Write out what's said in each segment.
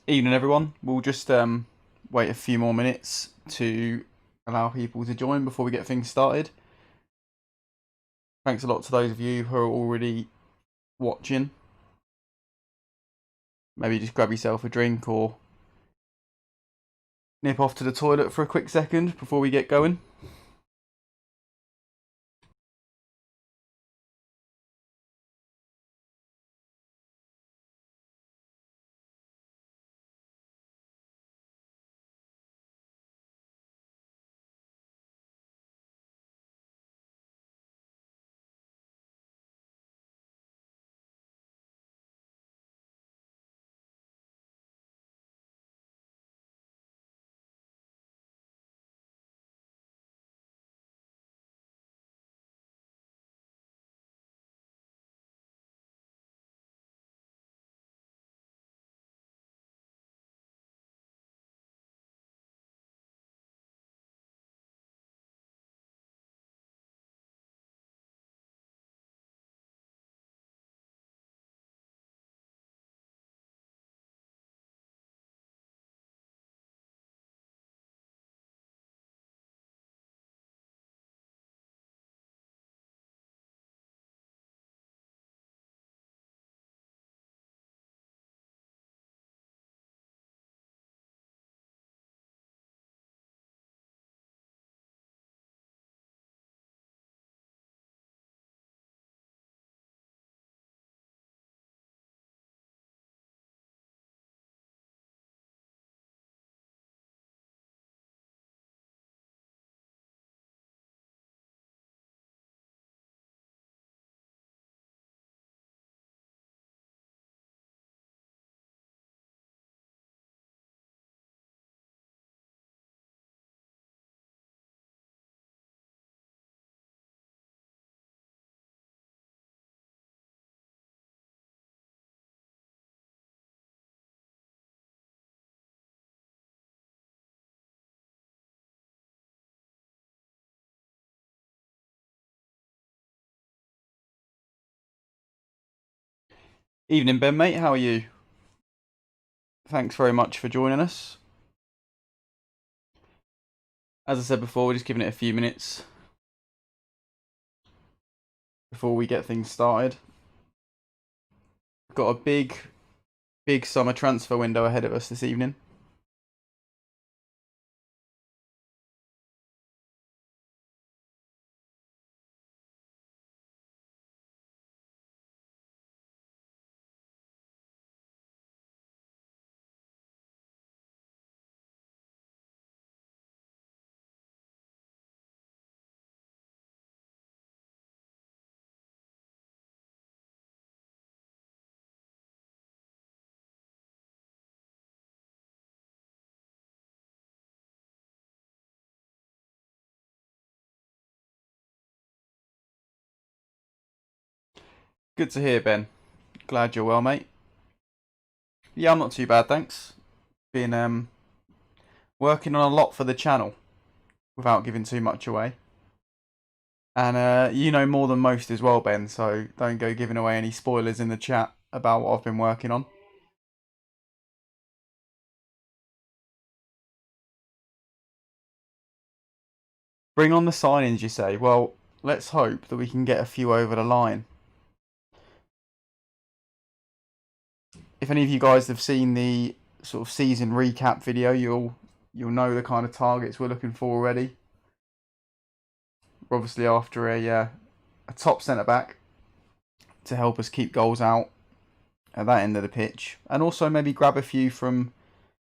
Evening, everyone. We'll just wait a few more minutes to allow people to join before we get things started. Thanks a lot to those of you who are already watching. Maybe just grab yourself a drink or nip off to the toilet for a quick second before we get going. Evening, Ben, mate. How are you? Thanks very much for joining us. As I said before, we're just giving it a few minutes before we get things started. We've got a big summer transfer window ahead of us this evening. Good to hear, Ben. Glad you're well, mate. Yeah, I'm not too bad, thanks. Been working on a lot for the channel without giving too much away. And you know more than most as well, Ben, so don't go giving away any spoilers in the chat about what I've been working on. Bring on the signings, you say? Well, let's hope that we can get a few over the line. If any of you guys have seen the sort of season recap video, you'll know the kind of targets we're looking for already. We're obviously after a top centre back to help us keep goals out at that end of the pitch, and also maybe grab a few from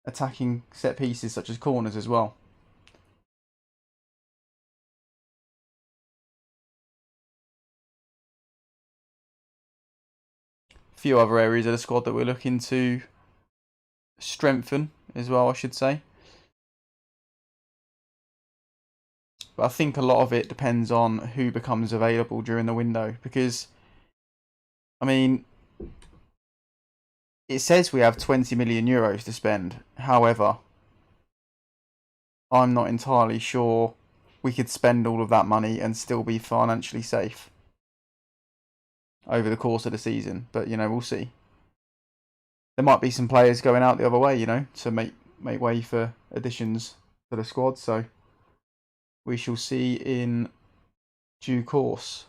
attacking set pieces such as corners as well. A few other areas of the squad that we're looking to strengthen as well, I should say. But I think a lot of it depends on who becomes available during the window, because, I mean, it says we have 20 million euros to spend. However, I'm not entirely sure we could spend all of that money and still be financially safe over the course of the season. But, you know, we'll see. there might be some players going out the other way, you know, to make way for additions to the squad. So we shall see in due course.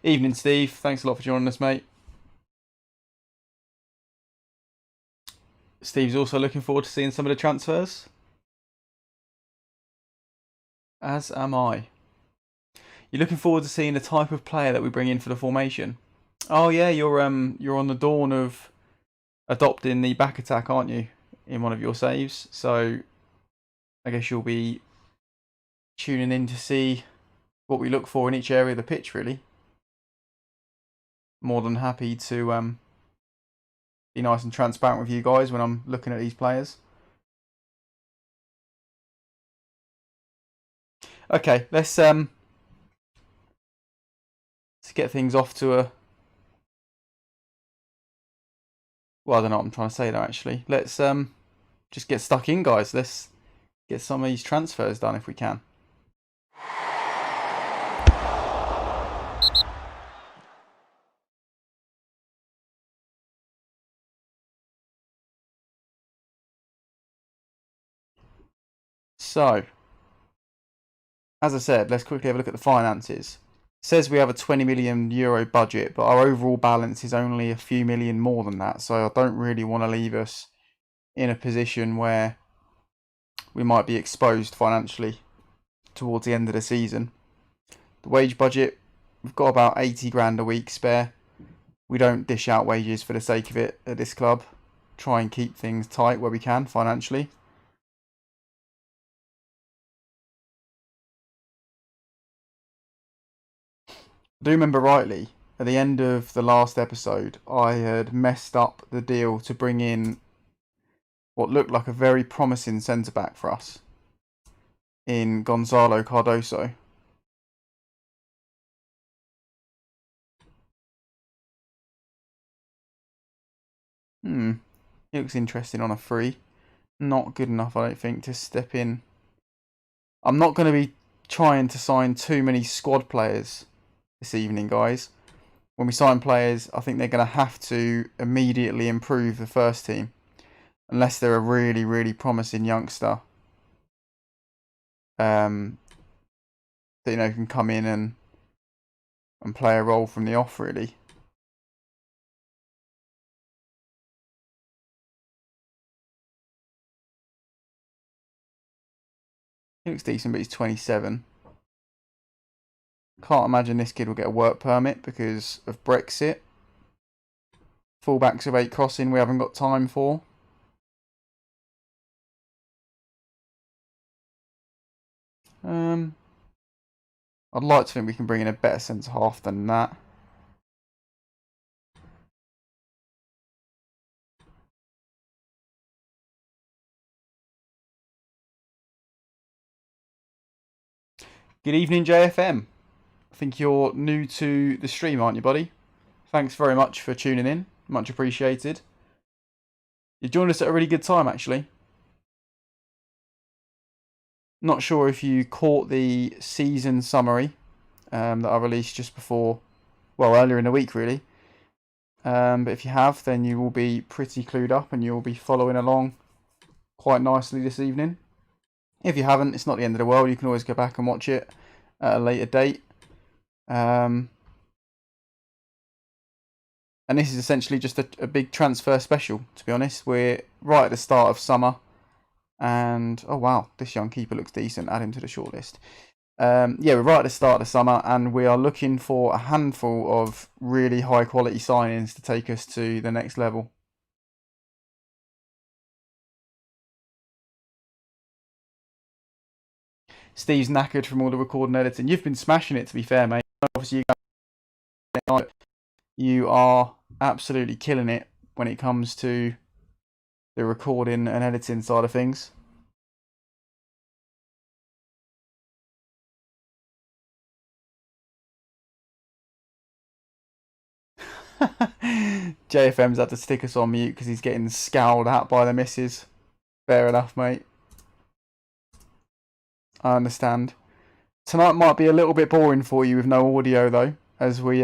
Evening, Steve. Thanks a lot for joining us, mate. Steve's also looking forward to seeing some of the transfers. As am I. You're looking forward to seeing the type of player that we bring in for the formation. Oh yeah, you're on the dawn of adopting the back attack, aren't you, in one of your saves? So I guess you'll be tuning in to see what we look for in each area of the pitch, really. More than happy to be nice and transparent with you guys when I'm looking at these players. Okay, let's get things off to a... Well, I don't know what I'm trying to say there, actually. Let's just get stuck in, guys. Let's get some of these transfers done if we can. So, as I said, let's quickly have a look at the finances. It says we have a €20 million budget, but our overall balance is only a few million more than that. So I don't really want to leave us in a position where we might be exposed financially towards the end of the season. The wage budget, we've got about 80 grand a week spare. We don't dish out wages for the sake of it at this club. Try and keep things tight where we can financially. I do remember rightly, at the end of the last episode, I had messed up the deal to bring in what looked like a very promising centre-back for us in Gonzalo Cardoso. He looks interesting on a free. Not good enough, I don't think, to step in. I'm not going to be trying to sign too many squad players this evening, guys. When we sign players, I think they're going to have to immediately improve the first team. Unless they're a really, really promising youngster. That, you know, can come in and play a role from the off, really. He looks decent, but he's 27. Can't imagine this kid will get a work permit because of Brexit. Fullbacks of 8 crossing we haven't got time for. I'd like to think we can bring in a better centre half than that. Good evening, JFM. I think you're new to the stream, aren't you, buddy? Thanks very much for tuning in. Much appreciated. You joined us at a really good time, actually. Not sure if you caught the season summary that I released just before, well, earlier in the week, really. But if you have, then you will be pretty clued up and you'll be following along quite nicely this evening. If you haven't, it's not the end of the world. You can always go back and watch it at a later date. And this is essentially just a big transfer special, to be honest. We're right at the start of summer. And, oh wow, this young keeper looks decent. Add him to the shortlist. Yeah, we're right at the start of the summer and we are looking for a handful of really high quality signings to take us to the next level. Steve's knackered from all the recording and editing. You've been smashing it, to be fair, mate. Obviously, you are absolutely killing it when it comes to the recording and editing side of things. JFM's had to stick us on mute because he's getting scowled at by the missus. Fair enough, mate. I understand. Tonight might be a little bit boring for you with no audio, though, as we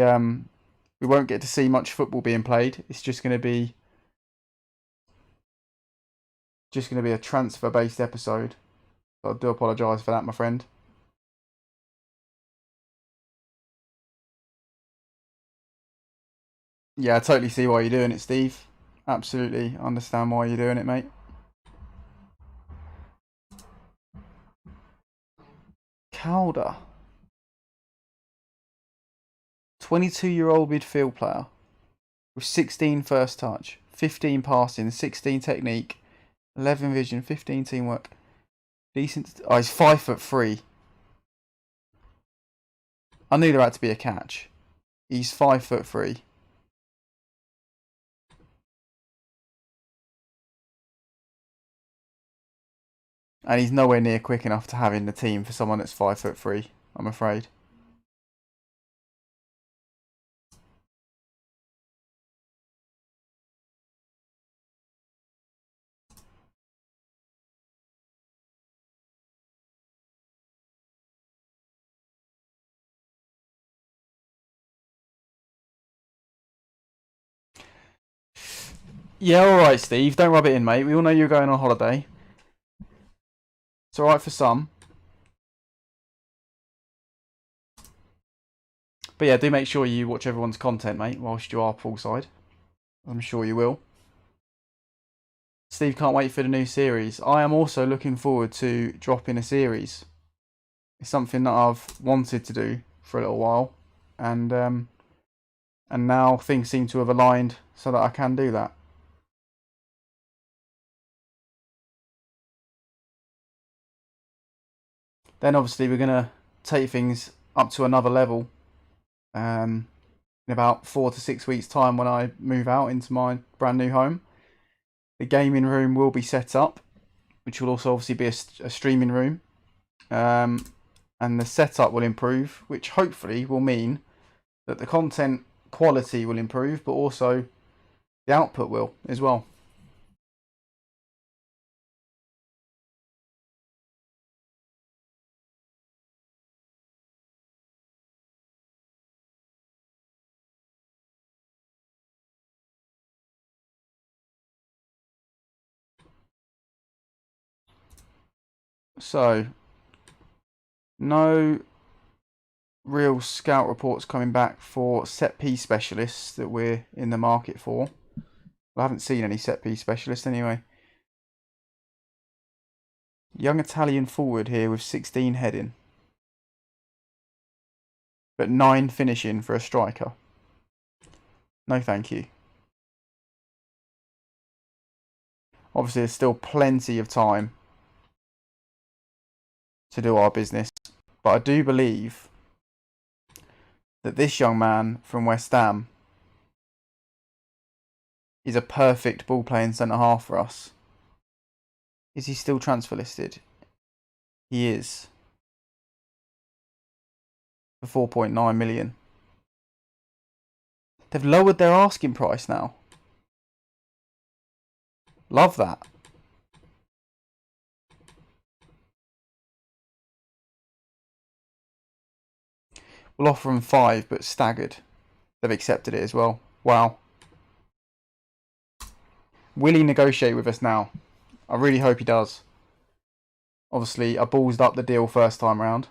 we won't get to see much football being played. It's just going to be a transfer-based episode. So I do apologise for that, my friend. Yeah, I totally see why you're doing it, Steve. Absolutely understand why you're doing it, mate. Calder. 22-year-old midfield player with 16 first touch, 15 passing, 16 technique, 11 vision, 15 teamwork. Decent. Oh, he's 5'3". I knew there had to be a catch. He's 5'3". And he's nowhere near quick enough to have in the team for someone that's 5'3", I'm afraid. Yeah, alright, Steve. Don't rub it in, mate. We all know you're going on holiday. It's alright for some. But yeah, do make sure you watch everyone's content, mate, whilst you are poolside. I'm sure you will. Steve can't wait for the new series. I am also looking forward to dropping a series. It's something that I've wanted to do for a little while. And now things seem to have aligned so that I can do that. Then obviously we're going to take things up to another level in about 4 to 6 weeks' time when I move out into my brand new home. The gaming room will be set up, which will also obviously be a streaming room. And the setup will improve, which hopefully will mean that the content quality will improve, but also the output will as well. So, no real scout reports coming back for set piece specialists that we're in the market for. I haven't seen any set piece specialists anyway. Young Italian forward here with 16 heading, but 9 finishing for a striker. No thank you. Obviously there's still plenty of time to do our business, but I do believe that this young man from West Ham is a perfect ball playing centre half for us. Is he still transfer listed? He is. For 4.9 million. They've lowered their asking price now. Love that. We'll offer them 5, but staggered. They've accepted it as well. Wow. Will he negotiate with us now? I really hope he does. Obviously, I ballsed up the deal first time round.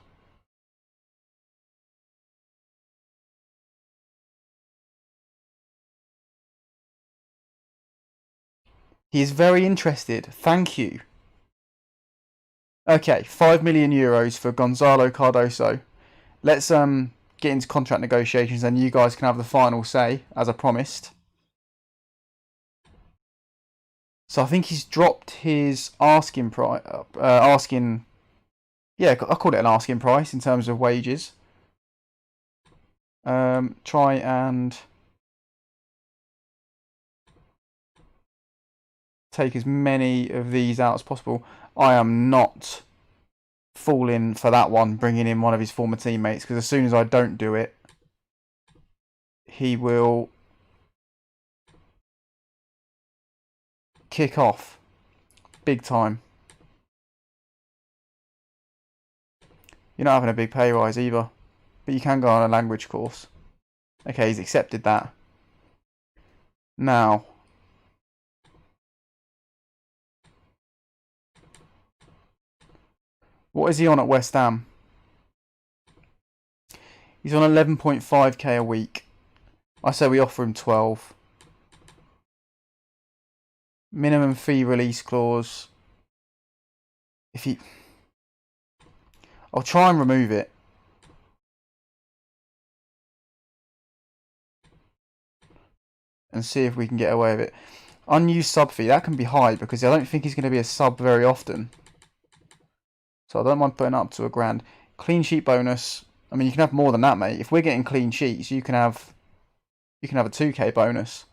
He is very interested. Thank you. Okay, 5 million euros for Gonzalo Cardoso. Let's get into contract negotiations, and you guys can have the final say, as I promised. So I think he's dropped his asking price. Yeah, I call it an asking price in terms of wages. Try and take as many of these out as possible. I am not falling for that one, bringing in one of his former teammates, because as soon as I don't do it, he will kick off big time. You're not having a big pay rise either, but you can go on a language course. Okay, he's accepted that. Now, what is he on at West Ham? He's on 11.5k a week. I say we offer him 12. Minimum fee release clause. If he... I'll try and remove it. And see if we can get away with it. Unused sub fee, that can be high because I don't think he's going to be a sub very often. So I don't mind putting up to £1,000. Clean sheet bonus. I mean, you can have more than that, mate. If we're getting clean sheets, you can have a 2k bonus.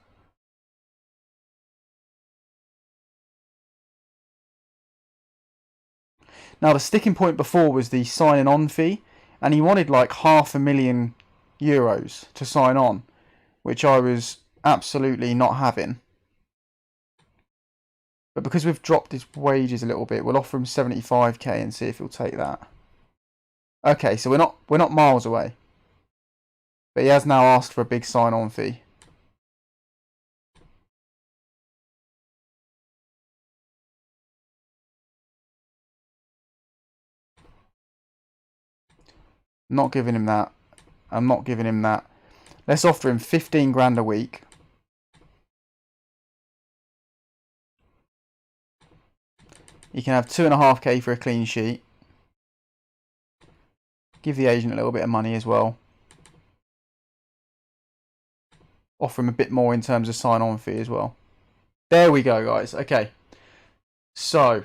Now, the sticking point before was the signing on fee, and he wanted like €500,000 to sign on, which I was absolutely not having. But because we've dropped his wages a little bit, we'll offer him 75k and see if he'll take that. Okay, so we're not miles away. But he has now asked for a big sign-on fee. Not giving him that. I'm not giving him that. Let's offer him 15 grand a week. He can have 2.5k for a clean sheet. Give the agent a little bit of money as well. Offer him a bit more in terms of sign-on fee as well. There we go, guys. Okay. So,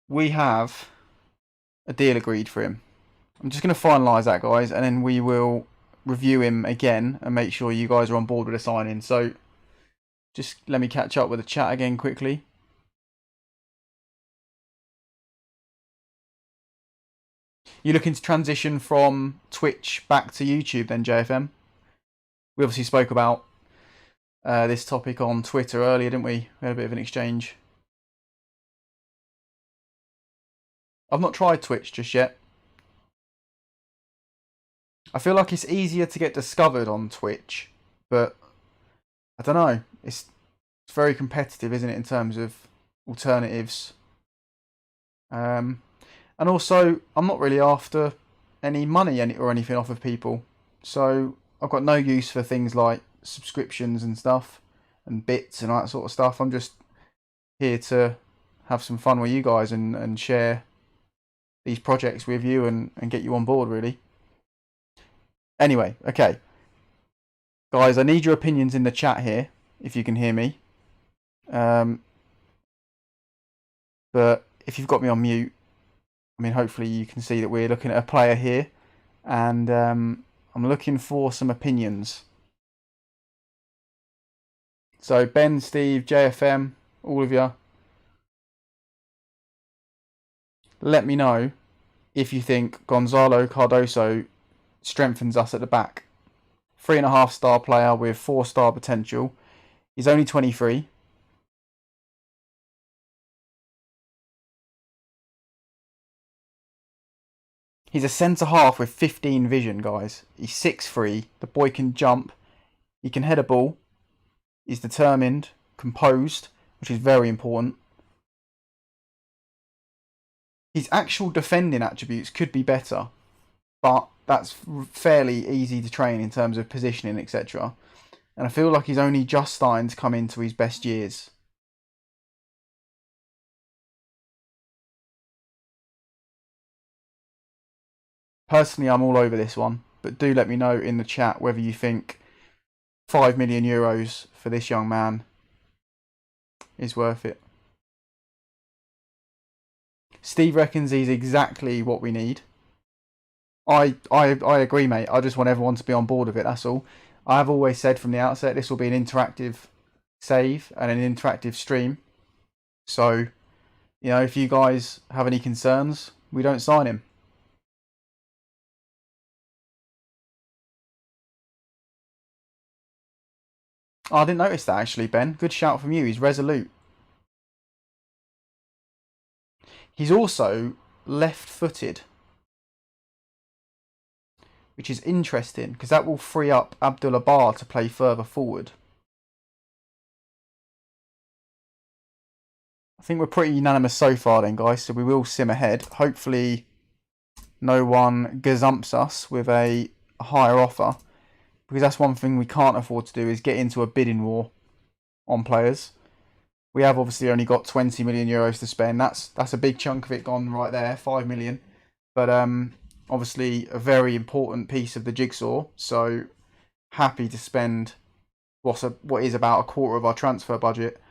we have a deal agreed for him. I'm just going to finalise that, guys, and then we will review him again and make sure you guys are on board with the sign-in. So, just let me catch up with the chat again quickly. You looking to transition from Twitch back to YouTube then, JFM? We obviously spoke about this topic on Twitter earlier, didn't we? We had a bit of an exchange. I've not tried Twitch just yet. I feel like it's easier to get discovered on Twitch, but I don't know. It's very competitive, isn't it, in terms of alternatives? And also, I'm not really after any money or anything off of people. So I've got no use for things like subscriptions and stuff and bits and all that sort of stuff. I'm just here to have some fun with you guys and share these projects with you and get you on board, really. Anyway, okay. Guys, I need your opinions in the chat here, if you can hear me. But if you've got me on mute, I mean, hopefully you can see that we're looking at a player here. And I'm looking for some opinions. So Ben, Steve, JFM, all of you, let me know if you think Gonzalo Cardoso strengthens us at the back. 3.5-star player with 4-star potential. He's only 23. He's a centre-half with 15 vision, guys. He's 6'3". The boy can jump. He can head a ball. He's determined, composed, which is very important. His actual defending attributes could be better, but that's fairly easy to train in terms of positioning, etc. And I feel like he's only just starting to come into his best years. Personally, I'm all over this one, but do let me know in the chat whether you think €5 million for this young man is worth it. Steve reckons he's exactly what we need. I agree, mate. I just want everyone to be on board with it, that's all. I've always said from the outset this will be an interactive save and an interactive stream. So, you know, if you guys have any concerns, we don't sign him. Oh, I didn't notice that actually, Ben. Good shout from you. He's resolute. He's also left-footed. which is interesting because that will free up Abdullah Bar to play further forward. I think we're pretty unanimous so far then, guys, so we will sim ahead. Hopefully no one gazumps us with a higher offer, because that's one thing we can't afford to do, is get into a bidding war on players. We have obviously only got 20 million euros to spend. That's a big chunk of it gone right there, 5 million. But obviously a very important piece of the jigsaw. So happy to spend what is about a quarter of our transfer budget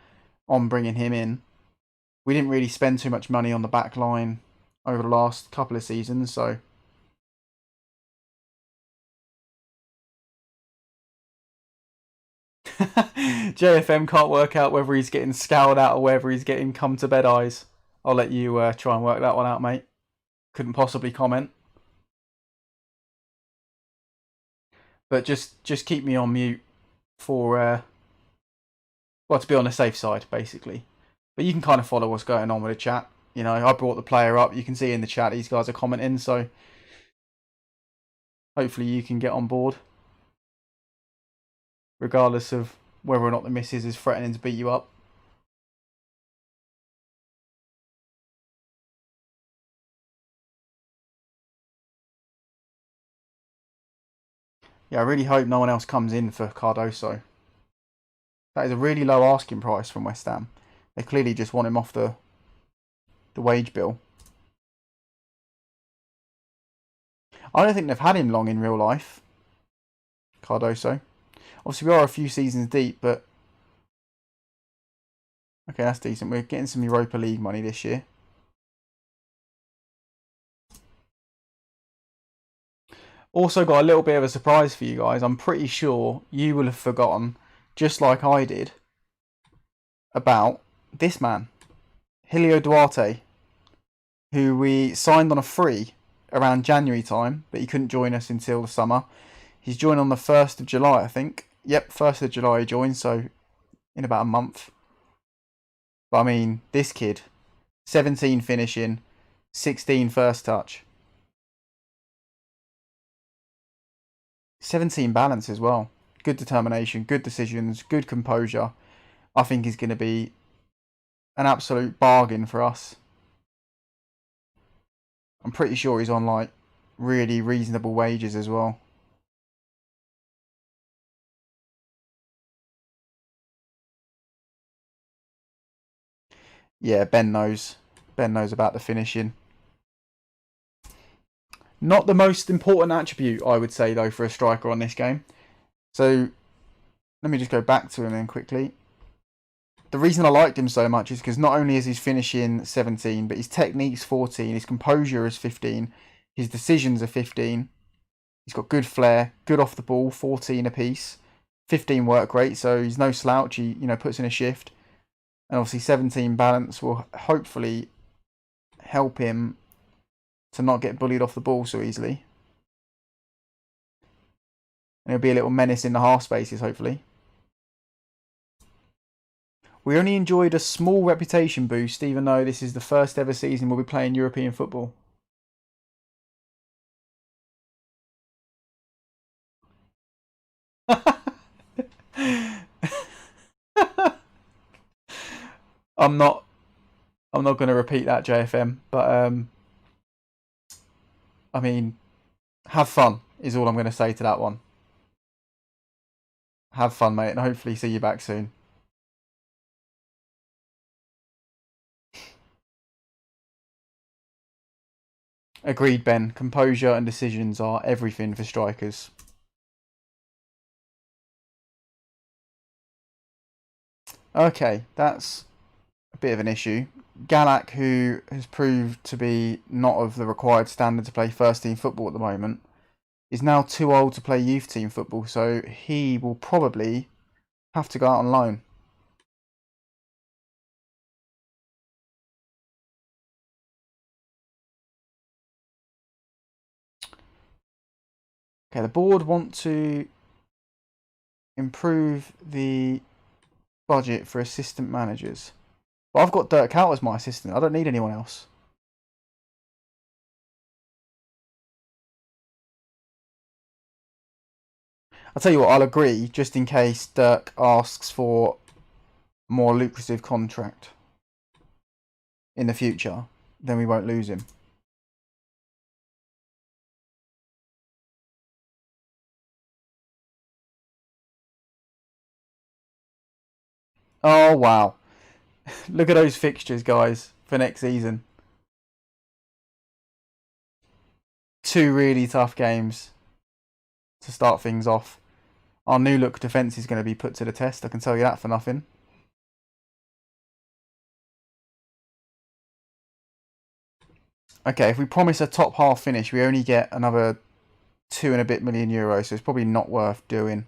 on bringing him in. We didn't really spend too much money on the back line over the last couple of seasons, so JFM can't work out whether he's getting scowled at or whether he's getting come to bed eyes. I'll let you try and work that one out, mate. Couldn't possibly comment. But just keep me on mute for, well, to be on the safe side, basically. But you can kind of follow what's going on with the chat. You know, I brought the player up. You can see in the chat these guys are commenting, so hopefully you can get on board, regardless of whether or not the missus is threatening to beat you up. Yeah, I really hope no one else comes in for Cardoso. That is a really low asking price from West Ham. They clearly just want him off the wage bill. I don't think they've had him long in real life, Cardoso. Obviously, we are a few seasons deep, but okay, that's decent. We're getting some Europa League money this year. Also got a little bit of a surprise for you guys. I'm pretty sure you will have forgotten, just like I did, about this man, Helio Duarte, who we signed on a free around January time, but he couldn't join us until the summer. He's joined on the 1st of July, I think. Yep, 1st of July he joined, so in about a month. But I mean, this kid, 17 finishing, 16 first touch. 17 balance as well. Good determination, good decisions, good composure. I think he's going to be an absolute bargain for us. I'm pretty sure he's on like really reasonable wages as well. Yeah, Ben knows. Ben knows about the finishing. Not the most important attribute, I would say, though, for a striker on this game. So, let me just go back to him then quickly. The reason I liked him so much is because not only is his finishing 17, but his technique's 14, his composure is 15, his decisions are 15. He's got good flair, good off the ball, 14 apiece, 15 work rate, so he's no slouch. He puts in a shift, and obviously 17 balance will hopefully help him to not get bullied off the ball so easily. And he'll be a little menace in the half spaces, hopefully. We only enjoyed a small reputation boost, even though this is the first ever season we'll be playing European football. I'm not going to repeat that, JFM, but I mean, have fun is all I'm going to say to that one. Have fun, mate, and hopefully see you back soon. Agreed, Ben. Composure and decisions are everything for strikers. Okay, that's a bit of an issue. Galak, who has proved to be not of the required standard to play first team football at the moment, is now too old to play youth team football, so he will probably have to go out on loan. Okay, the board want to improve the budget for assistant managers. But I've got Dirk Kuyt as my assistant. I don't need anyone else. I'll tell you what, I'll agree, just in case Dirk asks for a more lucrative contract in the future, then we won't lose him. Oh, wow. Look at those fixtures, guys, for next season. 2 really tough games to start things off. Our new look defence is going to be put to the test, I can tell you that for nothing. Okay, if we promise a top half finish, we only get another 2 and a bit million euros, so it's probably not worth doing.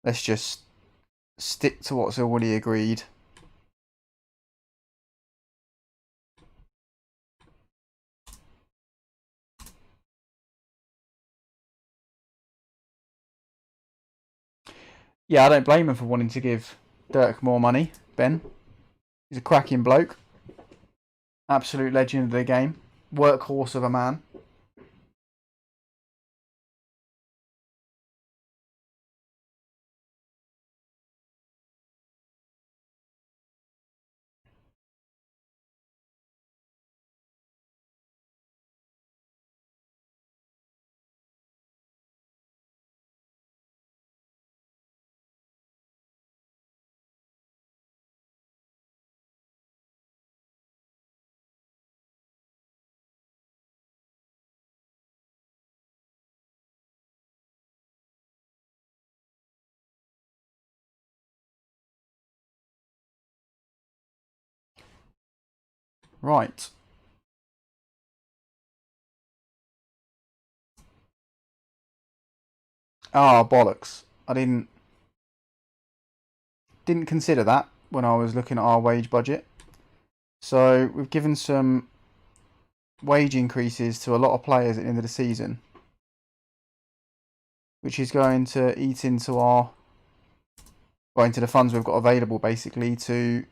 Let's just stick to what's already agreed. Yeah, I don't blame him for wanting to give Dirk more money, Ben. He's a cracking bloke. Absolute legend of the game. Workhorse of a man. Right. Ah, bollocks. I didn't consider that when I was looking at our wage budget. So we've given some wage increases to a lot of players at the end of the season, which is going to eat into into the funds we've got available, basically, to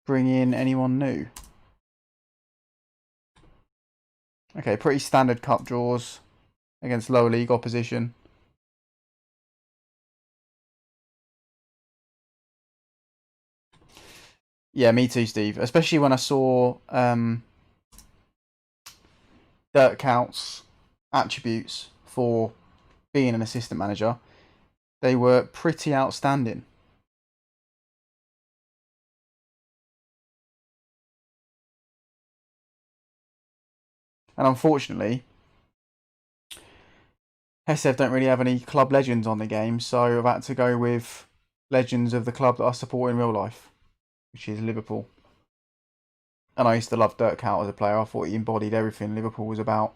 bring in anyone new. Okay, pretty standard cup draws against lower league opposition. Yeah, me too, Steve. Especially when I saw Dirk Kuyt's attributes for being an assistant manager. They were pretty outstanding. And unfortunately, Hessev don't really have any club legends on the game, so I've had to go with legends of the club that I support in real life, which is Liverpool. And I used to love Dirk Kuyt as a player. I thought he embodied everything Liverpool was about.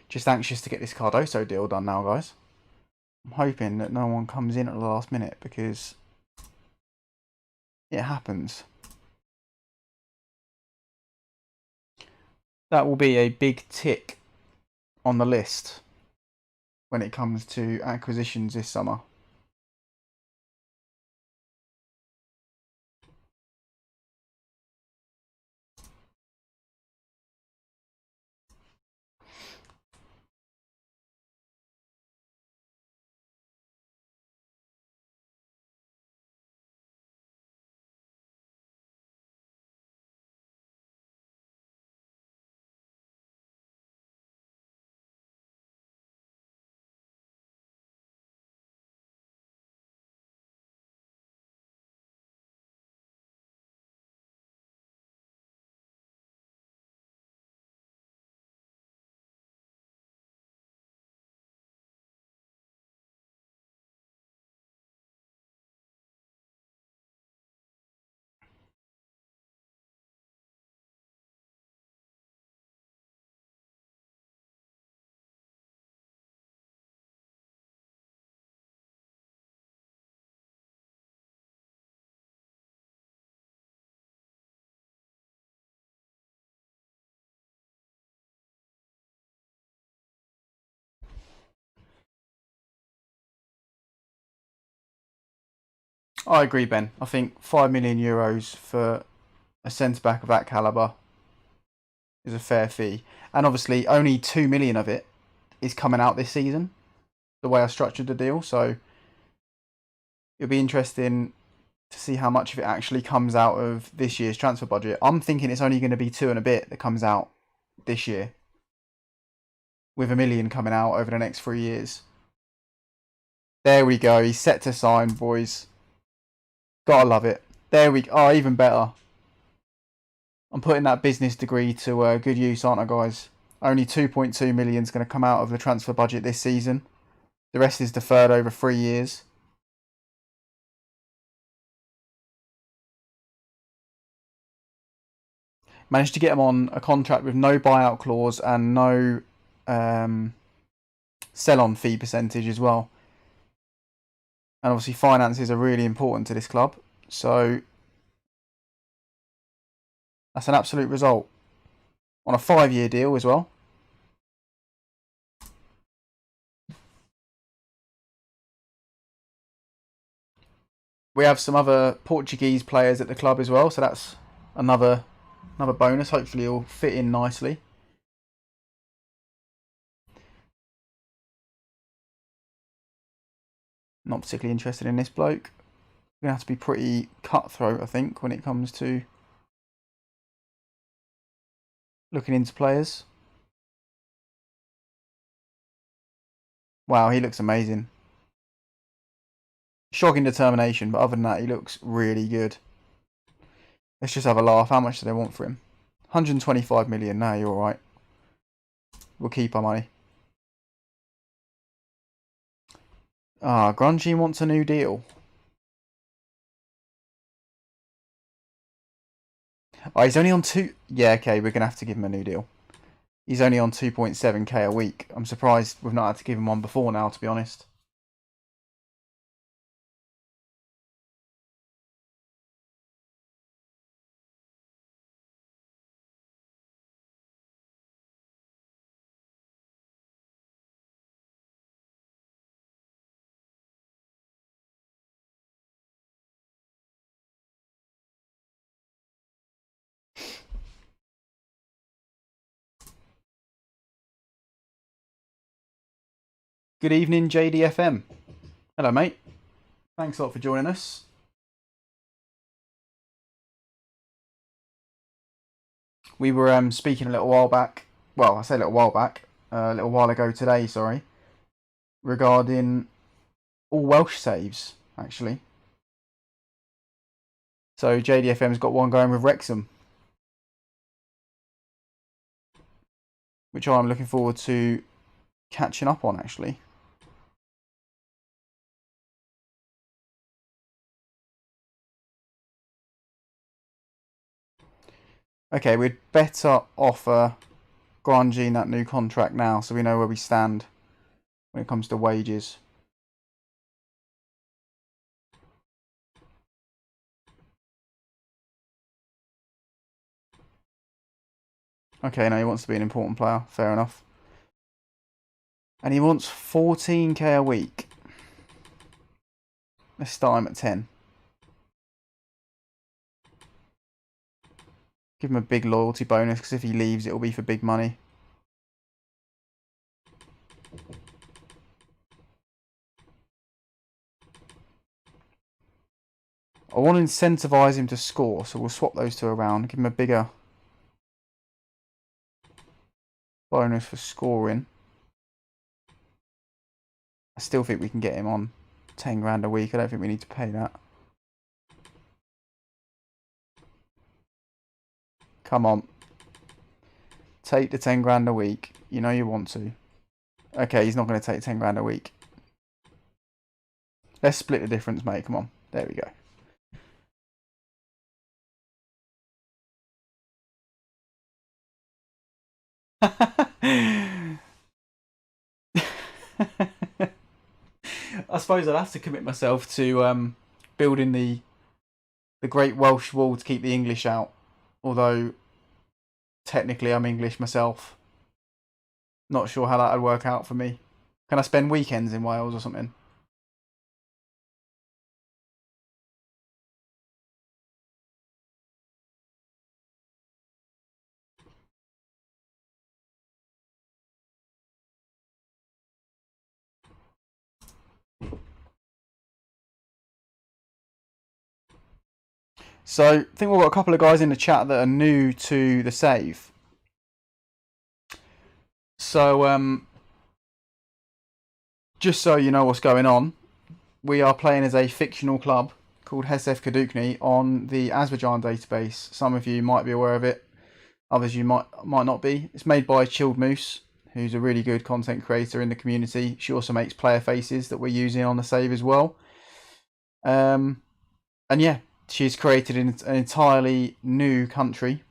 Just anxious to get this Cardoso deal done now, guys. I'm hoping that no one comes in at the last minute because it happens. That will be a big tick on the list when it comes to acquisitions this summer. I agree, Ben. I think €5 million for a centre back of that calibre is a fair fee, and obviously only 2 million of it is coming out this season. The way I structured the deal, so it'll be interesting to see how much of it actually comes out of this year's transfer budget. I'm thinking it's only going to be 2 and a bit that comes out this year, with 1 million coming out over the next 3 years. There we go. He's set to sign, boys. Gotta love it. There we go. Oh, even better. I'm putting that business degree to good use, aren't I, guys? Only 2.2 million is going to come out of the transfer budget this season. The rest is deferred over 3 years. Managed to get him on a contract with no buyout clause and no sell-on fee percentage as well. And obviously finances are really important to this club. So that's an absolute result. On a 5-year deal as well. We have some other Portuguese players at the club as well, so that's another bonus. Hopefully he'll fit in nicely. Not particularly interested in this bloke. We're going to have to be pretty cutthroat, I think, when it comes to looking into players. Wow, he looks amazing. Shocking determination, but other than that, he looks really good. Let's just have a laugh. How much do they want for him? 125 million. No, you're alright. We'll keep our money. Ah, Grungy wants a new deal. Oh, he's only on 2... Yeah, okay, we're going to have to give him a new deal. He's only on 2.7k a week. I'm surprised we've not had to give him one before now, to be honest. Good evening, JDFM. Hello, mate. Thanks a lot for joining us. We were speaking a little while back. Well, I say a little while back. A little while ago today, sorry. Regarding all Welsh saves, actually. So JDFM's got one going with Wrexham, which I'm looking forward to catching up on, actually. Okay, we'd better offer Grandjean that new contract now, so we know where we stand when it comes to wages. Okay, no, he wants to be an important player. Fair enough. And he wants 14k a week. Let's start him at 10. Give him a big loyalty bonus, because if he leaves, it'll be for big money. I want to incentivise him to score, so we'll swap those two around. Give him a bigger bonus for scoring. I still think we can get him on 10 grand a week. I don't think we need to pay that. Come on. Take the 10 grand a week. You know you want to. Okay, he's not going to take 10 grand a week. Let's split the difference, mate. Come on. There we go. I suppose I'll have to commit myself to building the Great Welsh Wall to keep the English out. Although, technically I'm English myself. Not sure how that would work out for me. Can I spend weekends in Wales or something? So I think we've got a couple of guys in the chat that are new to the save. So just so you know what's going on, we are playing as a fictional club called Hesef Kadukni on the Aswijan database. Some of you might be aware of it, others you might not be. It's made by Chilled Moose, who's a really good content creator in the community. She also makes player faces that we're using on the save as well. And yeah, she's created an entirely new country,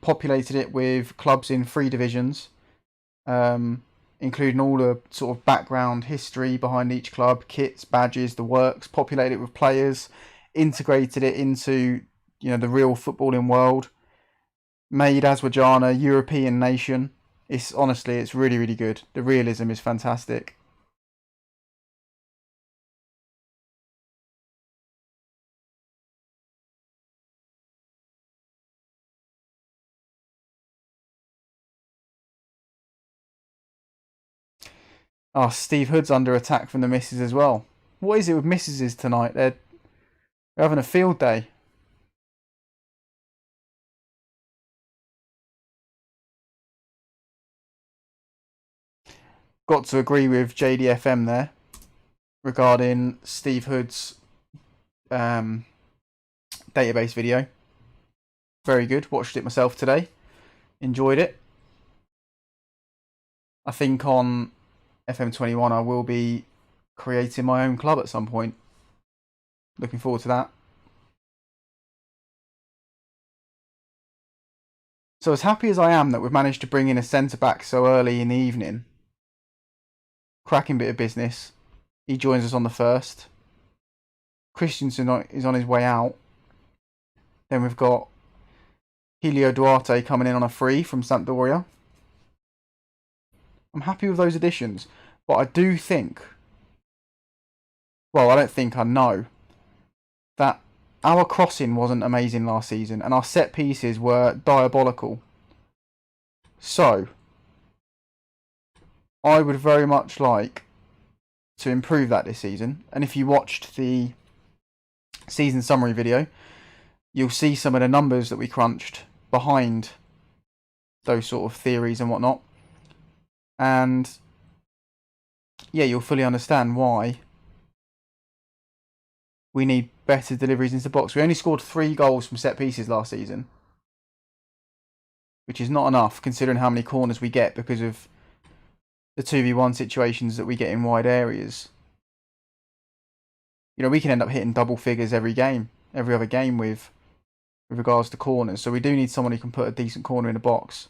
populated it with clubs in 3 divisions, including all the sort of background history behind each club, kits, badges, the works, populated it with players, integrated it into, you know, the real footballing world, made Aswijan a European nation. It's honestly, it's really, really good. The realism is fantastic. Oh, Steve Hood's under attack from the misses as well. What is it with misses tonight? They're having a field day. Got to agree with JDFM there regarding Steve Hood's database video. Very good. Watched it myself today. Enjoyed it. I think on FM21 I will be creating my own club at some point. Looking forward to that. So as happy as I am that we've managed to bring in a centre-back so early in the evening, cracking bit of business. He joins us on the first. Christensen is on his way out. Then we've got Helio Duarte coming in on a free from Sampdoria. I'm happy with those additions, but I do think, well, I don't think, I know, that our crossing wasn't amazing last season and our set pieces were diabolical. So I would very much like to improve that this season. And if you watched the season summary video, you'll see some of the numbers that we crunched behind those sort of theories and whatnot. And yeah, you'll fully understand why we need better deliveries into the box. We only scored 3 goals from set pieces last season, which is not enough considering how many corners we get because of the 2v1 situations that we get in wide areas. You know, we can end up hitting double figures every other game with regards to corners. So we do need someone who can put a decent corner in the box,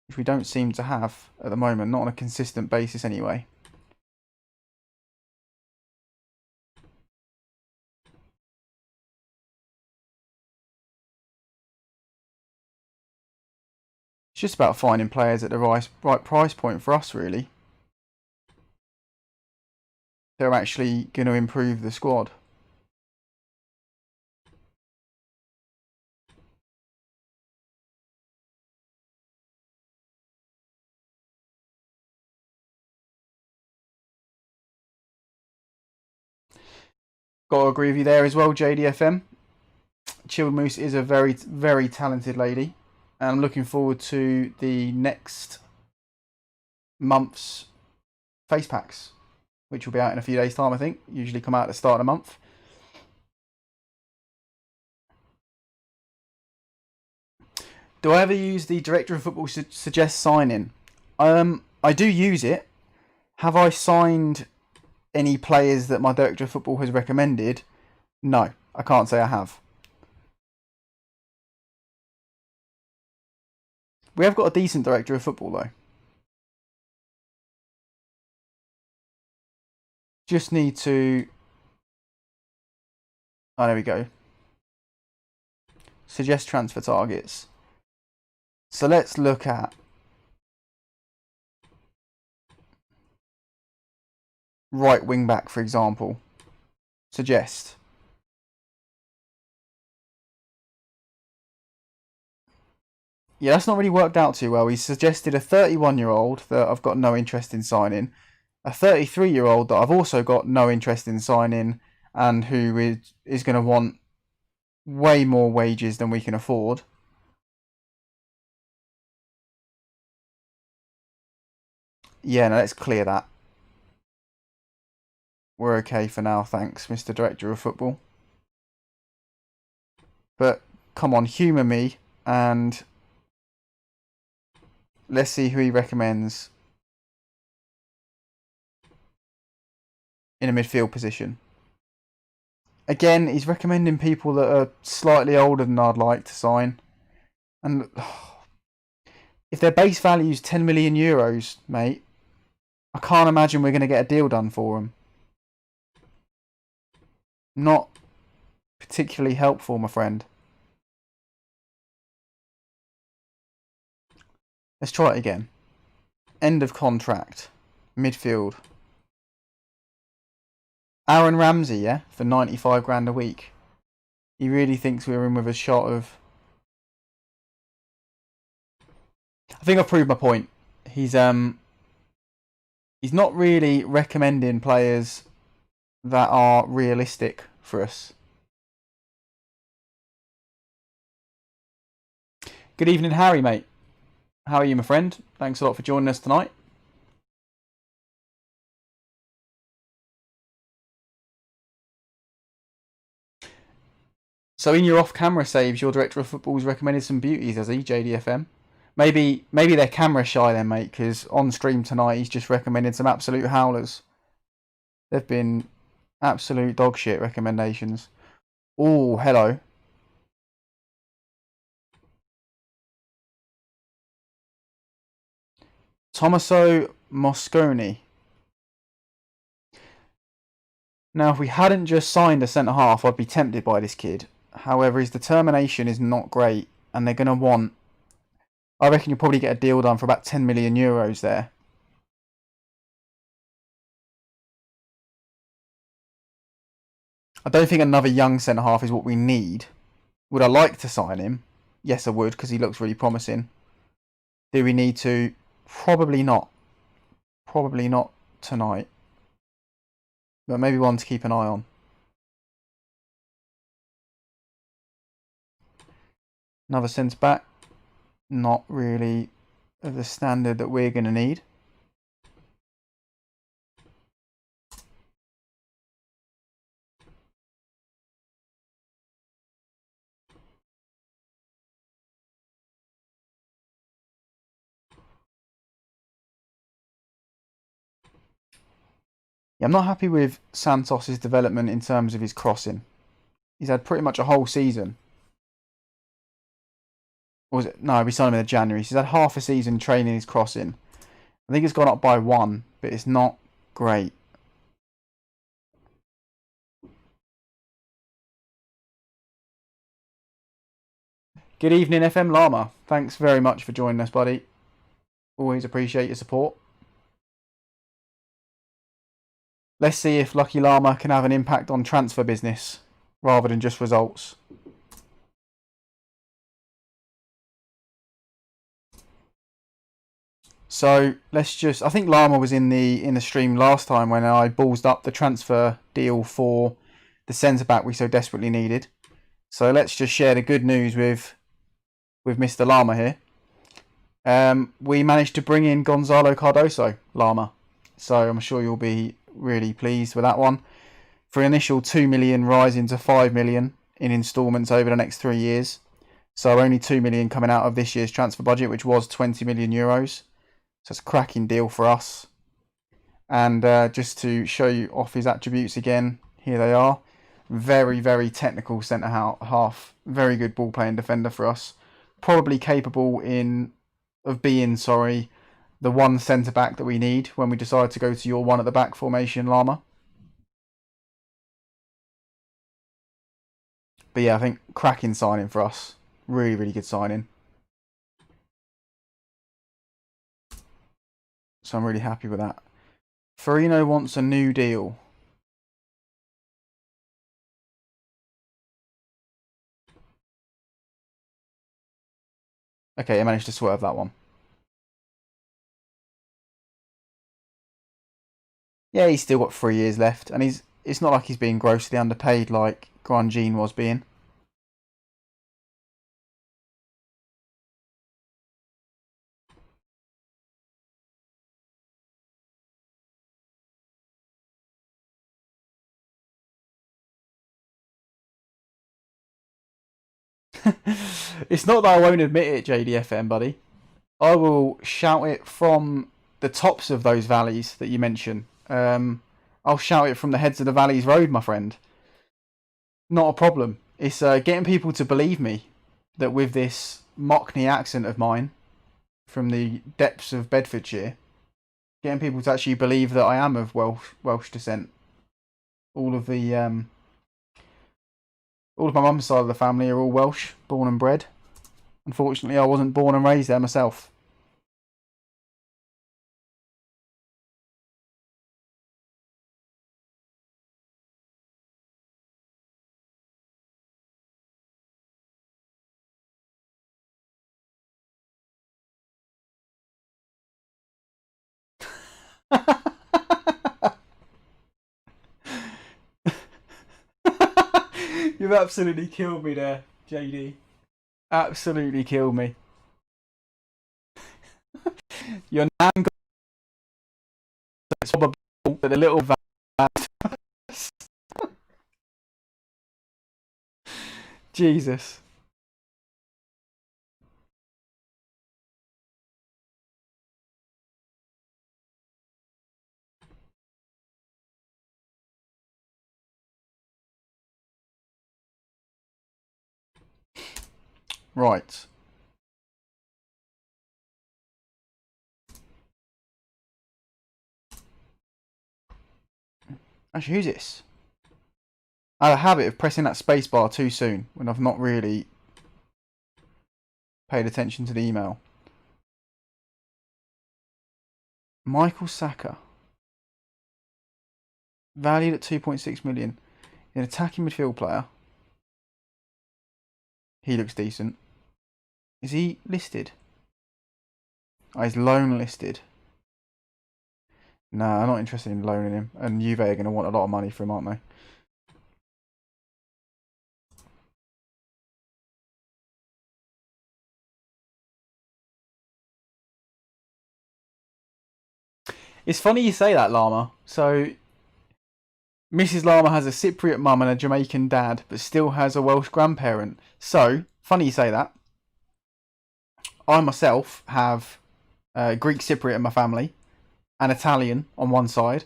which we don't seem to have at the moment, not on a consistent basis anyway. It's just about finding players at the right price point for us, really. They're actually going to improve the squad. Got to agree with you there as well, JDFM. Chilled Moose is a very, very talented lady. And I'm looking forward to the next month's face packs, which will be out in a few days' time, I think. Usually come out at the start of the month. Do I ever use the Director of Football Suggest sign-in? I do use it. Have I signed any players that my Director of Football has recommended? No, I can't say I have. We have got a decent Director of Football, though. Just need to... Oh, there we go. Suggest transfer targets. So let's look at right wing back, for example. Suggest. Yeah, that's not really worked out too well. He suggested a 31-year-old that I've got no interest in signing, a 33-year-old that I've also got no interest in signing, and who is going to want way more wages than we can afford. Yeah, no, let's clear that. We're okay for now, thanks, Mr. Director of Football. But come on, humour me, and let's see who he recommends in a midfield position. Again, he's recommending people that are slightly older than I'd like to sign. And if their base value is 10 million euros, mate, I can't imagine we're going to get a deal done for them. Not particularly helpful, my friend. Let's try it again. End of contract. Midfield. Aaron Ramsey, yeah? For 95 grand a week. He really thinks we're in with a shot of... I think I've proved my point. He's not really recommending players that are realistic for us. Good evening, Harry, mate. How are you, my friend? Thanks a lot for joining us tonight. So in your off-camera saves, your director of football's recommended some beauties, has he, JDFM? Maybe they're camera shy then, mate, because on stream tonight he's just recommended some absolute howlers. They've been absolute dog shit recommendations. Oh, hello. Tommaso Mosconi. Now, if we hadn't just signed a centre-half, I'd be tempted by this kid. However, his determination is not great, and they're going to want... I reckon you'll probably get a deal done for about 10 million euros there. I don't think another young centre-half is what we need. Would I like to sign him? Yes, I would, because he looks really promising. Do we need to? Probably not. Probably not tonight. But maybe one to keep an eye on. Another centre-back. Not really of the standard that we're going to need. Yeah, I'm not happy with Santos's development in terms of his crossing. He's had pretty much a whole season. Or was it? No, we signed him in January. So he's had half a season training his crossing. I think it's gone up by 1, but it's not great. Good evening, FM Llama. Thanks very much for joining us, buddy. Always appreciate your support. Let's see if Lucky Llama can have an impact on transfer business rather than just results. So let's just... I think Llama was in the stream last time when I ballsed up the transfer deal for the centre-back we so desperately needed. So let's just share the good news with Mr. Llama here. We managed to bring in Gonzalo Cardoso, Llama. So I'm sure you'll be really pleased with that one. For an initial 2 million rising to 5 million in instalments over the next 3 years. So only 2 million coming out of this year's transfer budget, which was 20 million euros. So it's a cracking deal for us. And just to show you off his attributes again, here they are. Very, very technical centre half. Very good ball playing defender for us. Probably capable of being the one centre back that we need when we decide to go to your one at the back formation, Llama. But yeah, I think cracking signing for us. Really, really good signing. So I'm really happy with that. Farino wants a new deal. Okay, I managed to swerve that one. Yeah, he's still got 3 years left, and it's not like he's being grossly underpaid like Grandjean was being. It's not that I won't admit it, JDFM, buddy. I will shout it from the tops of those valleys that you mention. I'll shout it from the heads of the valleys road, my friend. Not a problem. It's getting people to believe me that with this Mockney accent of mine from the depths of Bedfordshire, getting people to actually believe that I am of Welsh descent. All of my mum's side of the family are all Welsh, born and bred. Unfortunately, I wasn't born and raised there myself. You've absolutely killed me there, JD. Absolutely killed me. Your nan got probable that a little Jesus. Right. Actually, who's this? I have a habit of pressing that spacebar too soon when I've not really paid attention to the email. Michael Saka. Valued at 2.6 million. An attacking midfield player. He looks decent. Is he listed? Oh, he's loan listed. Nah, I'm not interested in loaning him. And Juve are going to want a lot of money for him, aren't they? It's funny you say that, Llama. So, Mrs. Llama has a Cypriot mum and a Jamaican dad, but still has a Welsh grandparent. So, funny you say that. I myself have Greek Cypriot in my family, and Italian on one side,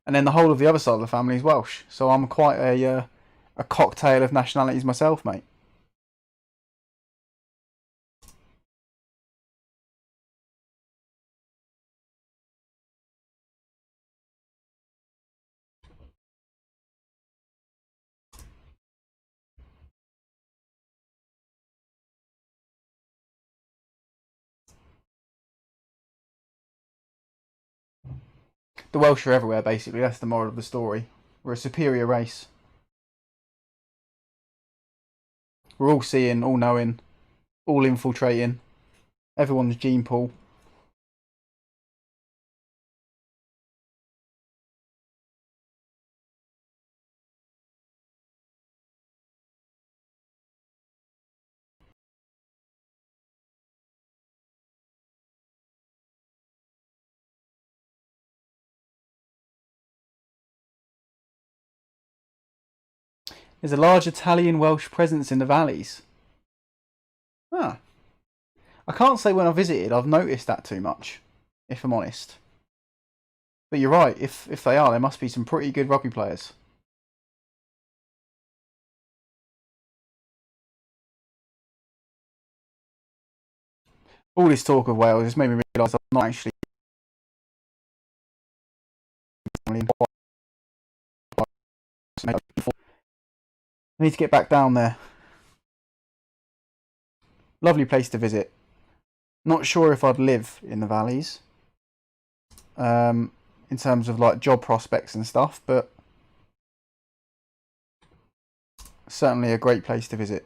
and then the whole of the other side of the family is Welsh. So I'm quite a cocktail of nationalities myself, mate. The Welsh are everywhere, basically. That's the moral of the story. We're a superior race. We're all seeing, all knowing, all infiltrating. Everyone's gene pool. There's a large Italian-Welsh presence in the valleys. Ah. I can't say when I visited I've noticed that too much, if I'm honest. But you're right, if they are, there must be some pretty good rugby players. All this talk of Wales has made me realise I'm not actually. I need to get back down there. Lovely place to visit. Not sure if I'd live in the valleys. In terms of like job prospects and stuff, but certainly a great place to visit.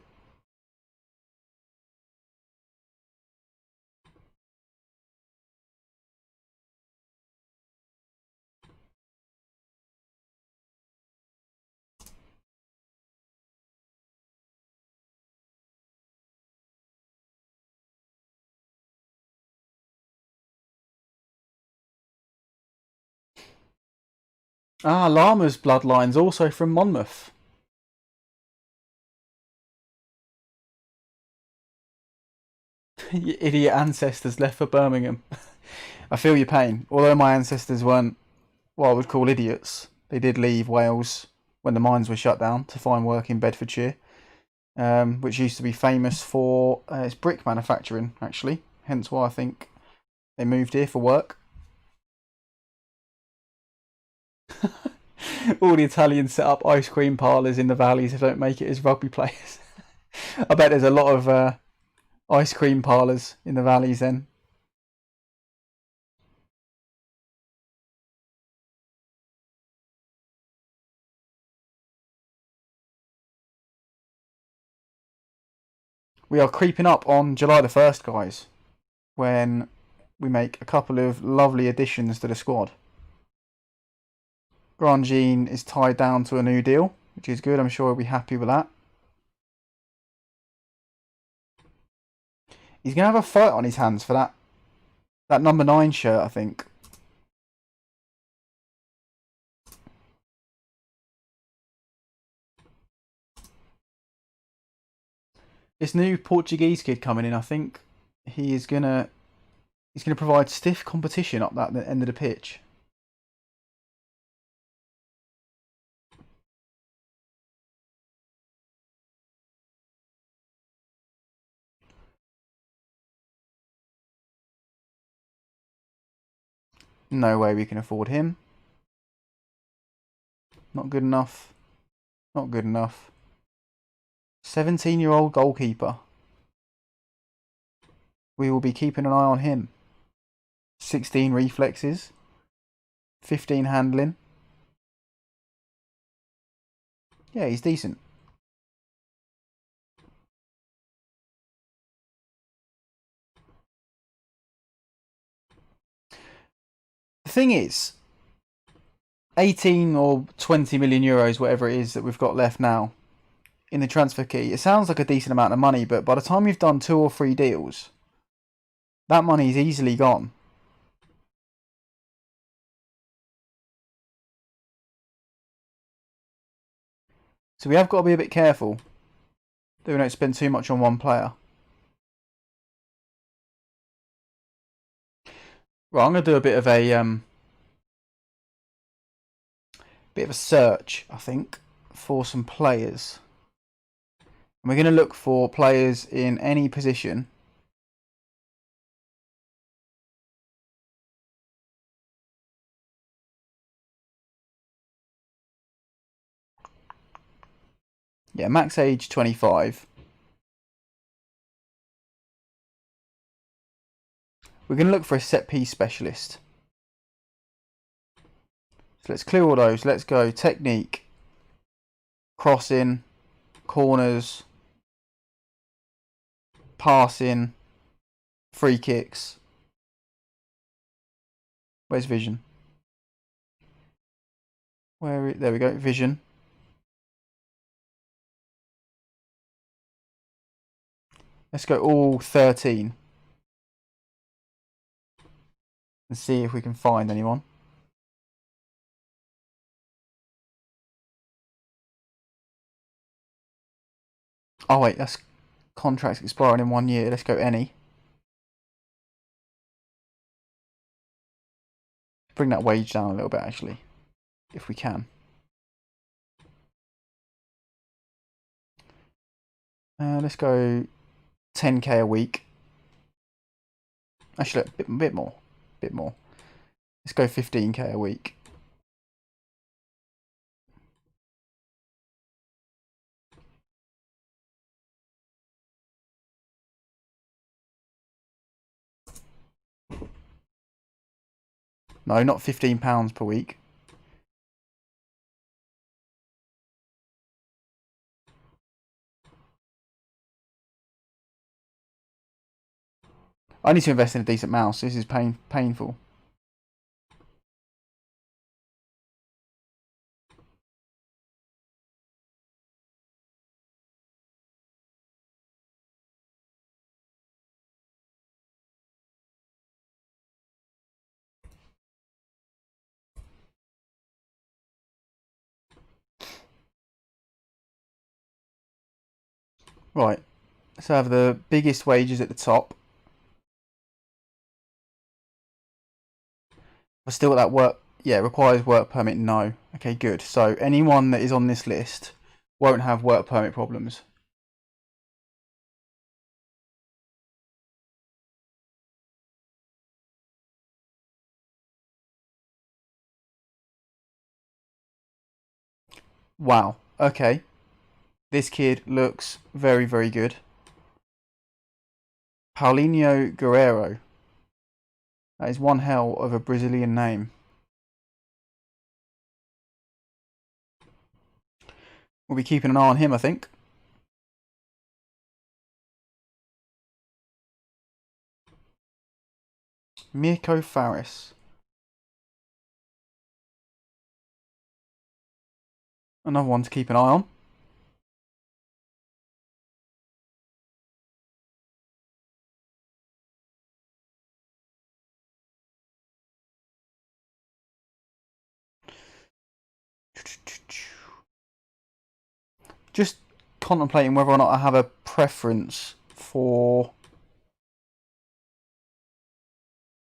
Ah, Llama's bloodline's also from Monmouth. Your idiot ancestors left for Birmingham. I feel your pain. Although my ancestors weren't what I would call idiots, they did leave Wales when the mines were shut down to find work in Bedfordshire, which used to be famous for its brick manufacturing, actually. Hence why I think they moved here for work. All the Italians set up ice cream parlours in the valleys if they don't make it as rugby players. I bet there's a lot of ice cream parlours in the valleys then. We are creeping up on July the 1st, guys, when we make a couple of lovely additions to the squad. Grandjean is tied down to a new deal, which is good. I'm sure he'll be happy with that. He's going to have a fight on his hands for that number 9 shirt, I think. This new Portuguese kid coming in, I think he's gonna provide stiff competition up that end of the pitch. No way we can afford him. Not good enough. Not good enough. 17-year-old goalkeeper. We will be keeping an eye on him. 16 reflexes. 15 handling. Yeah, he's decent. The thing is, 18 or 20 million euros, whatever it is that we've got left now in the transfer key, it sounds like a decent amount of money, but by the time you've done 2 or 3 deals, that money's easily gone. So we have got to be a bit careful that we don't spend too much on one player. Right, I'm going to do a bit of a search, I think, for some players. And we're going to look for players in any position. Yeah, max age 25. We're going to look for a set piece specialist. So let's clear all those. Let's go technique, crossing, corners, passing, free kicks. Where's vision? There we go, vision. Let's go all 13 and see if we can find anyone. Oh wait, that's contracts expiring in 1 year. Let's go any. Bring that wage down a little bit actually, if we can. Let's go 10k a week. Actually, a bit more. Let's go 15k a week. No, not £15 per week. I need to invest in a decent mouse. This is painful. Right, let's have the biggest wages at the top. I've still got that work. Yeah, requires work permit. No. Okay, good. So anyone that is on this list won't have work permit problems. Wow. Okay. This kid looks very, very good. Paulinho Guerreiro. That is one hell of a Brazilian name. We'll be keeping an eye on him, I think. Mirko Faris. Another one to keep an eye on. Just contemplating whether or not I have a preference for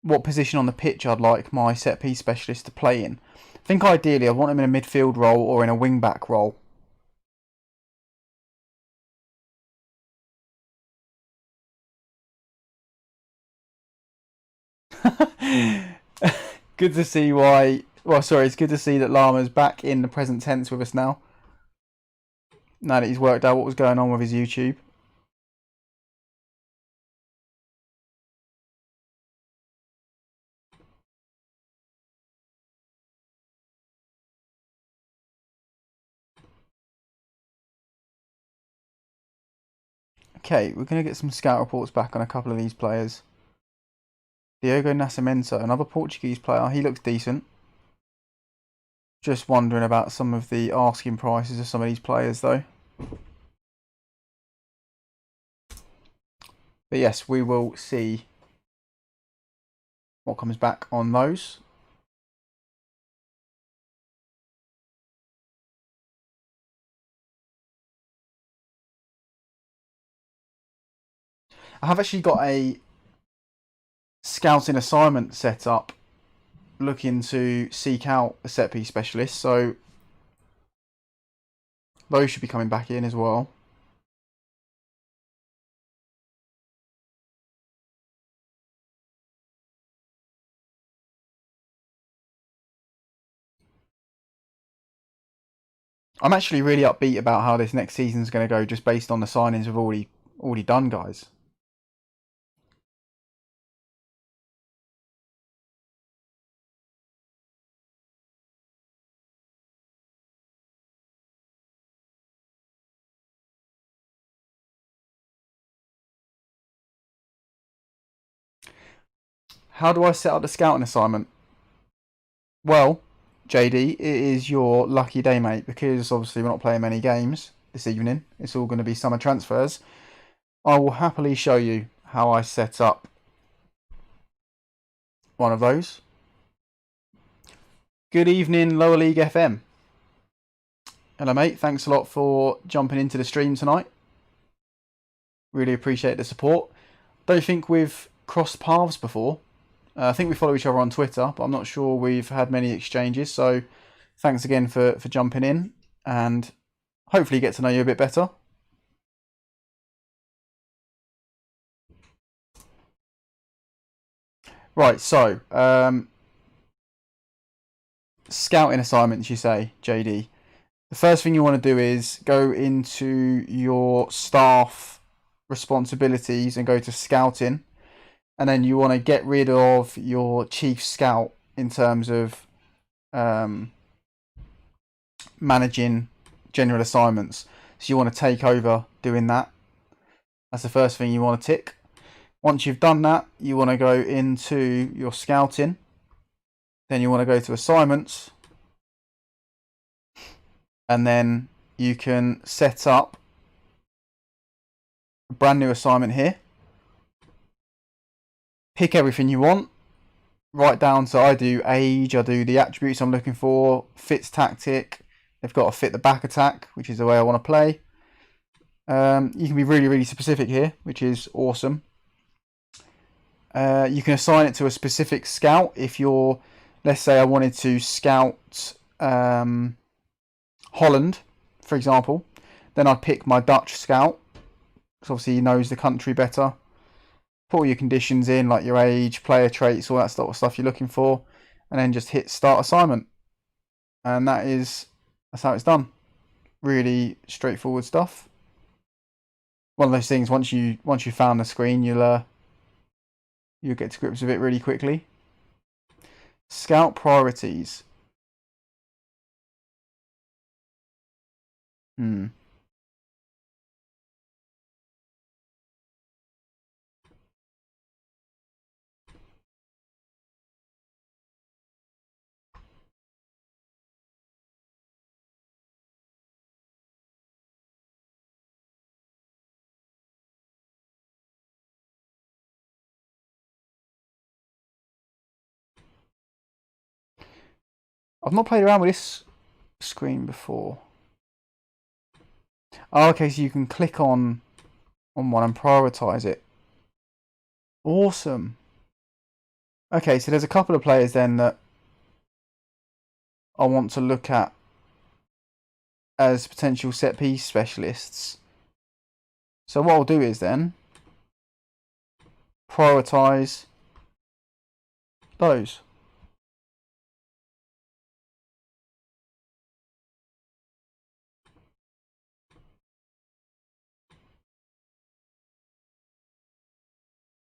what position on the pitch I'd like my set piece specialist to play in. I think ideally I want him in a midfield role or in a wing back role. Good to see why. Well, sorry, it's good to see that Llama's back in the present tense with us now. Now that he's worked out what was going on with his YouTube. Okay, we're going to get some scout reports back on a couple of these players. Diogo Nascimento, another Portuguese player. He looks decent. Just wondering about some of the asking prices of some of these players, though. But yes, we will see what comes back on those. I have actually got a scouting assignment set up looking to seek out a set piece specialist, so those should be coming back in as well. I'm actually really upbeat about how this next season's going to go, just based on the signings we've already done, guys. How do I set up the scouting assignment? Well, JD, it is your lucky day, mate, because obviously we're not playing many games this evening. It's all going to be summer transfers. I will happily show you how I set up one of those. Good evening, Lower League FM. Hello, mate. Thanks a lot for jumping into the stream tonight. Really appreciate the support. Don't think we've crossed paths before. I think we follow each other on Twitter, but I'm not sure we've had many exchanges. So thanks again for jumping in, and hopefully get to know you a bit better. Right, so scouting assignments, you say, JD. The first thing you want to do is go into your staff responsibilities and go to scouting. And then you want to get rid of your chief scout in terms of managing general assignments. So you want to take over doing that. That's the first thing you want to tick. Once you've done that, you want to go into your scouting. Then you want to go to assignments. And then you can set up a brand new assignment here. Pick everything you want, right down to I do age, I do the attributes I'm looking for, fits tactic. They've got to fit the back attack, which is the way I want to play. You can be really, really specific here, which is awesome. You can assign it to a specific scout if you're let's say I wanted to scout Holland, for example, then I'd pick my Dutch scout, because obviously he knows the country better. Put all your conditions in, like your age, player traits, all that sort of stuff you're looking for, and then just hit start assignment. And that's how it's done. Really straightforward stuff. One of those things, once you found the screen, you'll get to grips with it really quickly. Scout priorities. I've not played around with this screen before. Oh, okay, so you can click on one and prioritize it. Awesome. Okay, so there's a couple of players then that I want to look at as potential set piece specialists. So what I'll do is then prioritize those.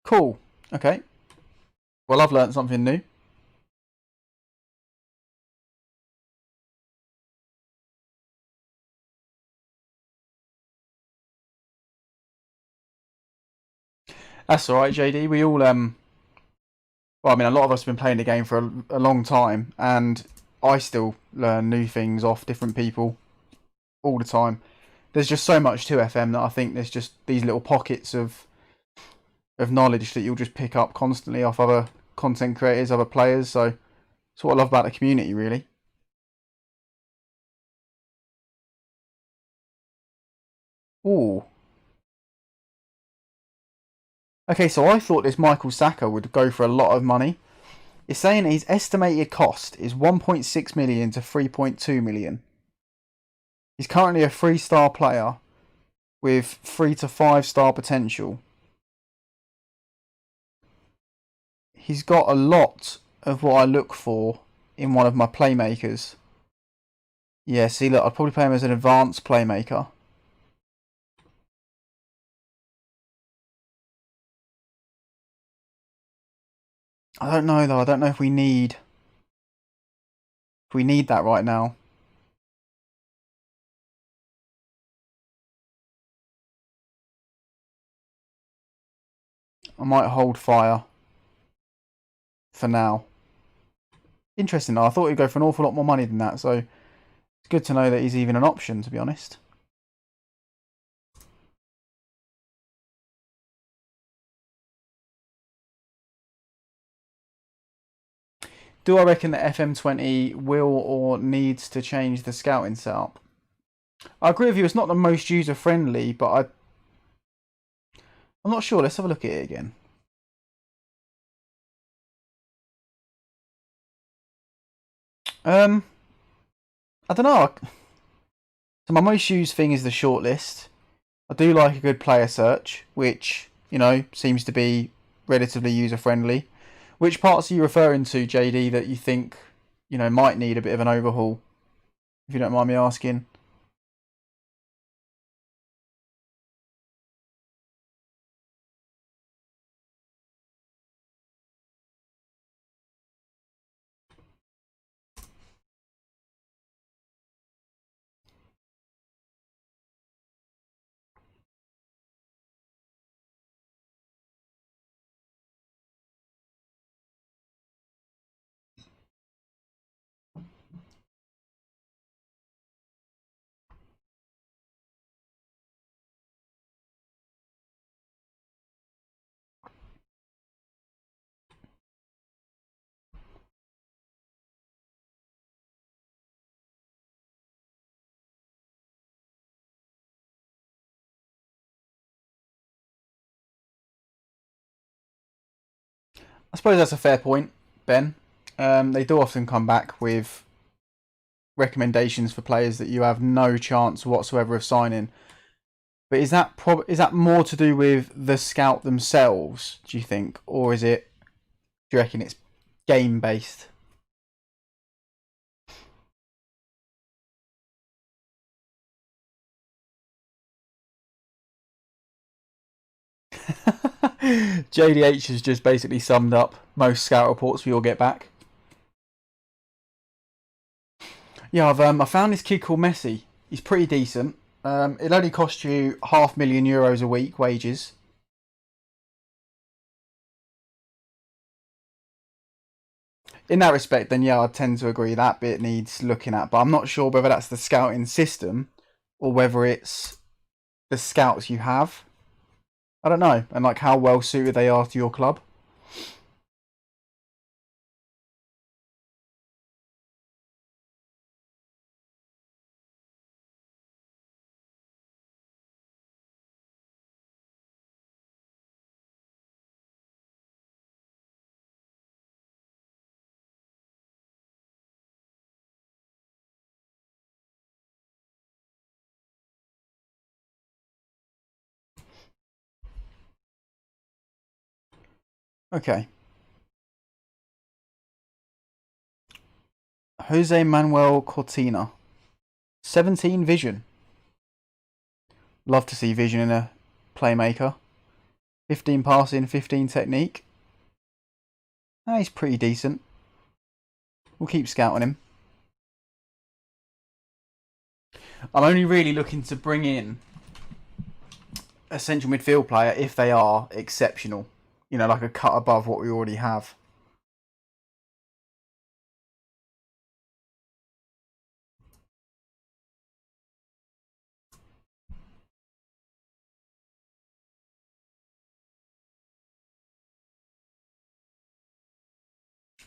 Cool. Okay. Well, I've learned something new. That's all right, JD. We all well, I mean, a lot of us have been playing the game for a long time, and I still learn new things off different people all the time. There's just so much to FM that I think there's just these little pockets of knowledge that you'll just pick up constantly off other content creators, other players. So it's what I love about the community, really. Ooh. Okay, so I thought this Michael Saka would go for a lot of money. It's saying his estimated cost is 1.6 million to 3.2 million. He's currently a 3-star player with 3 to 5-star potential. He's got a lot of what I look for in one of my playmakers. Yeah, see, look, I'd probably play him as an advanced playmaker. I don't know though. I don't know if we need that right now. I might hold fire for now. Interesting though. I thought he'd go for an awful lot more money than that, so it's good to know that he's even an option, to be honest. Do I reckon that FM20 will or needs to change the scouting setup? I agree with you, it's not the most user friendly, but I'm not sure. Let's have a look at it again. I don't know. So my most used thing is the shortlist. I do like a good player search, which, seems to be relatively user friendly. Which parts are you referring to, JD, that you think, might need a bit of an overhaul? If you don't mind me asking. I suppose that's a fair point, Ben. They do often come back with recommendations for players that you have no chance whatsoever of signing. But is that more to do with the scout themselves, do you think? Or do you reckon it's game based? JDH has just basically summed up most scout reports we all get back. Yeah, I found this kid called Messi. He's pretty decent. It'll only cost you €500,000 a week wages. In that respect, then yeah, I tend to agree that bit needs looking at. But I'm not sure whether that's the scouting system or whether it's the scouts you have. I don't know, and like how well suited they are to your club. Okay. Jose Manuel Cortina. 17 vision. Love to see vision in a playmaker. 15 passing, 15 technique. He's pretty decent. We'll keep scouting him. I'm only really looking to bring in a central midfield player if they are exceptional. You know, like a cut above what we already have.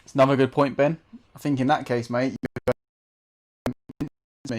It's another good point, Ben. I think in that case, mate, me.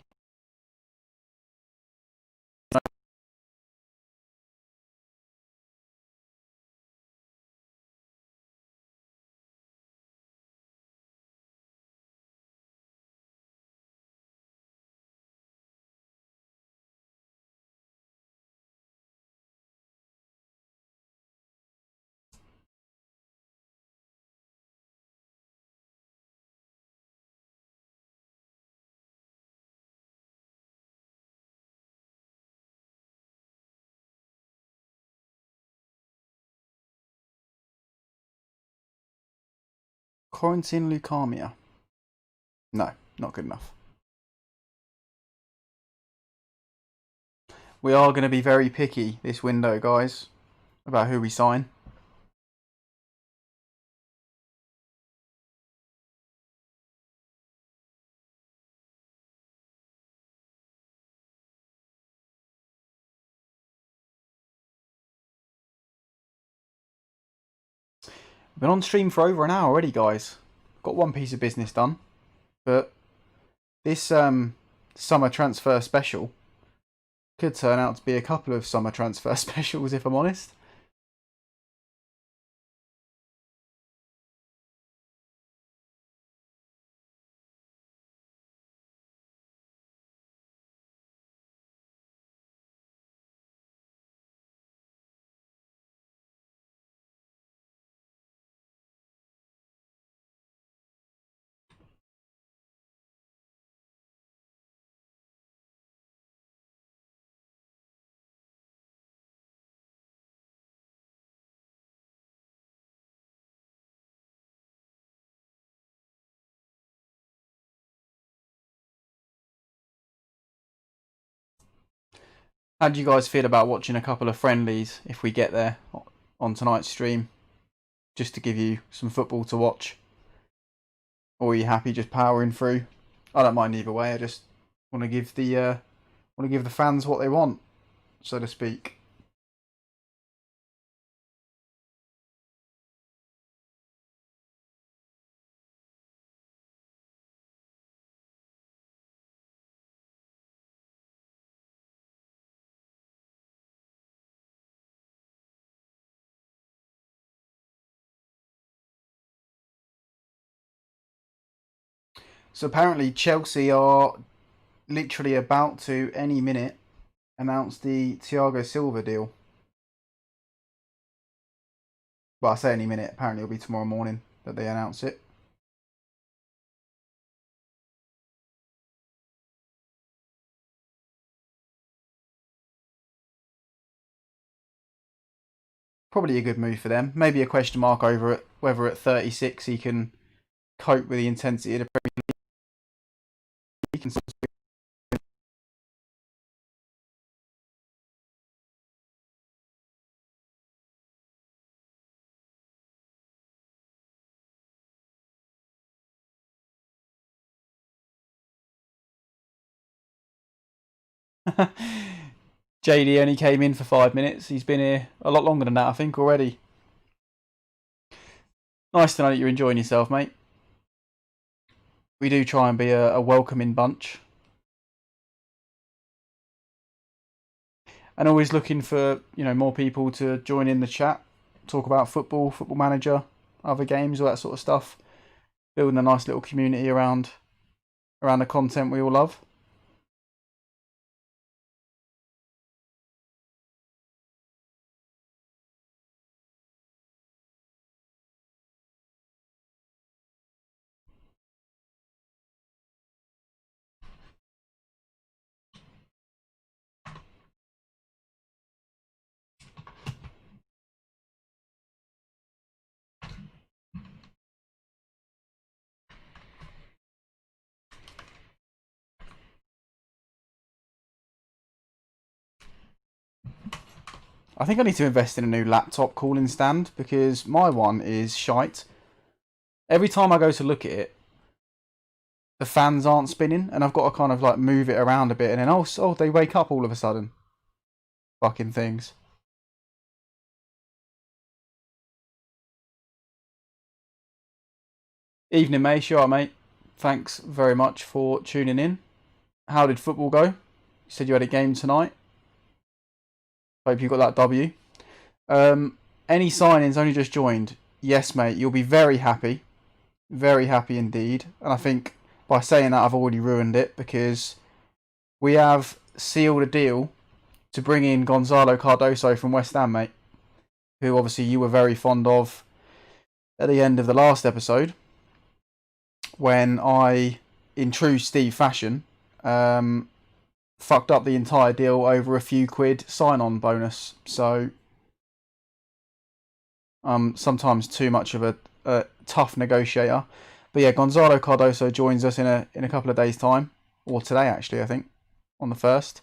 Quarantine leukemia. No, not good enough. We are going to be very picky this window, guys, about who we sign. We've been on stream for over an hour already, guys. Got one piece of business done, but this summer transfer special could turn out to be a couple of summer transfer specials, if I'm honest. How do you guys feel about watching a couple of friendlies if we get there on tonight's stream, just to give you some football to watch? Or are you happy just powering through? I don't mind either way. I just want to give the fans what they want, so to speak. So apparently Chelsea are literally about to, any minute, announce the Thiago Silva deal. Well, I say any minute. Apparently it'll be tomorrow morning that they announce it. Probably a good move for them. Maybe a question mark over it, whether at 36 he can cope with the intensity of the Premier League. JD only came in for 5 minutes. He's been here a lot longer than that, I think, already. Nice to know that you're enjoying yourself, mate. We do try and be a welcoming bunch. And always looking for, more people to join in the chat, talk about football, Football Manager, other games, all that sort of stuff. Building a nice little community around the content we all love. I think I need to invest in a new laptop cooling stand because my one is shite. Every time I go to look at it, the fans aren't spinning, and I've got to kind of like move it around a bit, and then oh, they wake up all of a sudden. Fucking things. Evening, mate. You alright, mate? Thanks very much for tuning in. How did football go? You said you had a game tonight. Hope you got that W. Any signings only just joined? Yes, mate. You'll be very happy. Very happy indeed. And I think by saying that, I've already ruined it because we have sealed a deal to bring in Gonzalo Cardoso from West Ham, mate. Who obviously you were very fond of at the end of the last episode when I, in true Steve fashion, fucked up the entire deal over a few quid sign-on bonus. So sometimes too much of a tough negotiator. But yeah, Gonzalo Cardoso joins us in a couple of days' time, or today actually, I think, on the 1st.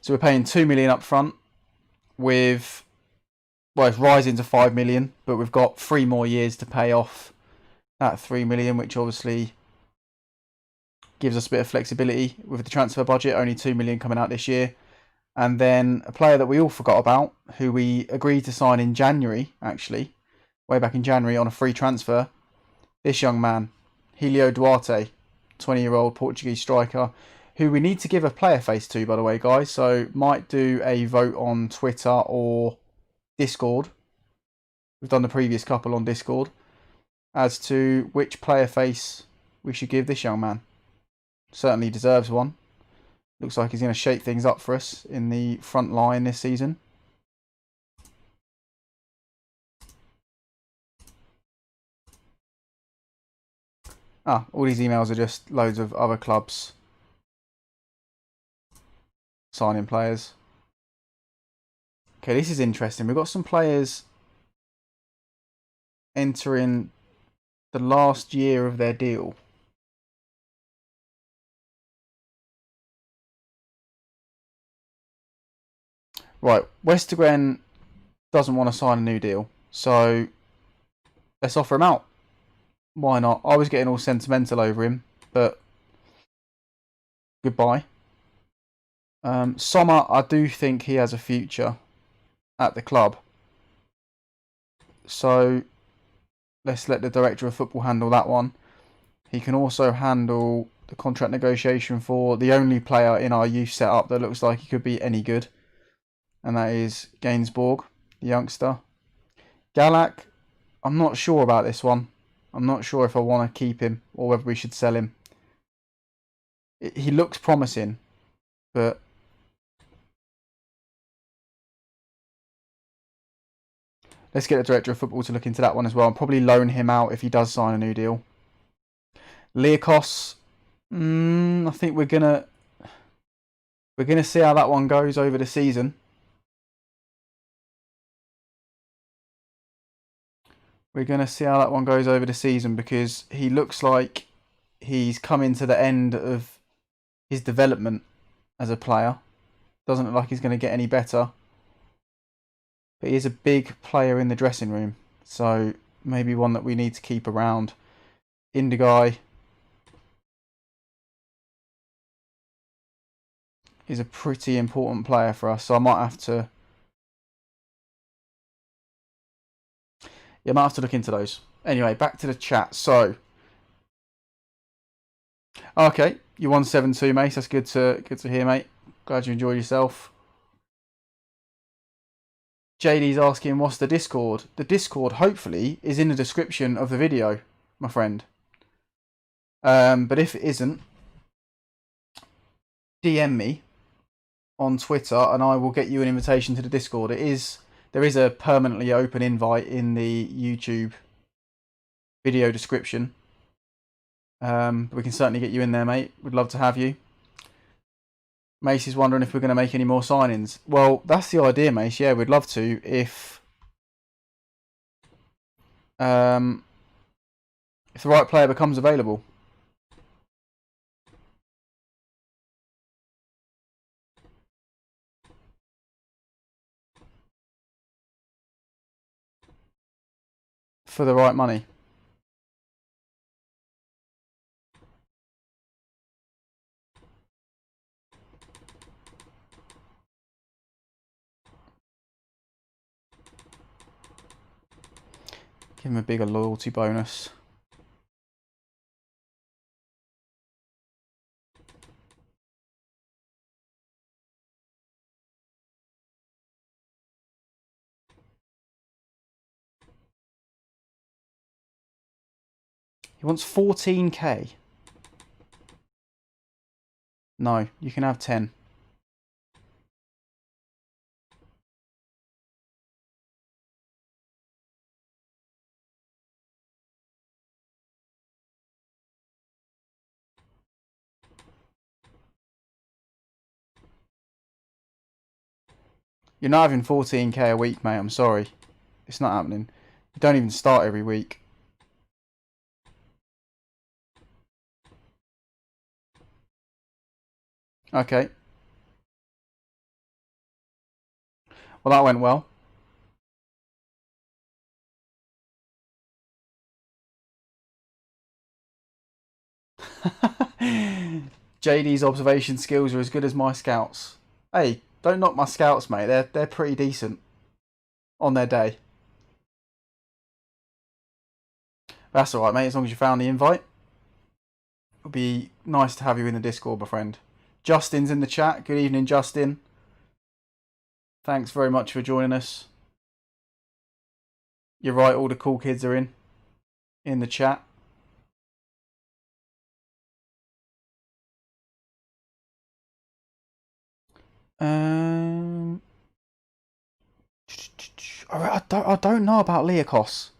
So we're paying 2 million up front with, well, it's rising to 5 million, but we've got 3 more years to pay off that 3 million, which obviously gives us a bit of flexibility with the transfer budget, only 2 million coming out this year. And then a player that we all forgot about, who we agreed to sign in January, actually, way back in January on a free transfer. This young man, Helio Duarte, 20-year-old Portuguese striker, who we need to give a player face to, by the way, guys. So might do a vote on Twitter or Discord. We've done the previous couple on Discord as to which player face we should give this young man. Certainly deserves one. Looks like he's going to shake things up for us in the front line this season. All these emails are just loads of other clubs signing players. Okay, this is interesting. We've got some players entering the last year of their deal. Right, Westergren doesn't want to sign a new deal, so let's offer him out. Why not? I was getting all sentimental over him, but goodbye. Sommer, I do think he has a future at the club. So let's let the director of football handle that one. He can also handle the contract negotiation for the only player in our youth setup that looks like he could be any good. And that is Gainsbourg, the youngster. Galak, I'm not sure about this one. I'm not sure if I want to keep him or whether we should sell him. He looks promising, but let's get the director of football to look into that one as well, and probably loan him out if he does sign a new deal. Liakos, I think we're gonna see how that one goes over the season. We're gonna see how that one goes over the season because he looks like he's coming to the end of his development as a player. Doesn't look like he's going to get any better. But he is a big player in the dressing room. So maybe one that we need to keep around. Indigai is a pretty important player for us. So I might have to... yeah, I might have to look into those. Anyway, back to the chat. So... okay, you won 7-2, mate. That's good to hear, mate. Glad you enjoyed yourself. JD's asking, what's the Discord? The Discord, hopefully, is in the description of the video, my friend. But if it isn't, DM me on Twitter and I will get you an invitation to the Discord. There is a permanently open invite in the YouTube video description. We can certainly get you in there, mate. We'd love to have you. Mace is wondering if we're going to make any more signings. Well, that's the idea, Mace. Yeah, we'd love to if the right player becomes available. For the right money. Give him a bigger loyalty bonus. He wants 14k. No, you can have 10. You're not having 14k a week, mate. I'm sorry. It's not happening. You don't even start every week. Okay. Well, that went well. JD's observation skills are as good as my scouts. Hey, don't knock my scouts, mate. They're pretty decent on their day. That's alright, mate, as long as you found the invite. It'll be nice to have you in the Discord, my friend. Justin's in the chat. Good evening, Justin. Thanks very much for joining us. You're right, all the cool kids are in the chat. I don't know about Liakos.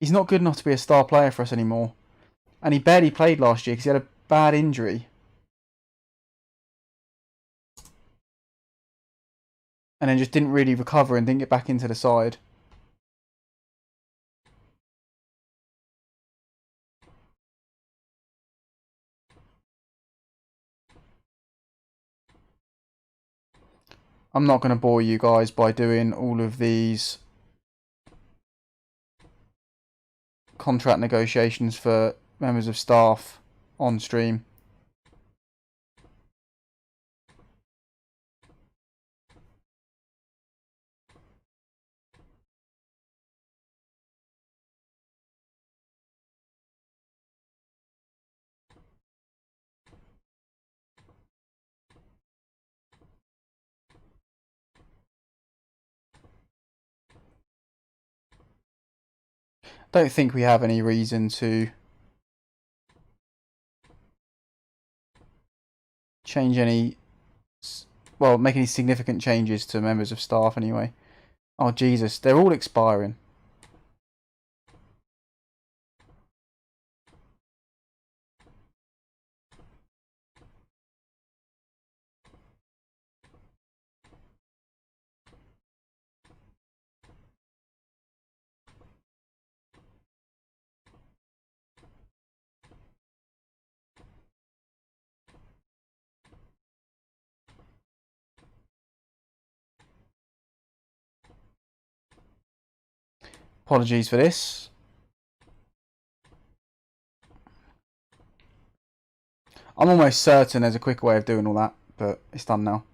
He's not good enough to be a star player for us anymore. And he barely played last year because he had a bad injury. And then just didn't really recover and didn't get back into the side. I'm not going to bore you guys by doing all of these contract negotiations for members of staff on stream. Don't think we have any reason to change any, well, make any significant changes to members of staff anyway. Oh Jesus, they're all expiring. Apologies for this. I'm almost certain there's a quicker way of doing all that, but it's done now.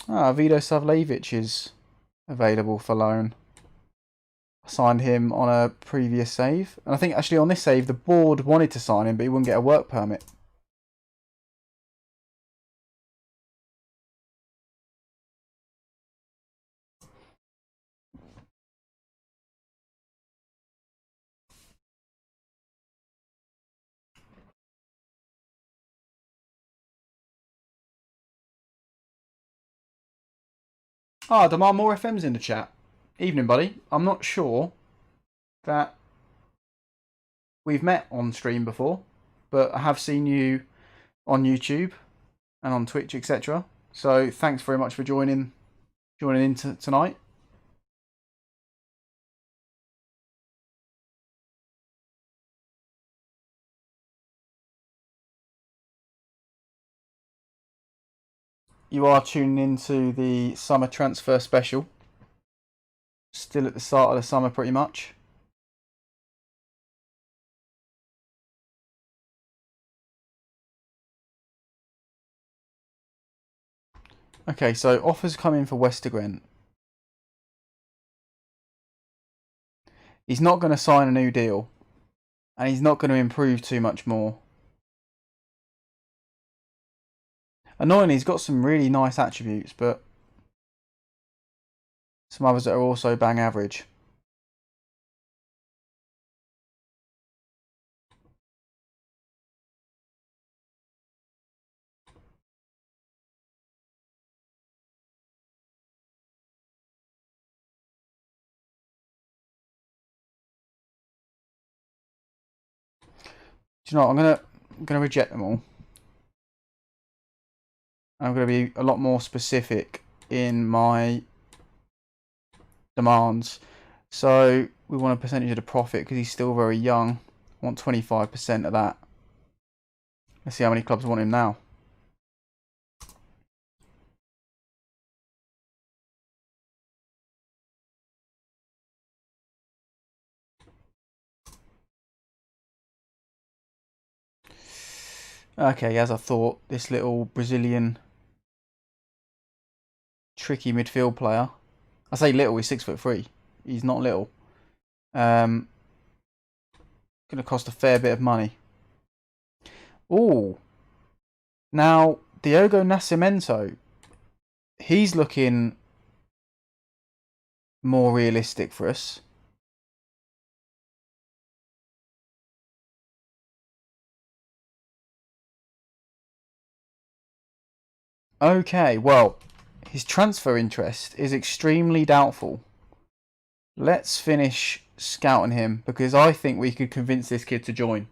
Vido Savljevic is available for loan. I signed him on a previous save. And I think actually on this save, the board wanted to sign him, but he wouldn't get a work permit. Demand more FM's in the chat. Evening, buddy. I'm not sure that we've met on stream before, but I have seen you on YouTube and on Twitch, etc. So thanks very much for joining in tonight. You are tuning into the summer transfer special. Still at the start of the summer pretty much. Okay, so offers come in for Westergren. He's not going to sign a new deal. And he's not going to improve too much more. Annoyingly, he's got some really nice attributes, but some others that are also bang average. Do you know what? I'm gonna reject them all. I'm going to be a lot more specific in my demands. So we want a percentage of the profit because he's still very young. I want 25% of that. Let's see how many clubs want him now. Okay, as I thought, this little Brazilian tricky midfield player. I say little, he's 6'3". He's not little. Going to cost a fair bit of money. Ooh. Now, Diogo Nascimento. He's looking more realistic for us. Okay, well, his transfer interest is extremely doubtful. Let's finish scouting him because I think we could convince this kid to join.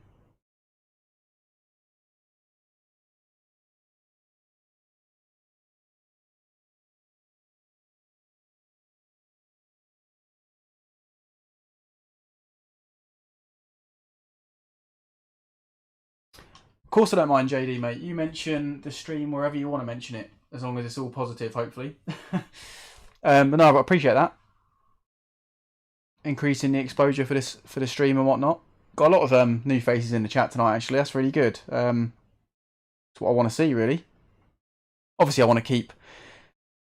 Of course I don't mind, JD, mate. You mention the stream wherever you want to mention it, as long as it's all positive, hopefully. But no, I appreciate that. Increasing the exposure for the stream and whatnot. Got a lot of new faces in the chat tonight, actually. That's really good. That's what I want to see, really. Obviously, I want to keep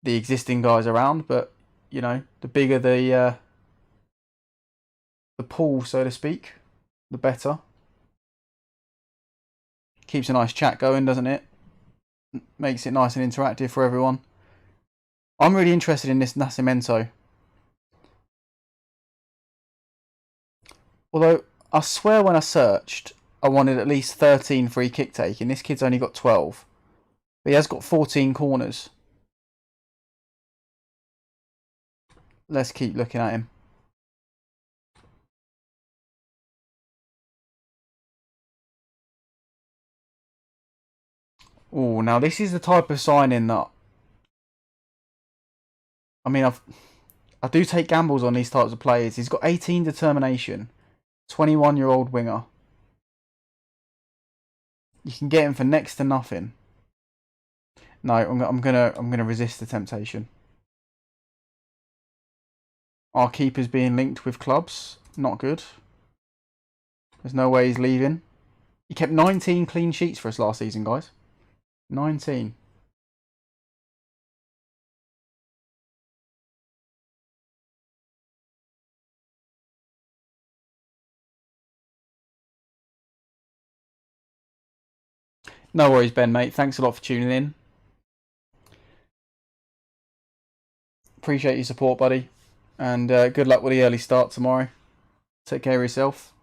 the existing guys around, but you know, the bigger the pool, so to speak, the better. Keeps a nice chat going, doesn't it? Makes it nice and interactive for everyone. I'm really interested in this Nascimento. Although, I swear when I searched, I wanted at least 13 free kick taking. This kid's only got 12. But he has got 14 corners. Let's keep looking at him. Oh, now this is the type of signing that... I mean, I do take gambles on these types of players. He's got 18 determination. 21-year-old winger. You can get him for next to nothing. No, I'm gonna resist the temptation. Our keeper's being linked with clubs. Not good. There's no way he's leaving. He kept 19 clean sheets for us last season, guys. 19. No worries, Ben, mate. Thanks a lot for tuning in. Appreciate your support, buddy. And good luck with the early start tomorrow. Take care of yourself.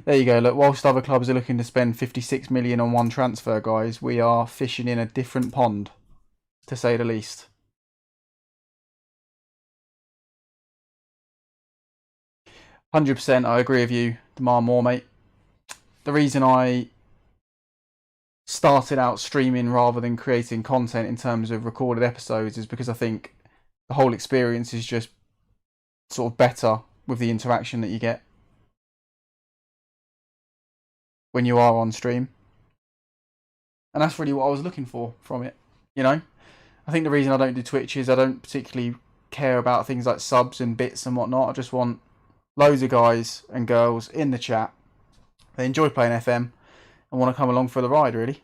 There you go. Look, whilst other clubs are looking to spend 56 million on one transfer, guys, we are fishing in a different pond, to say the least. %, I agree with you. Demand more, mate. The reason I started out streaming rather than creating content in terms of recorded episodes is because I think the whole experience is just sort of better with the interaction that you get when you are on stream. And that's really what I was looking for from it, you know? I think the reason I don't do Twitch is I don't particularly care about things like subs and bits and whatnot. I just want loads of guys and girls in the chat. They enjoy playing FM and want to come along for the ride, really.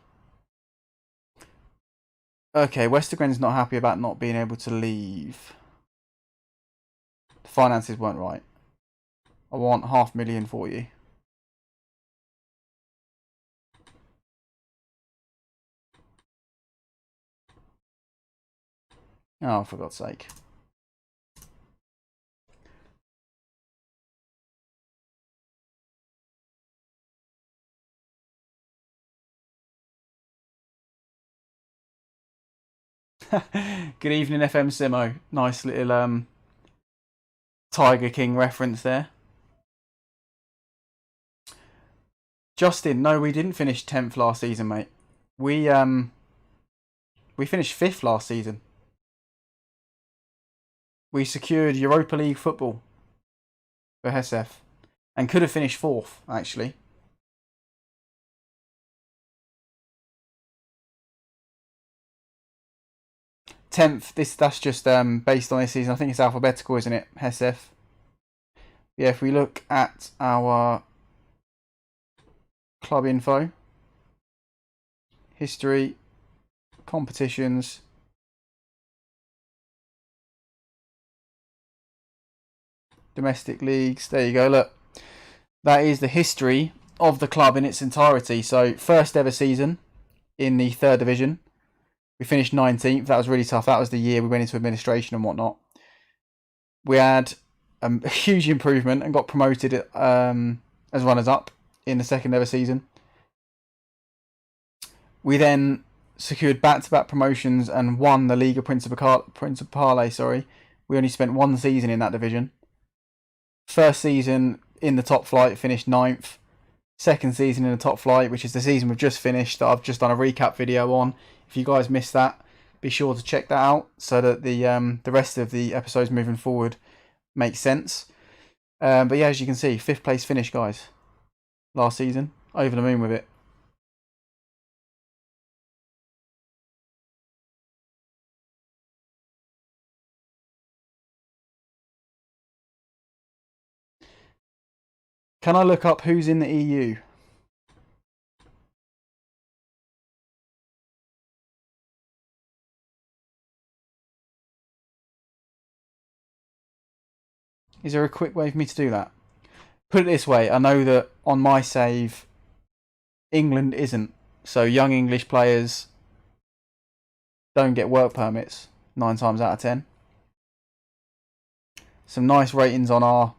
Okay, Westergren's not happy about not being able to leave. The finances weren't right. I want 500,000 for you. Oh, for God's sake. Good evening, FM Simo. Nice little Tiger King reference there. Justin, no, we didn't finish 10th last season, mate. We finished 5th last season. We secured Europa League football for Hesef and could have finished 4th, actually. Tenth. That's just based on this season. I think it's alphabetical, isn't it? Hesef. Yeah. If we look at our club info, history, competitions, domestic leagues. There you go. Look, that is the history of the club in its entirety. So first ever season in the 3rd division. We finished 19th. That was really tough. That was the year we went into administration and whatnot. We had a huge improvement and got promoted as runners-up in the 2nd ever season. We then secured back-to-back promotions and won the Liga Principale. Sorry, we only spent 1 season in that division. First season in the top flight, finished 9th. Second season in the top flight, which is the season we've just finished, that I've just done a recap video on. If you guys missed that, be sure to check that out so that the rest of the episodes moving forward make sense. But yeah, as you can see, 5th place finish, guys, last season. Over the moon with it. Can I look up who's in the EU? Is there a quick way for me to do that? Put it this way, I know that on my save, England isn't. So young English players don't get work permits 9 times out of 10. Some nice ratings on our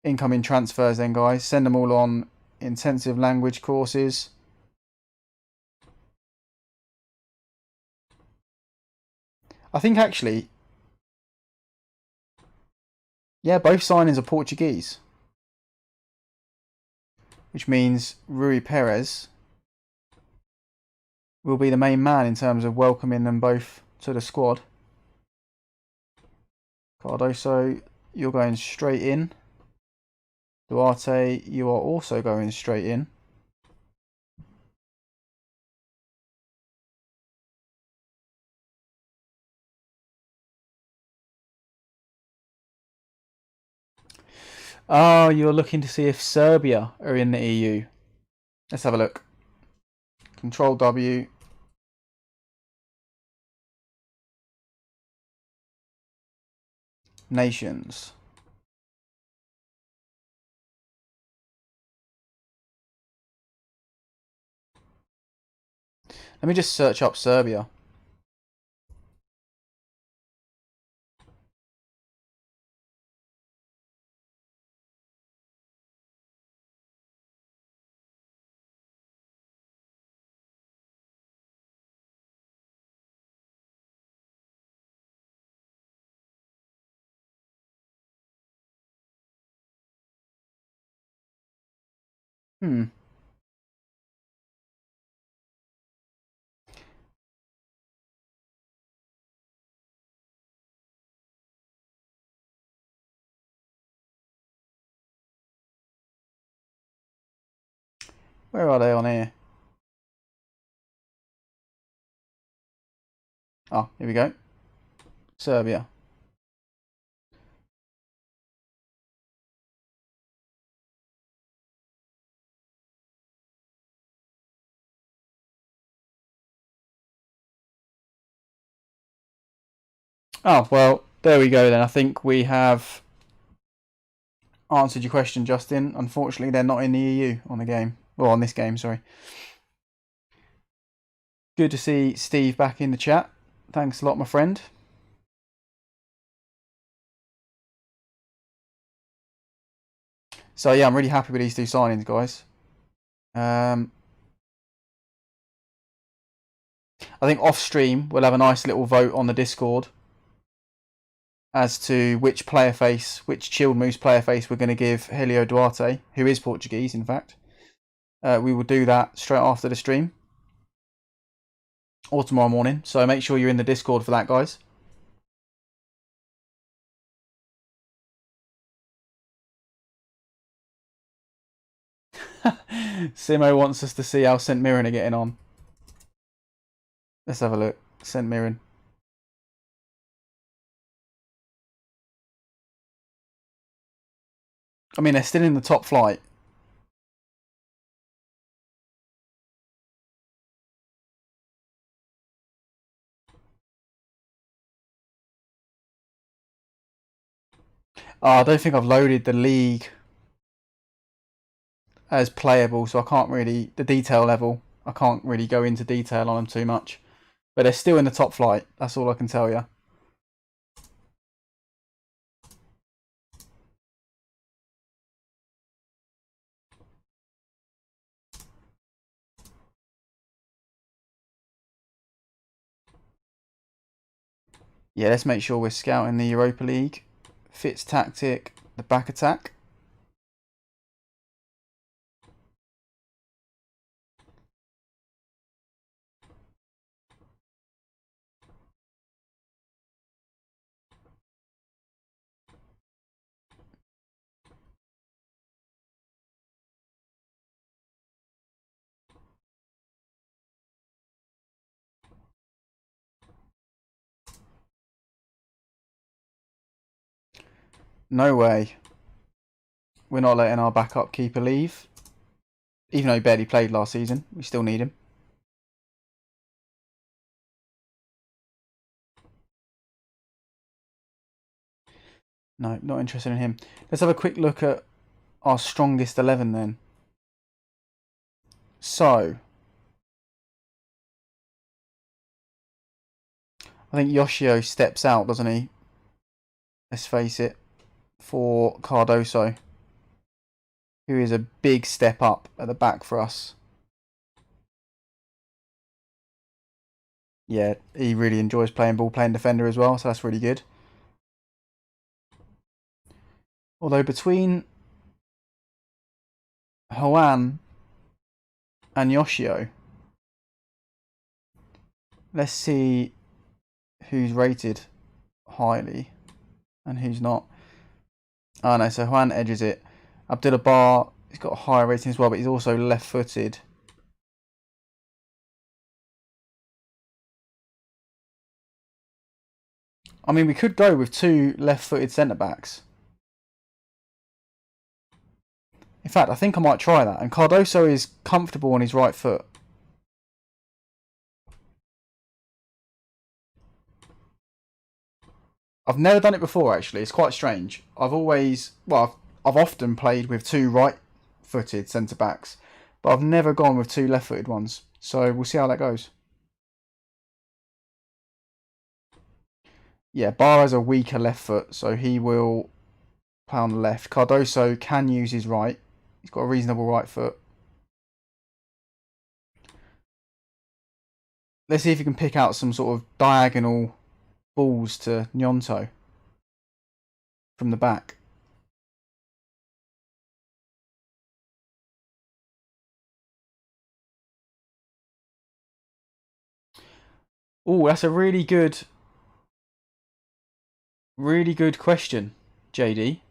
incoming transfers then, guys. Send them all on intensive language courses. I think actually, yeah, both signings are Portuguese. Which means Rui Perez will be the main man in terms of welcoming them both to the squad. Cardoso, you're going straight in. Duarte, you are also going straight in. Oh, you're looking to see if Serbia are in the EU. Let's have a look. Control W. Nations. Let me just search up Serbia. Where are they on here? Oh, here we go. Serbia. Oh, well, there we go then. I think we have answered your question, Justin. Unfortunately, they're not in the EU on the game. Well, on this game, sorry. Good to see Steve back in the chat. Thanks a lot, my friend. So, yeah, I'm really happy with these two signings, guys. I think off stream, we'll have a nice little vote on the Discord as to which player face, which Chilled Moose player face we're going to give Helio Duarte, who is Portuguese, in fact. We will do that straight after the stream. Or tomorrow morning. So make sure you're in the Discord for that, guys. Simo wants us to see how St Mirren are getting on. Let's have a look. St Mirren. I mean, they're still in the top flight. Oh, I don't think I've loaded the league as playable, so I can't really, the detail level, I can't really go into detail on them too much. But they're still in the top flight, that's all I can tell you. Yeah, let's make sure we're scouting the Europa League. Fits tactic, the back attack. No way. We're not letting our backup keeper leave. Even though he barely played last season, we still need him. No, not interested in him. Let's have a quick look at our strongest 11 then. So, I think Yoshio steps out, doesn't he? Let's face it, for Cardoso, who is a big step up at the back for us. Yeah, he really enjoys playing ball, playing defender as well, so that's really good. Although between Voin and Yoshio, let's see who's rated highly and who's not. Oh no, so Voin edges it. Abdullah Bar, he's got a higher rating as well, but he's also left-footed. I mean, we could go with 2 left-footed centre-backs. In fact, I think I might try that. And Cardoso is comfortable on his right foot. I've never done it before, actually. It's quite strange. I've often played with 2 right-footed centre-backs, but I've never gone with 2 left-footed ones. So we'll see how that goes. Yeah, Bar has a weaker left foot, so he will play on the left. Cardoso can use his right. He's got a reasonable right foot. Let's see if he can pick out some sort of diagonal balls to Gnonto from the back. Oh, that's a really good question, JD.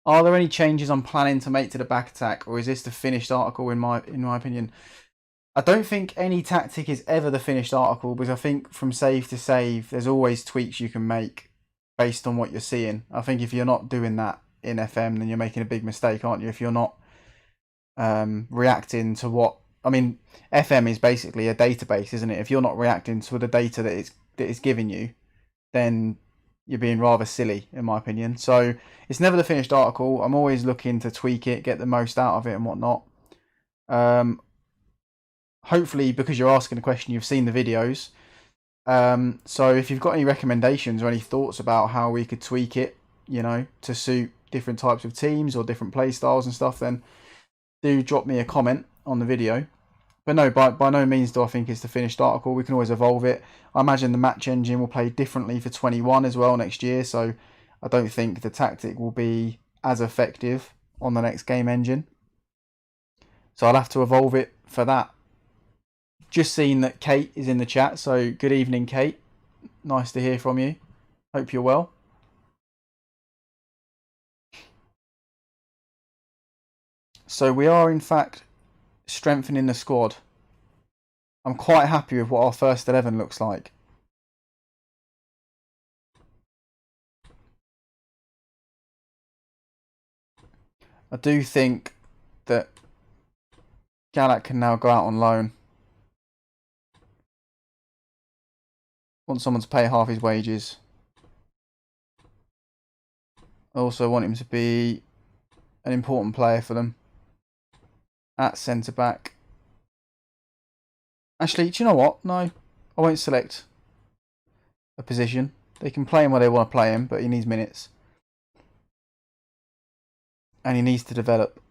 Are there any changes I'm planning to make to the back attack, or is this the finished article in my opinion? I don't think any tactic is ever the finished article, because I think from save to save, there's always tweaks you can make based on what you're seeing. I think if you're not doing that in FM, then you're making a big mistake, aren't you? If you're not reacting to what... I mean, FM is basically a database, isn't it? If you're not reacting to the data that it's giving you, then you're being rather silly, in my opinion. So it's never the finished article. I'm always looking to tweak it, get the most out of it and whatnot. Hopefully, because you're asking a question, you've seen the videos. So if you've got any recommendations or any thoughts about how we could tweak it, you know, to suit different types of teams or different play styles and stuff, then do drop me a comment on the video. But no, by no means do I think it's the finished article. We can always evolve it. I imagine the match engine will play differently for 21 as well next year, so I don't think the tactic will be as effective on the next game engine. So I'll have to evolve it for that. Just seen that Kate is in the chat, so good evening, Kate. Nice to hear from you. Hope you're well. So we are, in fact, strengthening the squad. I'm quite happy with what our first 11 looks like. I do think that Galak can now go out on loan. Want someone to pay half his wages. I also want him to be an important player for them at centre back. Actually, do you know what? No, I won't select a position. They can play him where they want to play him, but he needs minutes. And he needs to develop.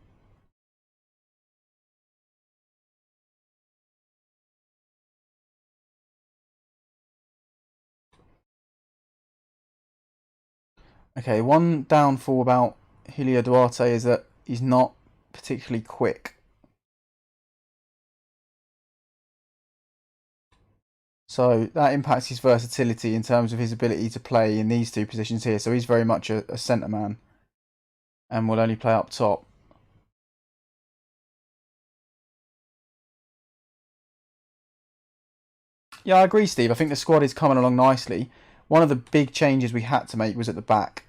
Okay, one downfall about Julio Duarte is that he's not particularly quick. So that impacts his versatility in terms of his ability to play in these 2 positions here. So he's very much a centre man and will only play up top. Yeah, I agree, Steve. I think the squad is coming along nicely. One of the big changes we had to make was at the back.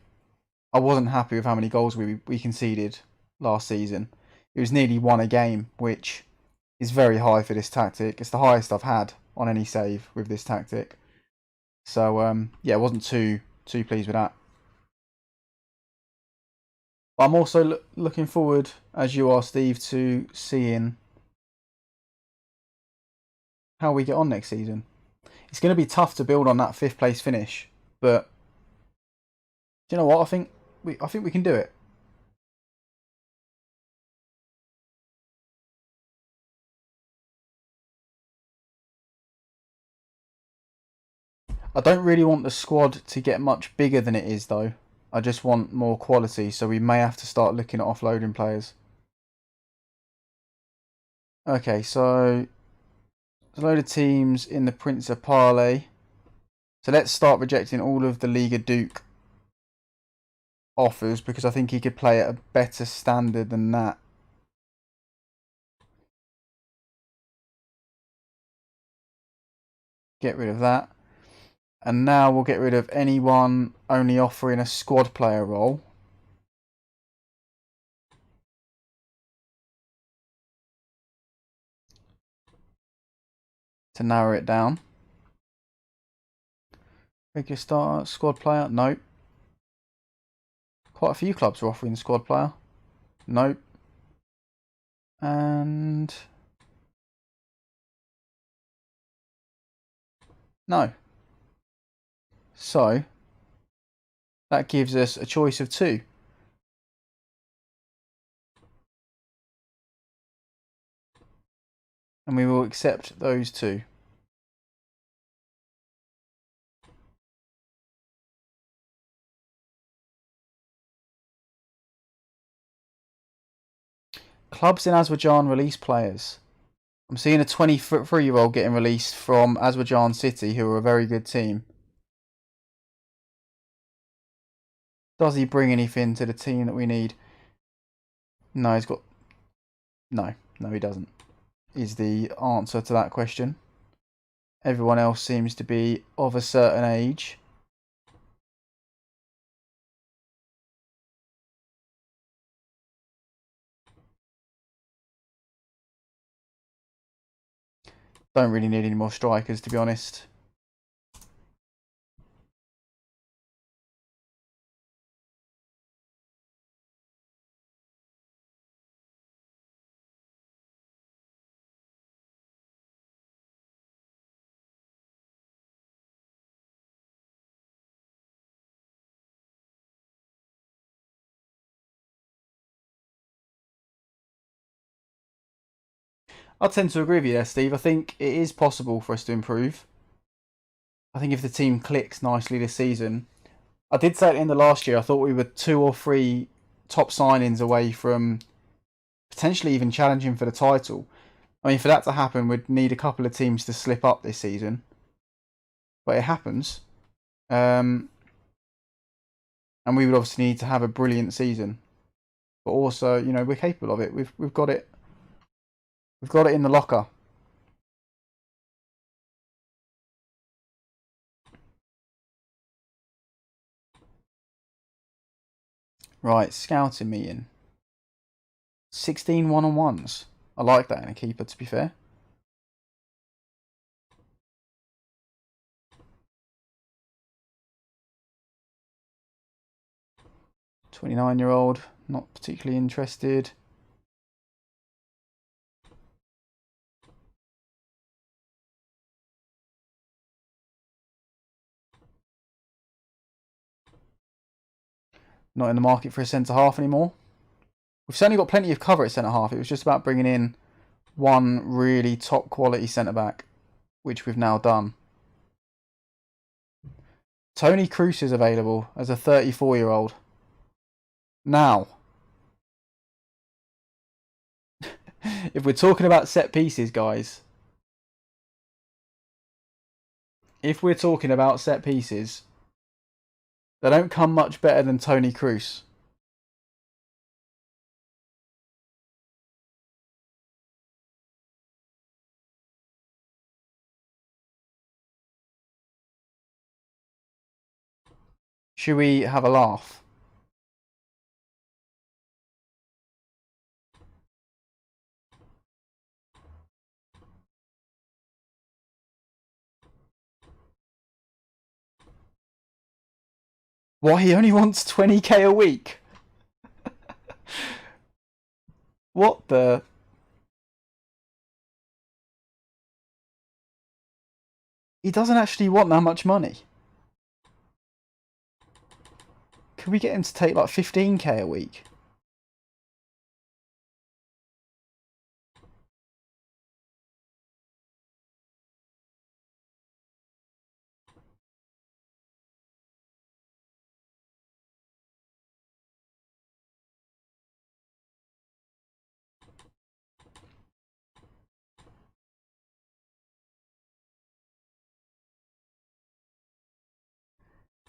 I wasn't happy with how many goals we conceded last season. It was nearly 1 a game, which is very high for this tactic. It's the highest I've had on any save with this tactic. So, yeah, I wasn't too pleased with that. But I'm also looking forward, as you are, Steve, to seeing how we get on next season. It's going to be tough to build on that 5th place finish, but do you know what? I think we can do it. I don't really want the squad to get much bigger than it is, though. I just want more quality, so we may have to start looking at offloading players. Okay, so there's a load of teams in the Principale. So let's start rejecting all of the Liga Duke offers, because I think he could play at a better standard than that. Get rid of that. And now we'll get rid of anyone only offering a squad player role. To narrow it down. Regular starter, squad player, nope. Quite a few clubs are offering squad player. Nope. And no. So that gives us a choice of 2. And we will accept those 2. Clubs in Aswijan release players. I'm seeing a 23-year-old getting released from Aswijan City, who are a very good team. Does he bring anything to the team that we need? No, he's got... No, he doesn't. Is the answer to that question. Everyone else seems to be of a certain age. Don't really need any more strikers, to be honest. I tend to agree with you there, Steve. I think it is possible for us to improve. I think if the team clicks nicely this season... I did say at the end of last year, I thought we were 2 or 3 top signings away from potentially even challenging for the title. I mean, for that to happen, we'd need a couple of teams to slip up this season. But it happens. And we would obviously need to have a brilliant season. But also, you know, we're capable of it. We've got it. We've got it in the locker. Right, scouting meeting. 16 one-on-ones. I like that in a keeper, to be fair. $29-year-old, not particularly interested. Not in the market for a centre-half anymore. We've certainly got plenty of cover at centre-half. It was just about bringing in one really top-quality centre-back, which we've now done. Tony Kroos is available as a 34-year-old. Now, if we're talking about set pieces, guys, if we're talking about set pieces, they don't come much better than Tony Kroos. Should we have a laugh? What, he only wants 20k a week? What the... He doesn't actually want that much money. Can we get him to take like 15k a week?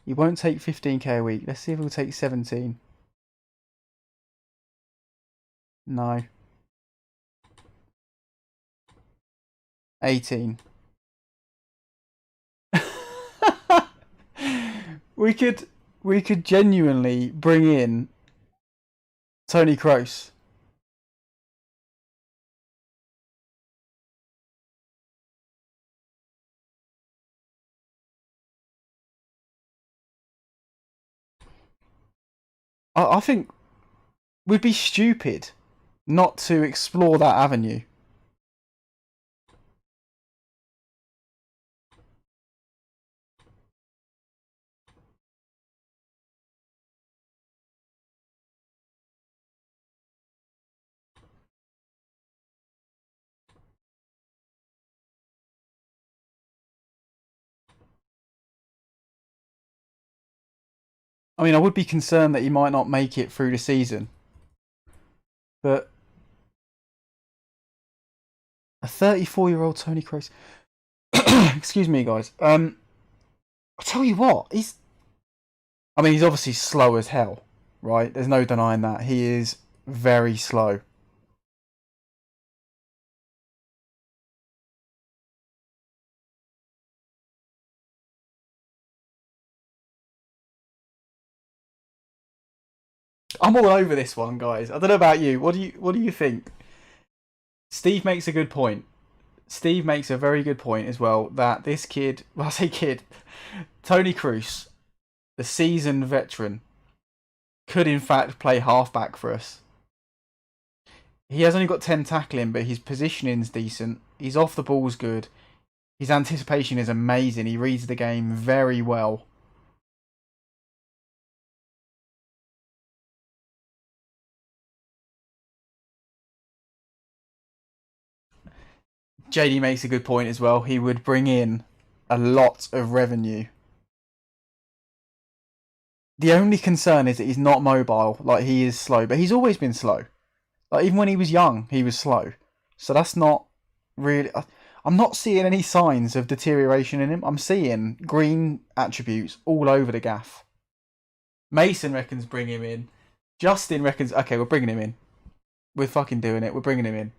He won't take 15k a week. Let's see if he'll take 17. No. 18. we could genuinely bring in Tony Kroos. I think we'd be stupid not to explore that avenue. I mean, I would be concerned that he might not make it through the season. But a 34-year-old Tony Kroos. Excuse me, guys. I'll tell you what, he's obviously slow as hell, right? There's no denying that. He is very slow. I'm all over this one, guys. I don't know about you. What do you think? Steve makes a good point. Steve makes a very good point as well, that this kid, well, I say kid, Tony Kroos, the seasoned veteran, could in fact play halfback for us. He has only got 10 tackling, but his positioning's decent. His off the ball's good. His anticipation is amazing. He reads the game very well. JD makes a good point as well. He would bring in a lot of revenue. The only concern is that he's not mobile. Like, he is slow, but he's always been slow. Like, even when he was young, he was slow. So that's not really... I'm not seeing any signs of deterioration in him. I'm seeing green attributes all over the gaff. Mason reckons bring him in. Justin reckons... Okay, we're bringing him in. We're fucking doing it. We're bringing him in.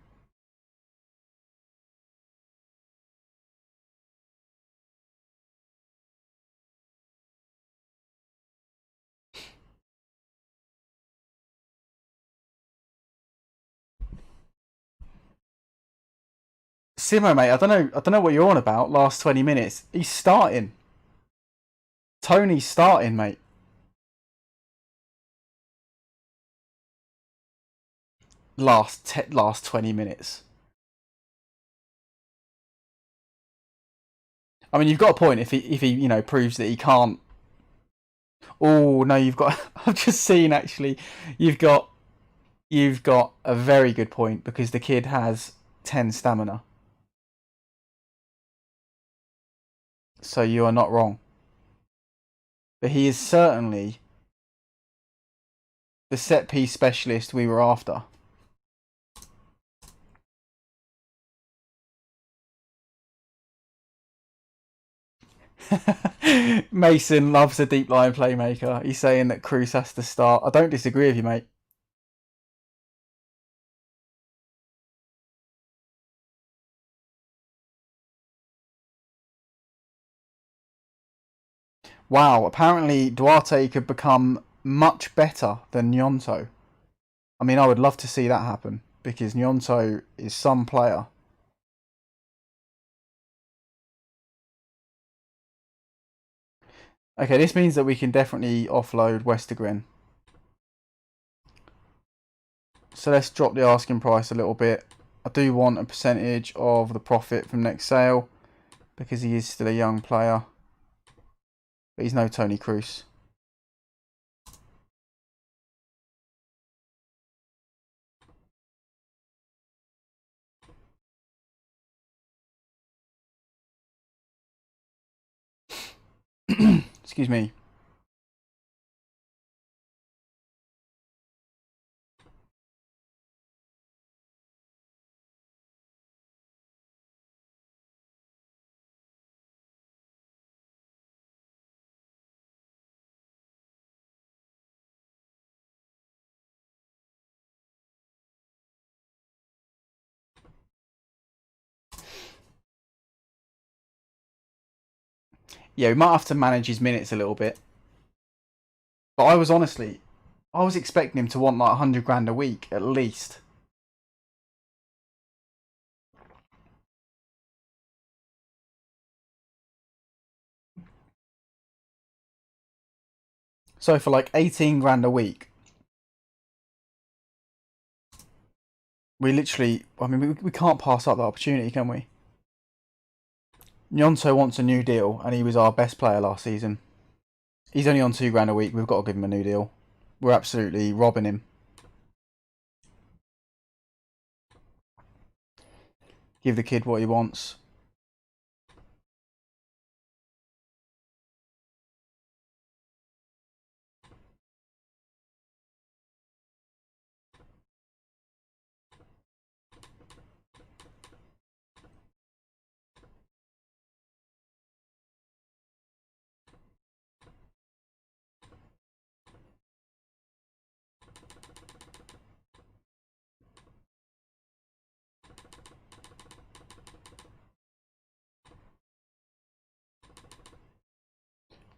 Simo, mate, I don't know what you're on about. Last 20 minutes, he's starting. Tony's starting, mate. Last 20 minutes. I mean, you've got a point if he proves that he can't. Oh no, you've got. I've just seen actually. You've got a very good point because the kid has 10 stamina. So you are not wrong. But he is certainly the set piece specialist we were after. Mason loves a deep line playmaker. He's saying that Kroos has to start. I don't disagree with you, mate. Wow, apparently Duarte could become much better than Gnonto. I mean, I would love to see that happen because Gnonto is some player. Okay, this means that we can definitely offload Westergren. So let's drop the asking price a little bit. I do want a percentage of the profit from next sale because he is still a young player. But he's no Tony Kroos. Excuse me. Yeah, we might have to manage his minutes a little bit. But I was expecting him to want like 100 grand a week at least. So for like 18 grand a week, we literally, I mean, we can't pass up that opportunity, can we? Gnonto wants a new deal, and he was our best player last season. He's only on 2 grand a week. We've got to give him a new deal. We're absolutely robbing him. Give the kid what he wants.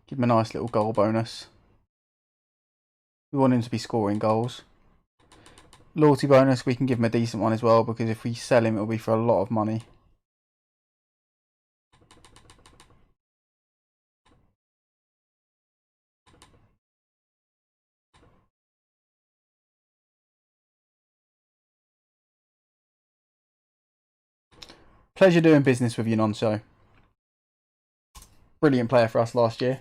Give him a nice little goal bonus. We want him to be scoring goals. Loyalty bonus, we can give him a decent one as well, because if we sell him, it'll be for a lot of money. Pleasure doing business with you, Nonso. Brilliant player for us last year.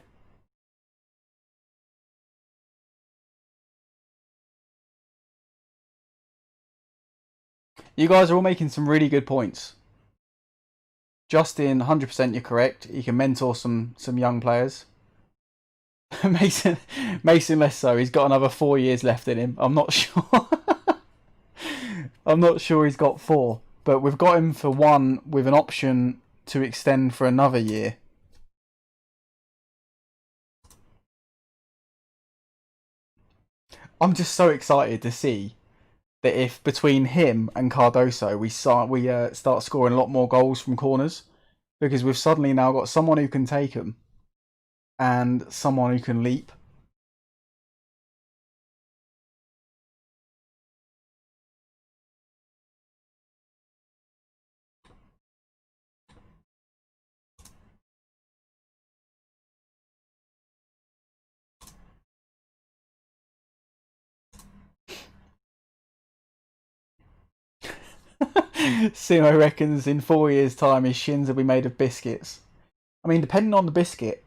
You guys are all making some really good points. Justin, 100% you're correct. He can mentor some young players. Mason less so. He's got another 4 years left in him. I'm not sure. I'm not sure he's got 4. But we've got him for 1 with an option to extend for another year. I'm just so excited to see that if between him and Cardoso we start scoring a lot more goals from corners, because we've suddenly now got someone who can take them and someone who can leap. Simo reckons in 4 years' time his shins will be made of biscuits. I mean, depending on the biscuit.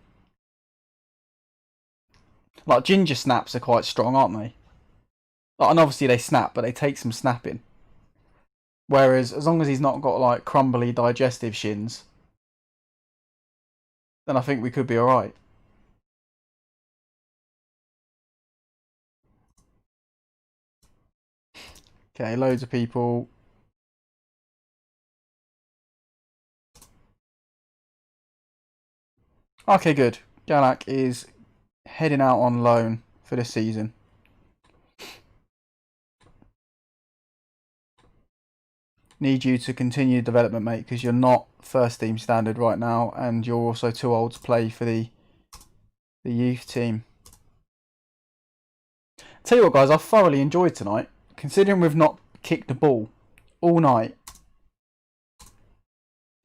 Like, ginger snaps are quite strong, aren't they? Like, and obviously they snap, but they take some snapping. Whereas, as long as he's not got, like, crumbly digestive shins, then I think we could be alright. Okay, loads of people. Okay, good. Galak is heading out on loan for this season. Need you to continue development, mate, because you're not first team standard right now, and you're also too old to play for the youth team. Tell you what, guys, I've thoroughly enjoyed tonight, considering we've not kicked the ball all night.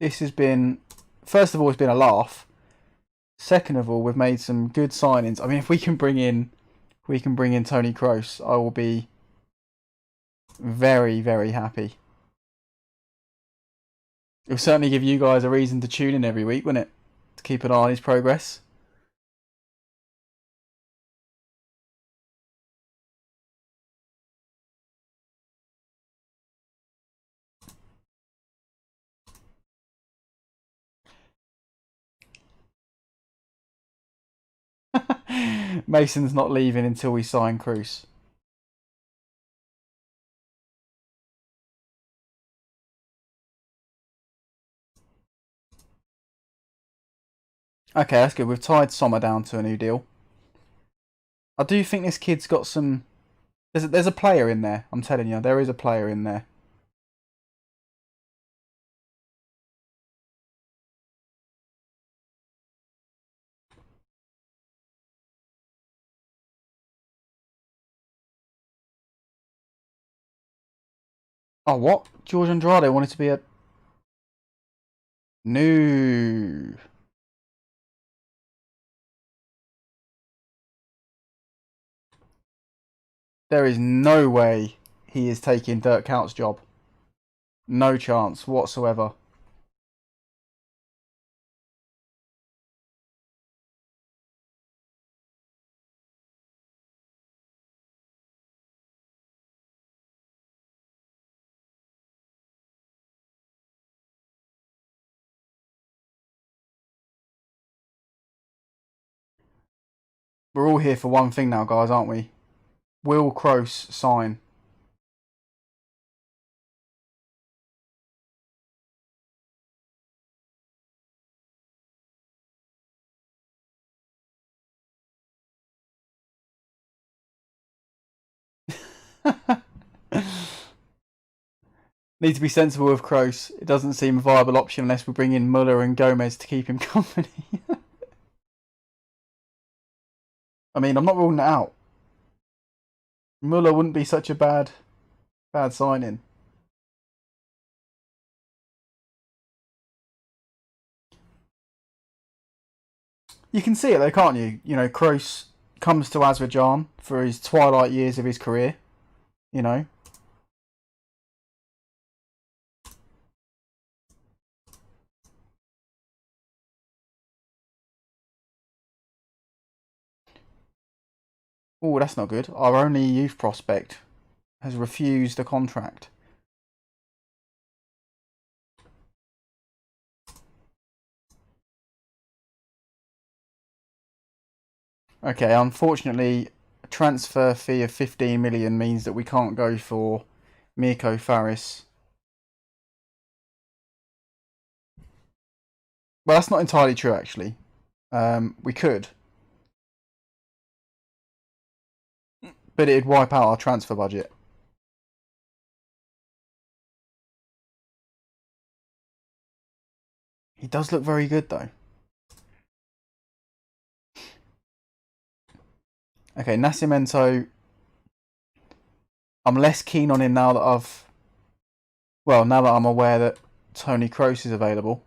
This has been, first of all, it's been a laugh. Second of all, we've made some good signings. I mean, if we can bring in Tony Kroos, I will be very, very happy. It'll certainly give you guys a reason to tune in every week, wouldn't it? To keep an eye on his progress. Mason's not leaving until we sign Cruz. Okay, that's good. We've tied Sommer down to a new deal. I do think this kid's got some... There's a player in there. I'm telling you, there is a player in there. Oh, what? George Andrade wanted to be a... No. There is no way he is taking Dirk Kuyt's job. No chance whatsoever. We're all here for one thing now, guys, aren't we? Will Kroos sign? Need to be sensible with Kroos. It doesn't seem a viable option unless we bring in Muller and Gomez to keep him company. I mean, I'm not ruling it out. Muller wouldn't be such a bad signing. You can see it though, can't you? You know, Kroos comes to Aswijan for his twilight years of his career. You know. Oh, that's not good. Our only youth prospect has refused a contract. Okay, unfortunately, a transfer fee of 15 million means that we can't go for Mirko Faris. Well, that's not entirely true, actually. We could. But it'd wipe out our transfer budget. He does look very good, though. Okay, Nascimento. I'm less keen on him now that now that I'm aware that Tony Kroos is available.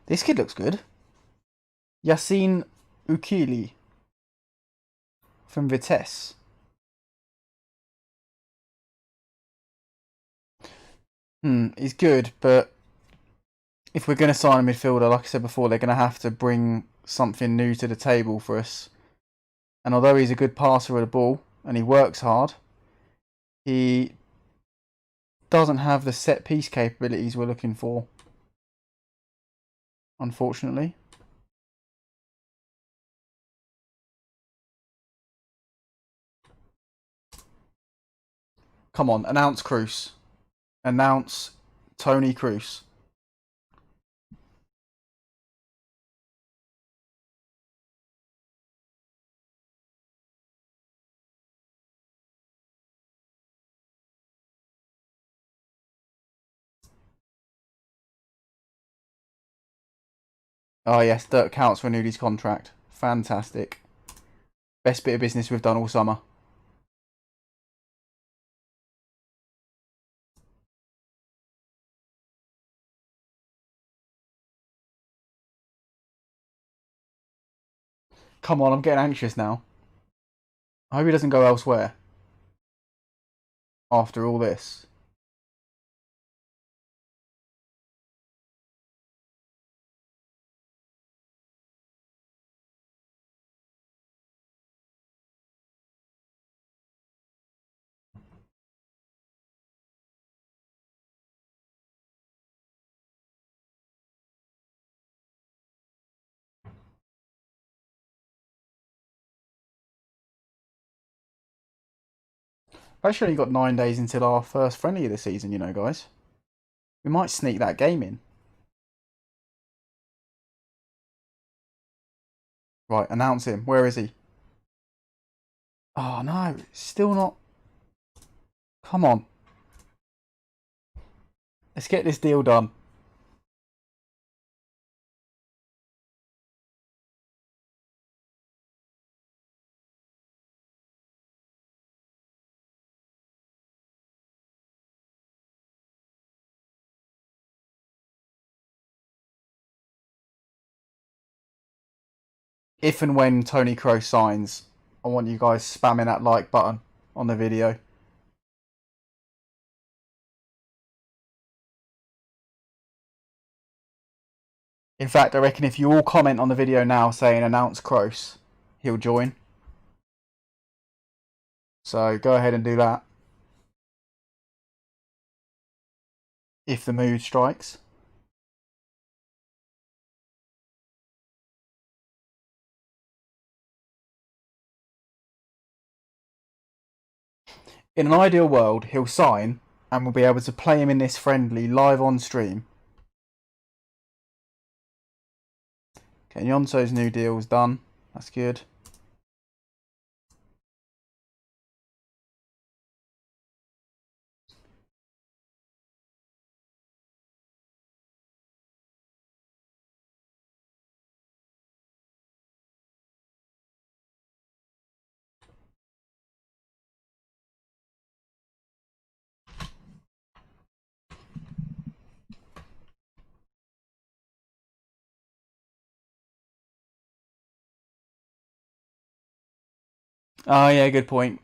This kid looks good. Yassine Ukili from Vitesse. He's good, but if we're going to sign a midfielder, like I said before, they're going to have to bring something new to the table for us. And although he's a good passer of the ball and he works hard, he doesn't have the set piece capabilities we're looking for, unfortunately. Come on, announce Kroos. Announce Tony Kroos. Oh yes, Dirk Kuyt's renewed his contract. Fantastic. Best bit of business we've done all summer. Come on, I'm getting anxious now. I hope he doesn't go elsewhere after all this. We've actually only got 9 days until our first friendly of the season, you know, guys. We might sneak that game in. Right, announce him. Where is he? Oh, no. Still not. Come on. Let's get this deal done. If and when Tony Kroos signs, I want you guys spamming that like button on the video. In fact, I reckon if you all comment on the video now saying announce Kroos, he'll join. So go ahead and do that. If the mood strikes. In an ideal world, he'll sign and we'll be able to play him in this friendly live on stream. Okay, Yonso's new deal's done. That's good. Oh yeah, good point.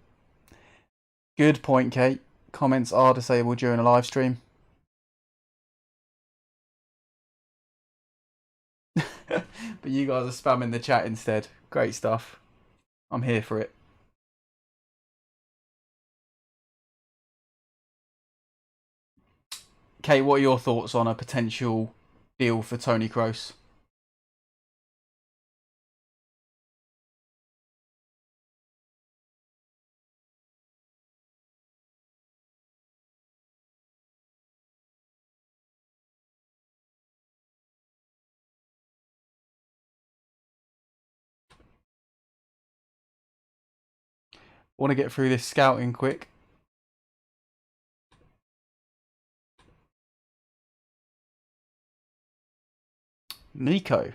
Good point, Kate. Comments are disabled during a live stream. But you guys are spamming the chat instead. Great stuff. I'm here for it. Kate, what are your thoughts on a potential deal for Tony Kroos? Want to get through this scouting quick. Nico.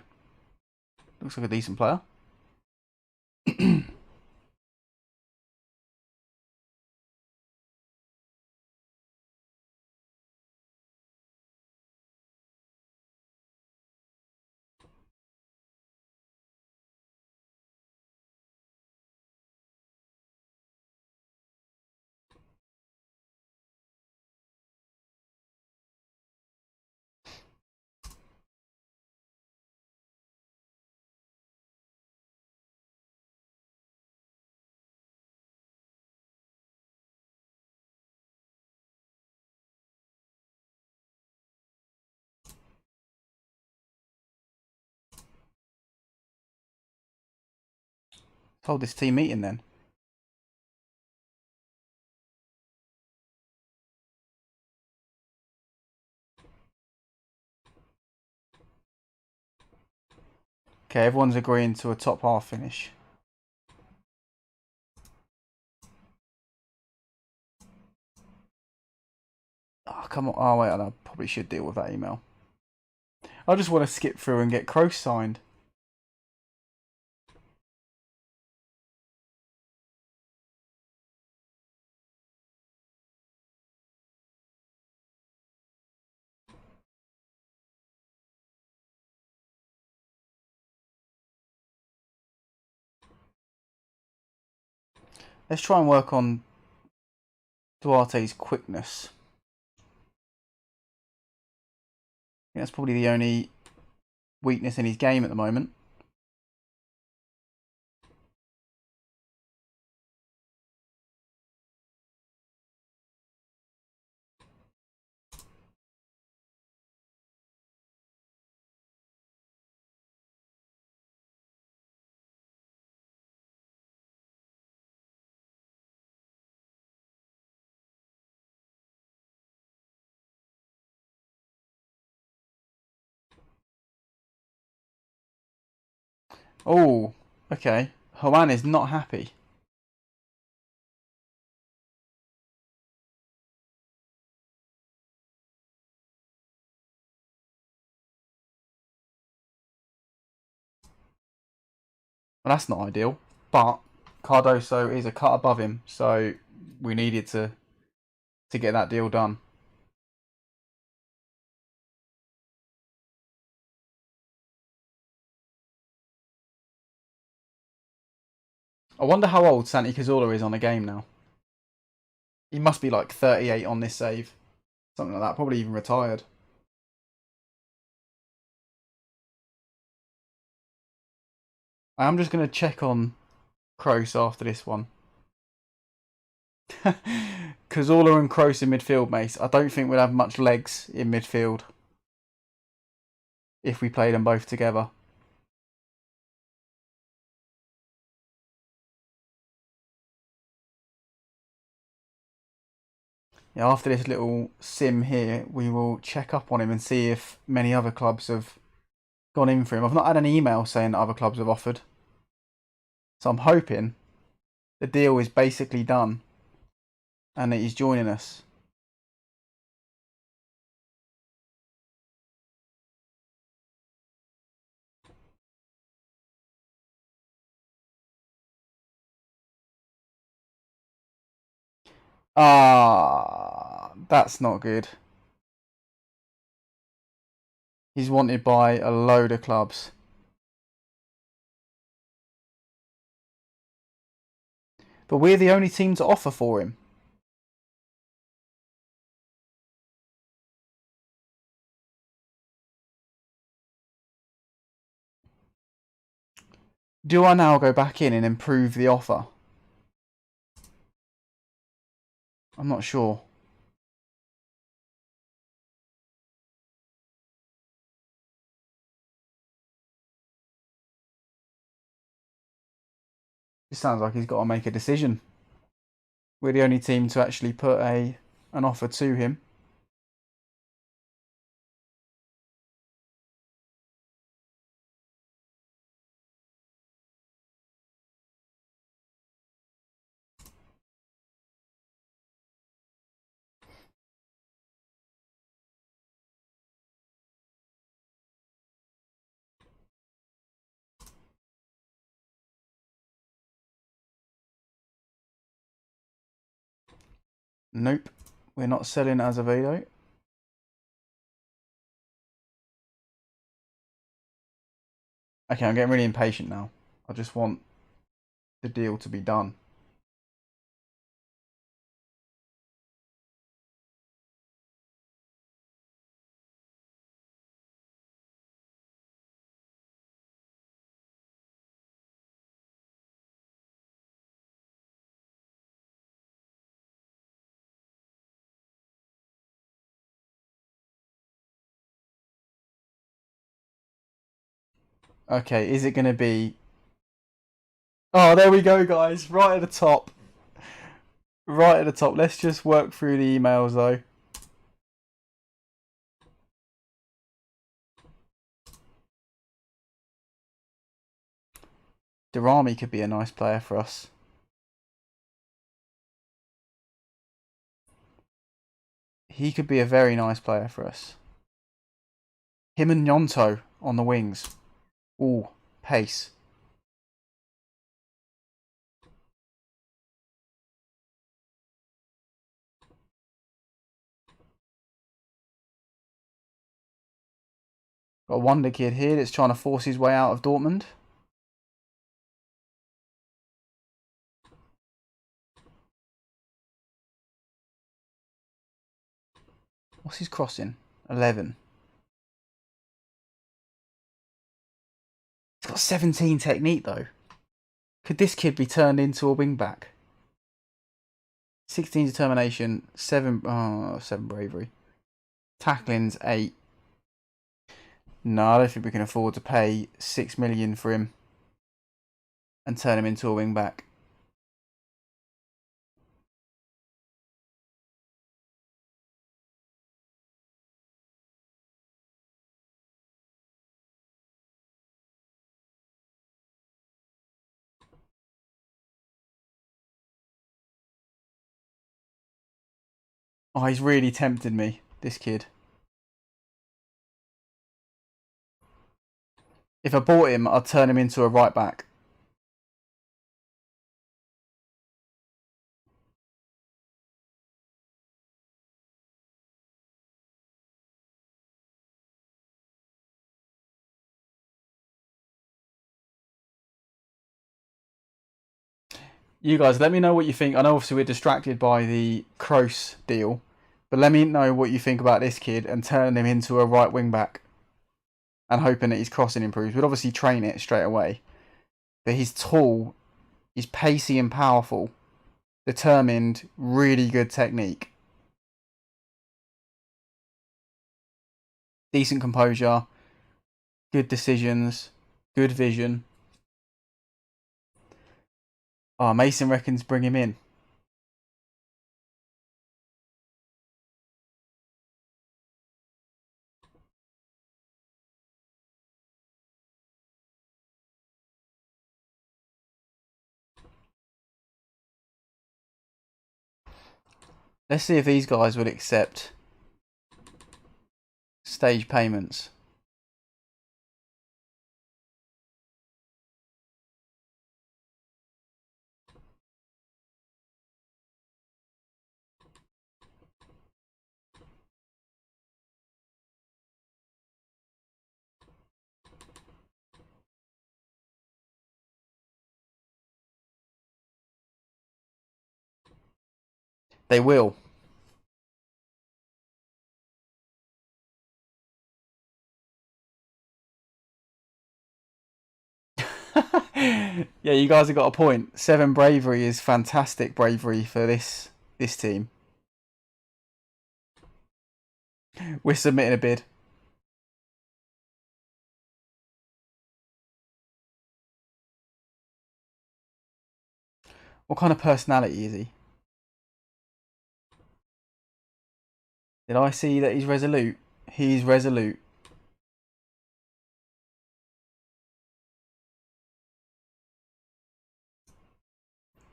Looks like a decent player. Hold this team meeting then. Okay, everyone's agreeing to a top half finish. Oh, come on. Oh, wait, I probably should deal with that email. I just want to skip through and get Kroos signed. Let's try and work on Duarte's quickness. I think that's probably the only weakness in his game at the moment. Oh, okay. Voin is not happy. Well, that's not ideal. But Cardoso is a cut above him, so we needed to get that deal done. I wonder how old Santi Cazorla is on a game now. He must be like 38 on this save. Something like that. Probably even retired. I am just going to check on Kroos after this one. Cazorla and Kroos in midfield, mate. I don't think we'll have much legs in midfield if we play them both together. Yeah, after this little sim here, we will check up on him and see if many other clubs have gone in for him. I've not had an email saying that other clubs have offered. So I'm hoping the deal is basically done and that he's joining us. Ah, that's not good. He's wanted by a load of clubs. But we're the only team to offer for him. Do I now go back in and improve the offer? I'm not sure. It sounds like he's got to make a decision. We're the only team to actually put an offer to him. Nope, we're not selling Azevedo. Okay, I'm getting really impatient now. I just want the deal to be done. Okay, is it going to be... Oh, there we go, guys. Right at the top. Right at the top. Let's just work through the emails, though. Durami could be a nice player for us. He could be a very nice player for us. Him and Nyonto on the wings. Ooh, pace. Got a wonder kid here that's trying to force his way out of Dortmund. What's his crossing? 11. He's got 17 technique though. Could this kid be turned into a wing back? 16 determination, 7 bravery. Tackling's 8. No, I don't think we can afford to pay 6 million for him and turn him into a wing back. Oh, he's really tempted me, this kid. If I bought him, I'd turn him into a right back. You guys, let me know what you think. I know obviously we're distracted by the Kroos deal, but let me know what you think about this kid and turn him into a right wing back and hoping that his crossing improves. We'd obviously train it straight away, but he's tall, he's pacey and powerful, determined, really good technique, decent composure, good decisions, good vision. Oh, Mason reckons bring him in. Let's see if these guys would accept stage payments. They will. Yeah, you guys have got a point. 7 bravery is fantastic bravery for this team. We're submitting a bid. What kind of personality is he? Did I see that he's resolute? He's resolute.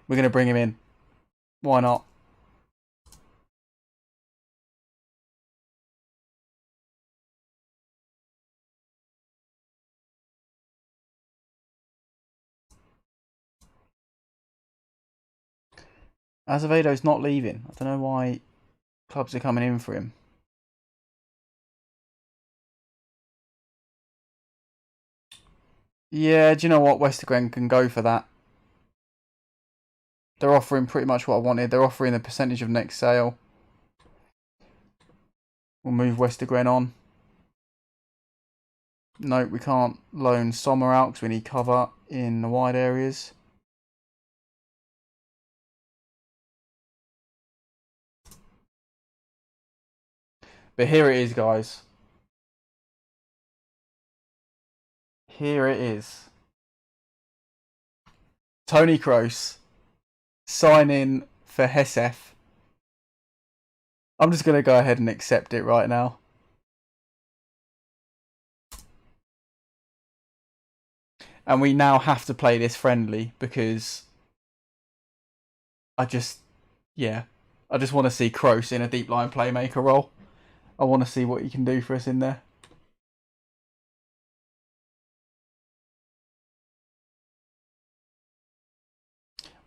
We're going to bring him in. Why not? Azevedo's not leaving. I don't know why clubs are coming in for him. Yeah, do you know what? Westergren can go for that. They're offering pretty much what I wanted. They're offering a percentage of next sale. We'll move Westergren on. No, we can't loan Sommer out because we need cover in the wide areas. But here it is, guys. Here it is. Tony Kroos signing for Hesef. I'm just going to go ahead and accept it right now. And we now have to play this friendly because I just want to see Kroos in a deep line playmaker role. I want to see what he can do for us in there.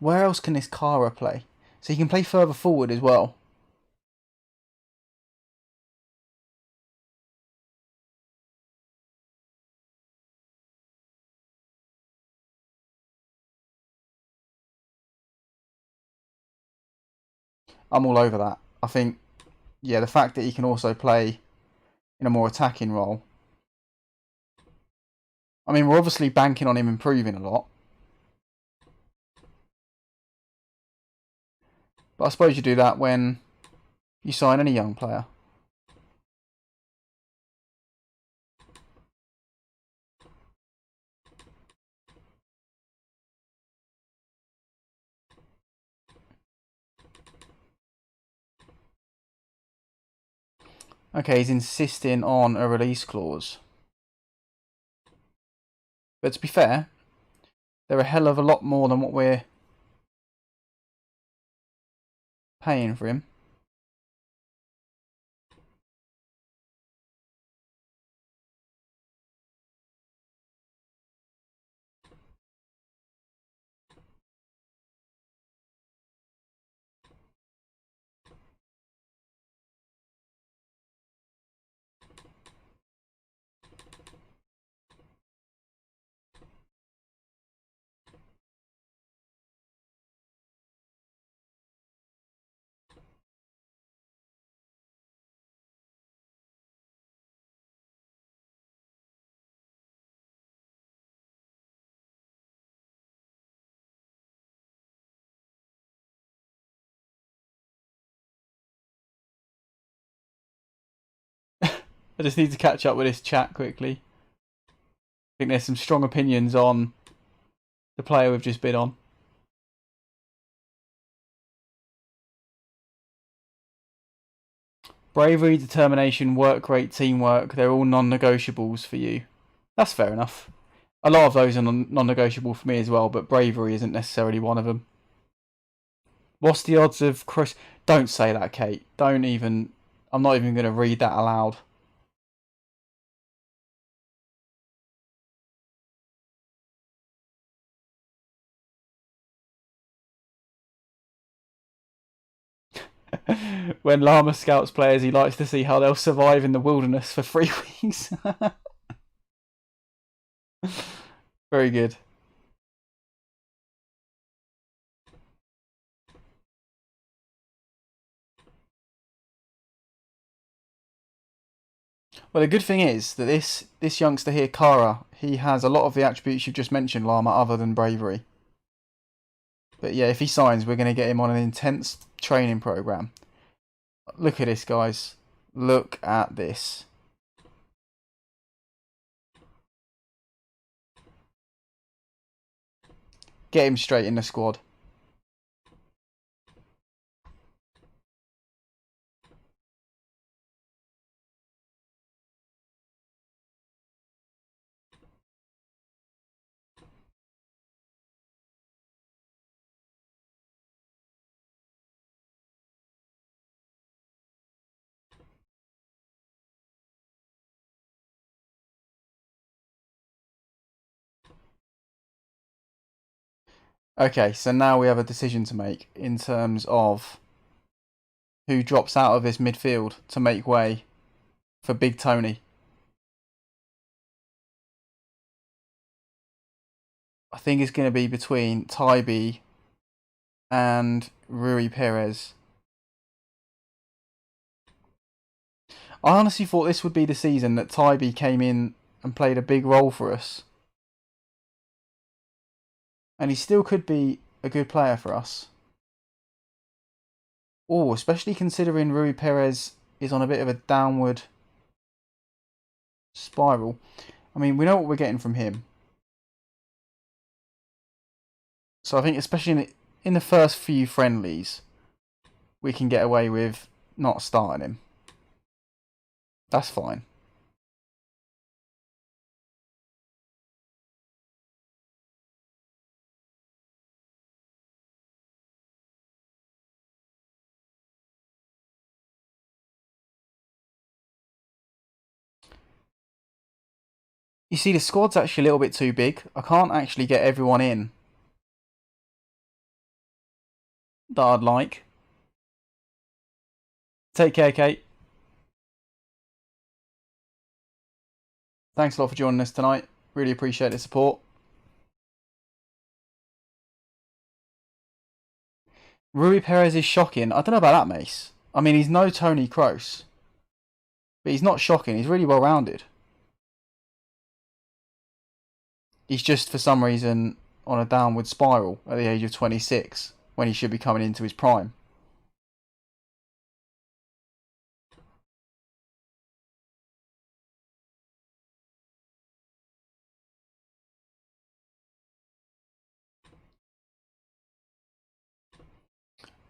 Where else can this Kara play? So he can play further forward as well. I'm all over that. I think yeah, the fact that he can also play in a more attacking role. I mean, we're obviously banking on him improving a lot. But I suppose you do that when you sign any young player. Okay, he's insisting on a release clause. But to be fair, they're a hell of a lot more than what we're paying for him. I just need to catch up with this chat quickly. I think there's some strong opinions on the player we've just bid on. Bravery, determination, work rate, teamwork, they're all non-negotiables for you. That's fair enough. A lot of those are non-negotiable for me as well, but bravery isn't necessarily one of them. What's the odds of Chris? Don't say that, Kate. Don't even... I'm not even going to read that aloud. When Llama scouts players, he likes to see how they'll survive in the wilderness for 3 weeks. Very good. Well, the good thing is that this youngster here, Kara, he has a lot of the attributes you've just mentioned, Llama, other than bravery. But yeah, if he signs, we're going to get him on an intense training program. Look at this, guys. Look at this. Get him straight in the squad. Okay, so now we have a decision to make in terms of who drops out of this midfield to make way for Big Tony. I think it's going to be between Tybee and Rui Perez. I honestly thought this would be the season that Tybee came in and played a big role for us. And he still could be a good player for us. Oh, especially considering Rui Perez is on a bit of a downward spiral. I mean, we know what we're getting from him. So I think especially in the first few friendlies, we can get away with not starting him. That's fine. You see, the squad's actually a little bit too big. I can't actually get everyone in that I'd like. Take care, Kate. Thanks a lot for joining us tonight. Really appreciate the support. Rui Perez is shocking. I don't know about that, Mace. I mean, he's no Tony Kroos, but he's not shocking. He's really well rounded. He's just, for some reason, on a downward spiral at the age of 26 when he should be coming into his prime.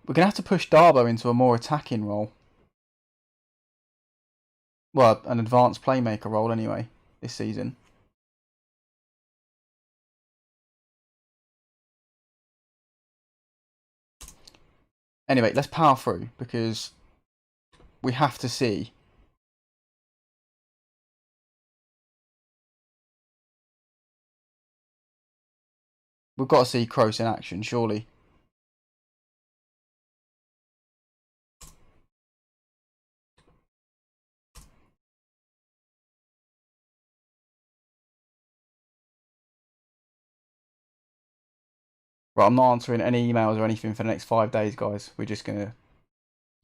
We're going to have to push Darbo into a more attacking role. Well, an advanced playmaker role anyway, this season. Anyway, let's power through because we have to see. We've got to see Kroos in action, surely. Right, I'm not answering any emails or anything for the next 5 days, guys. We're just going to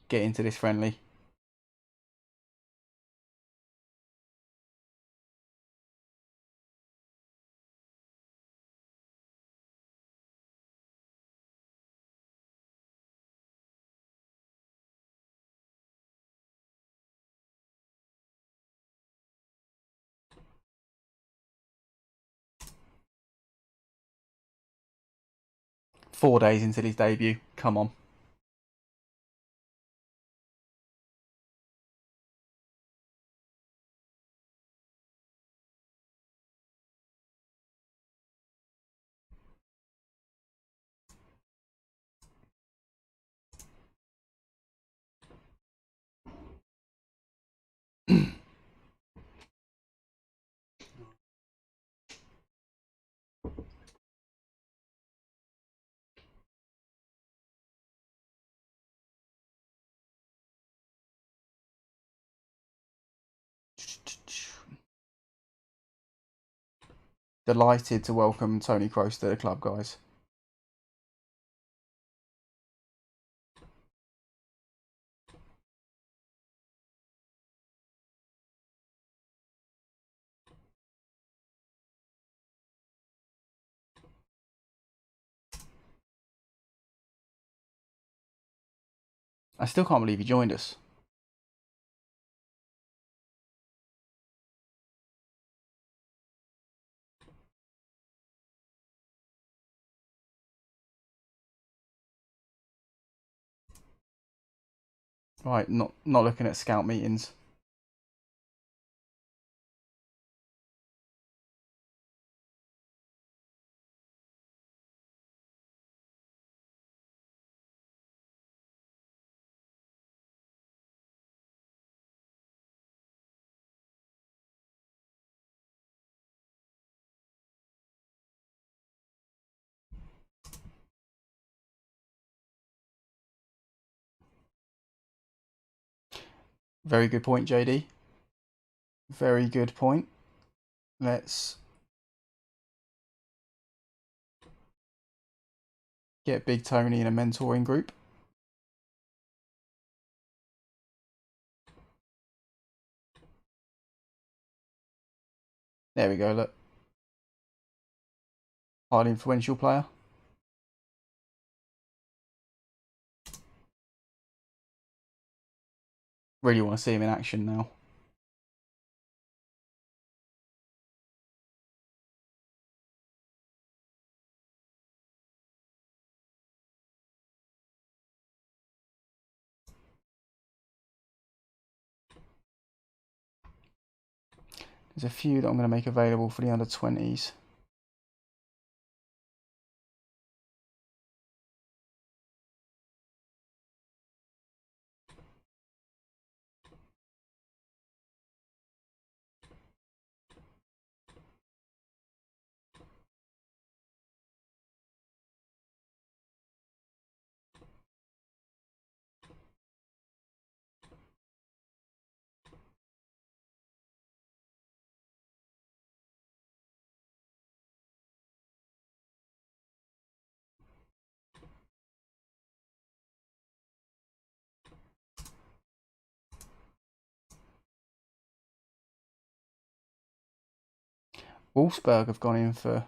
get into this friendly. Four days into his debut. Come on. Delighted to welcome Tony Kroos to the club, guys. I still can't believe he joined us. Right, not looking at scout meetings. Very good point, JD. Very good point. Let's get Big Tony in a mentoring group. There we go, look. Highly influential player. Really want to see him in action now. There's a few that I'm going to make available for the under-20s. Wolfsburg have gone in for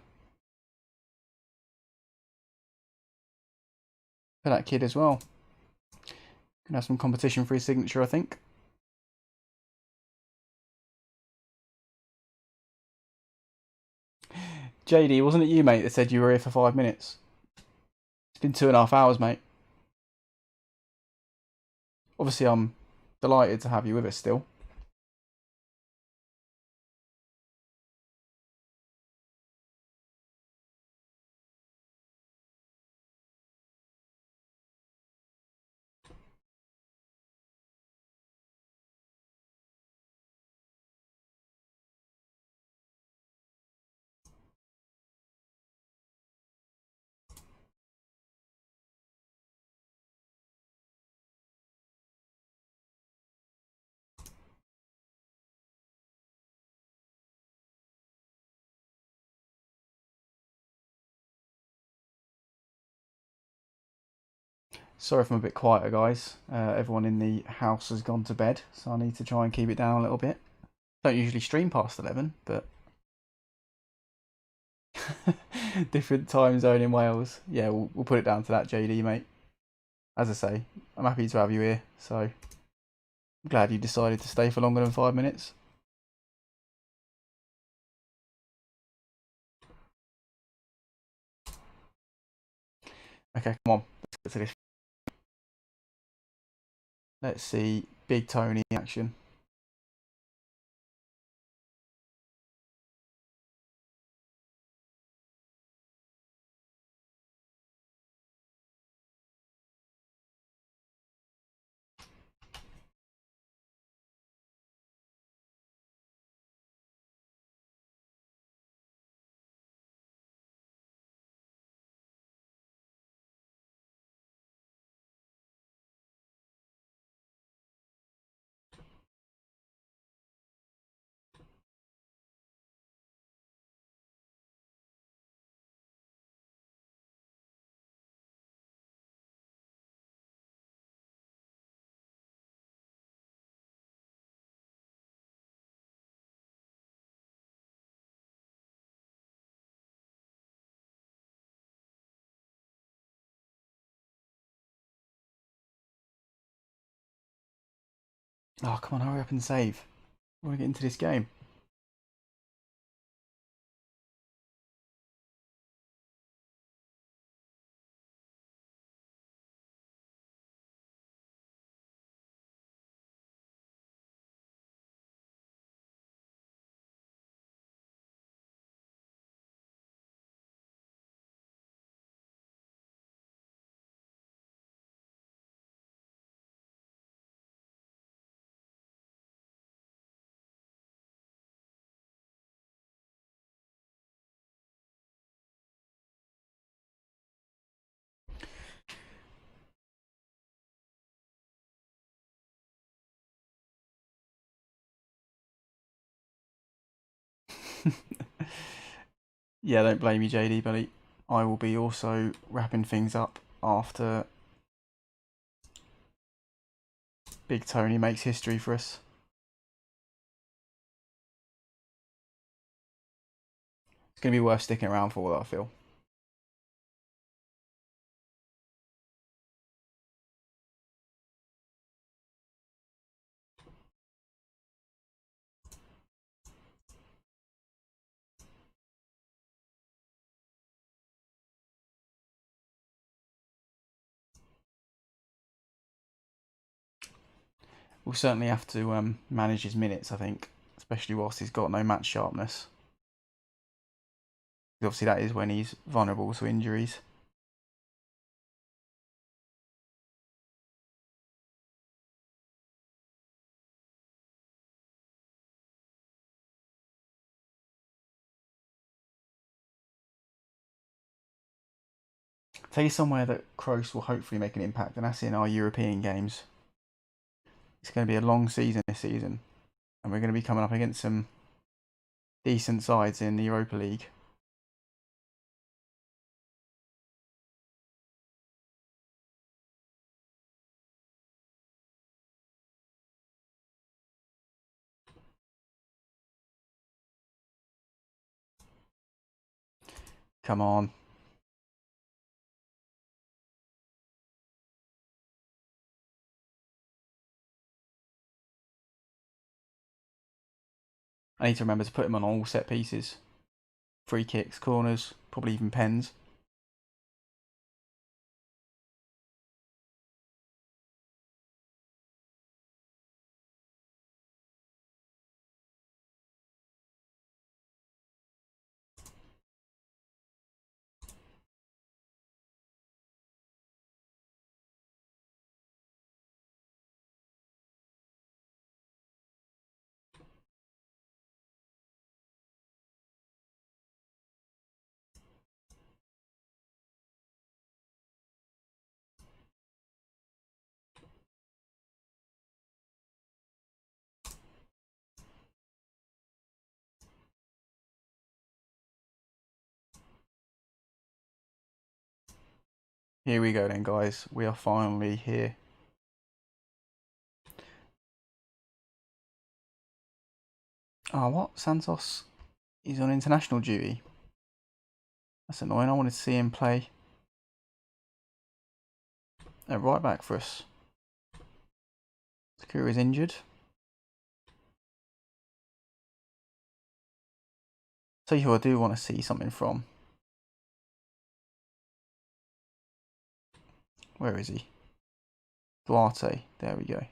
that kid as well. Gonna have some competition for his signature, I think. JD, wasn't it you, mate, that said you were here for 5 minutes? It's been 2.5 hours, mate. Obviously, I'm delighted to have you with us still. Sorry if I'm a bit quieter, guys. Everyone in the house has gone to bed, so I need to try and keep it down a little bit. Don't usually stream past 11, but different time zone in Wales. Yeah, we'll put it down to that, JD, mate. As I say, I'm happy to have you here, so I'm glad you decided to stay for longer than 5 minutes. Okay, come on, let's get to this. Let's see Big Tony in action. Oh, come on, hurry up and save. I want to get into this game. Yeah, don't blame me, JD, buddy. I will be also wrapping things up after Big Tony makes history for us. It's going to be worth sticking around for, I feel. We'll certainly have to manage his minutes, I think, especially whilst he's got no match sharpness. Obviously, that is when he's vulnerable to injuries. Take you somewhere that Kroos will hopefully make an impact, and that's in our European games. It's going to be a long season this season, and we're going to be coming up against some decent sides in the Europa League. Come on. I need to remember to put him on all set pieces. Free kicks, corners, probably even pens. Here we go then, guys. We are finally here. Oh, what? Santos? He's on international duty. That's annoying. I wanted to see him play right back for us. Sakura is injured. Tell you who I do want to see something from. Where is he? Duarte. There we go. In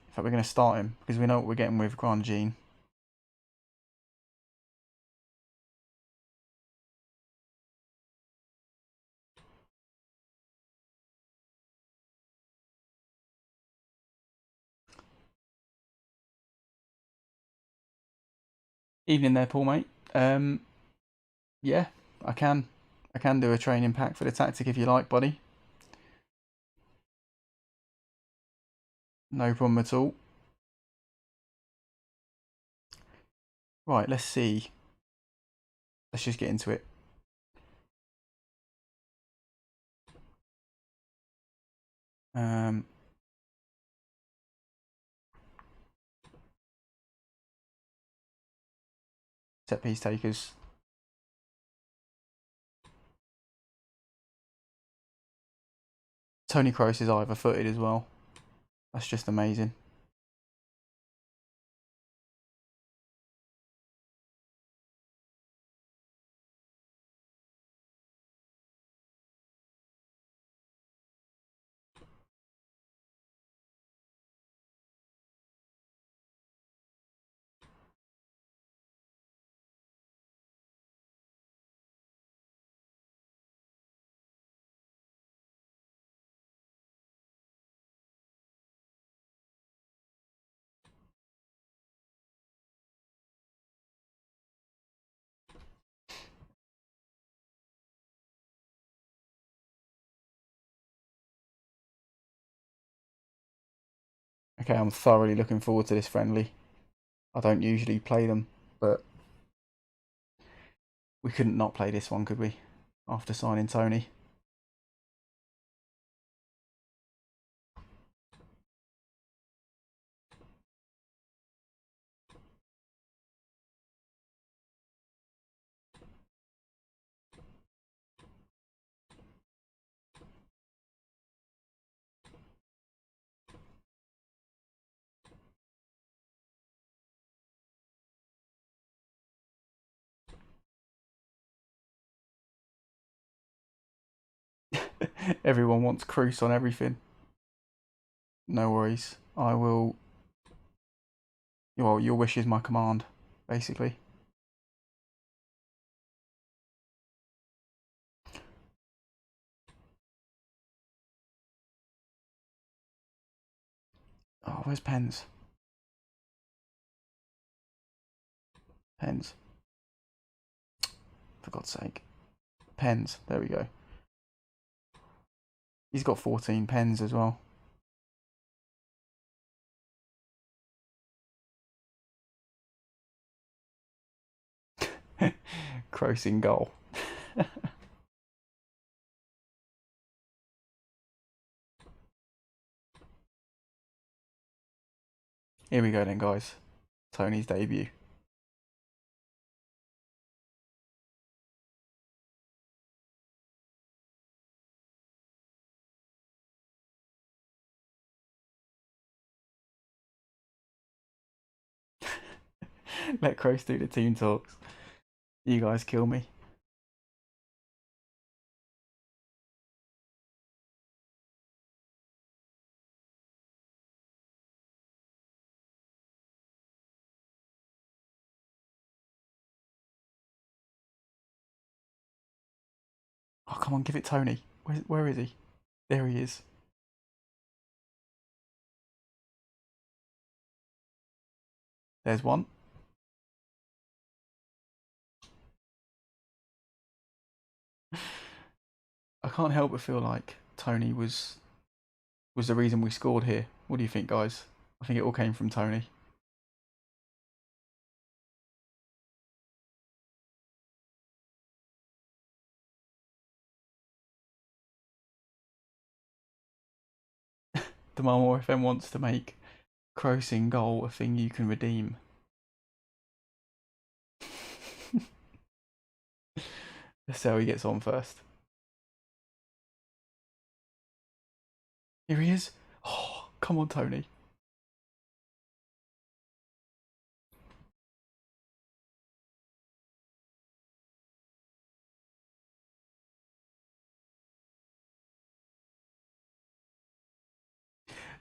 fact, we're going to start him because we know what we're getting with Grandjean. Evening there, Paul, mate. Yeah, I can do a training pack for the tactic if you like, buddy. No problem at all. Right, let's see. Let's just get into it. Set piece takers. Tony Kroos is either footed as well. That's just amazing. Okay, I'm thoroughly looking forward to this friendly. I don't usually play them, but we couldn't not play this one, could we? After signing Tony. Everyone wants Kroos on everything. No worries. I will. Well, your wish is my command, basically. Oh, where's pens? Pens. For God's sake. Pens. There we go. He's got 14 pens as well. Kroos in goal. Here we go then, guys. Tony's debut. Let Cross do the team talks. You guys kill me. Oh, come on, give it Tony. Where is he? There he is. There's one. I can't help but feel like Tony was the reason we scored here. What do you think, guys? I think it all came from Tony. The Marmor FM wants to make Crossing goal a thing you can redeem. Let's see how he gets on first. Here he is. Oh, come on, Tony.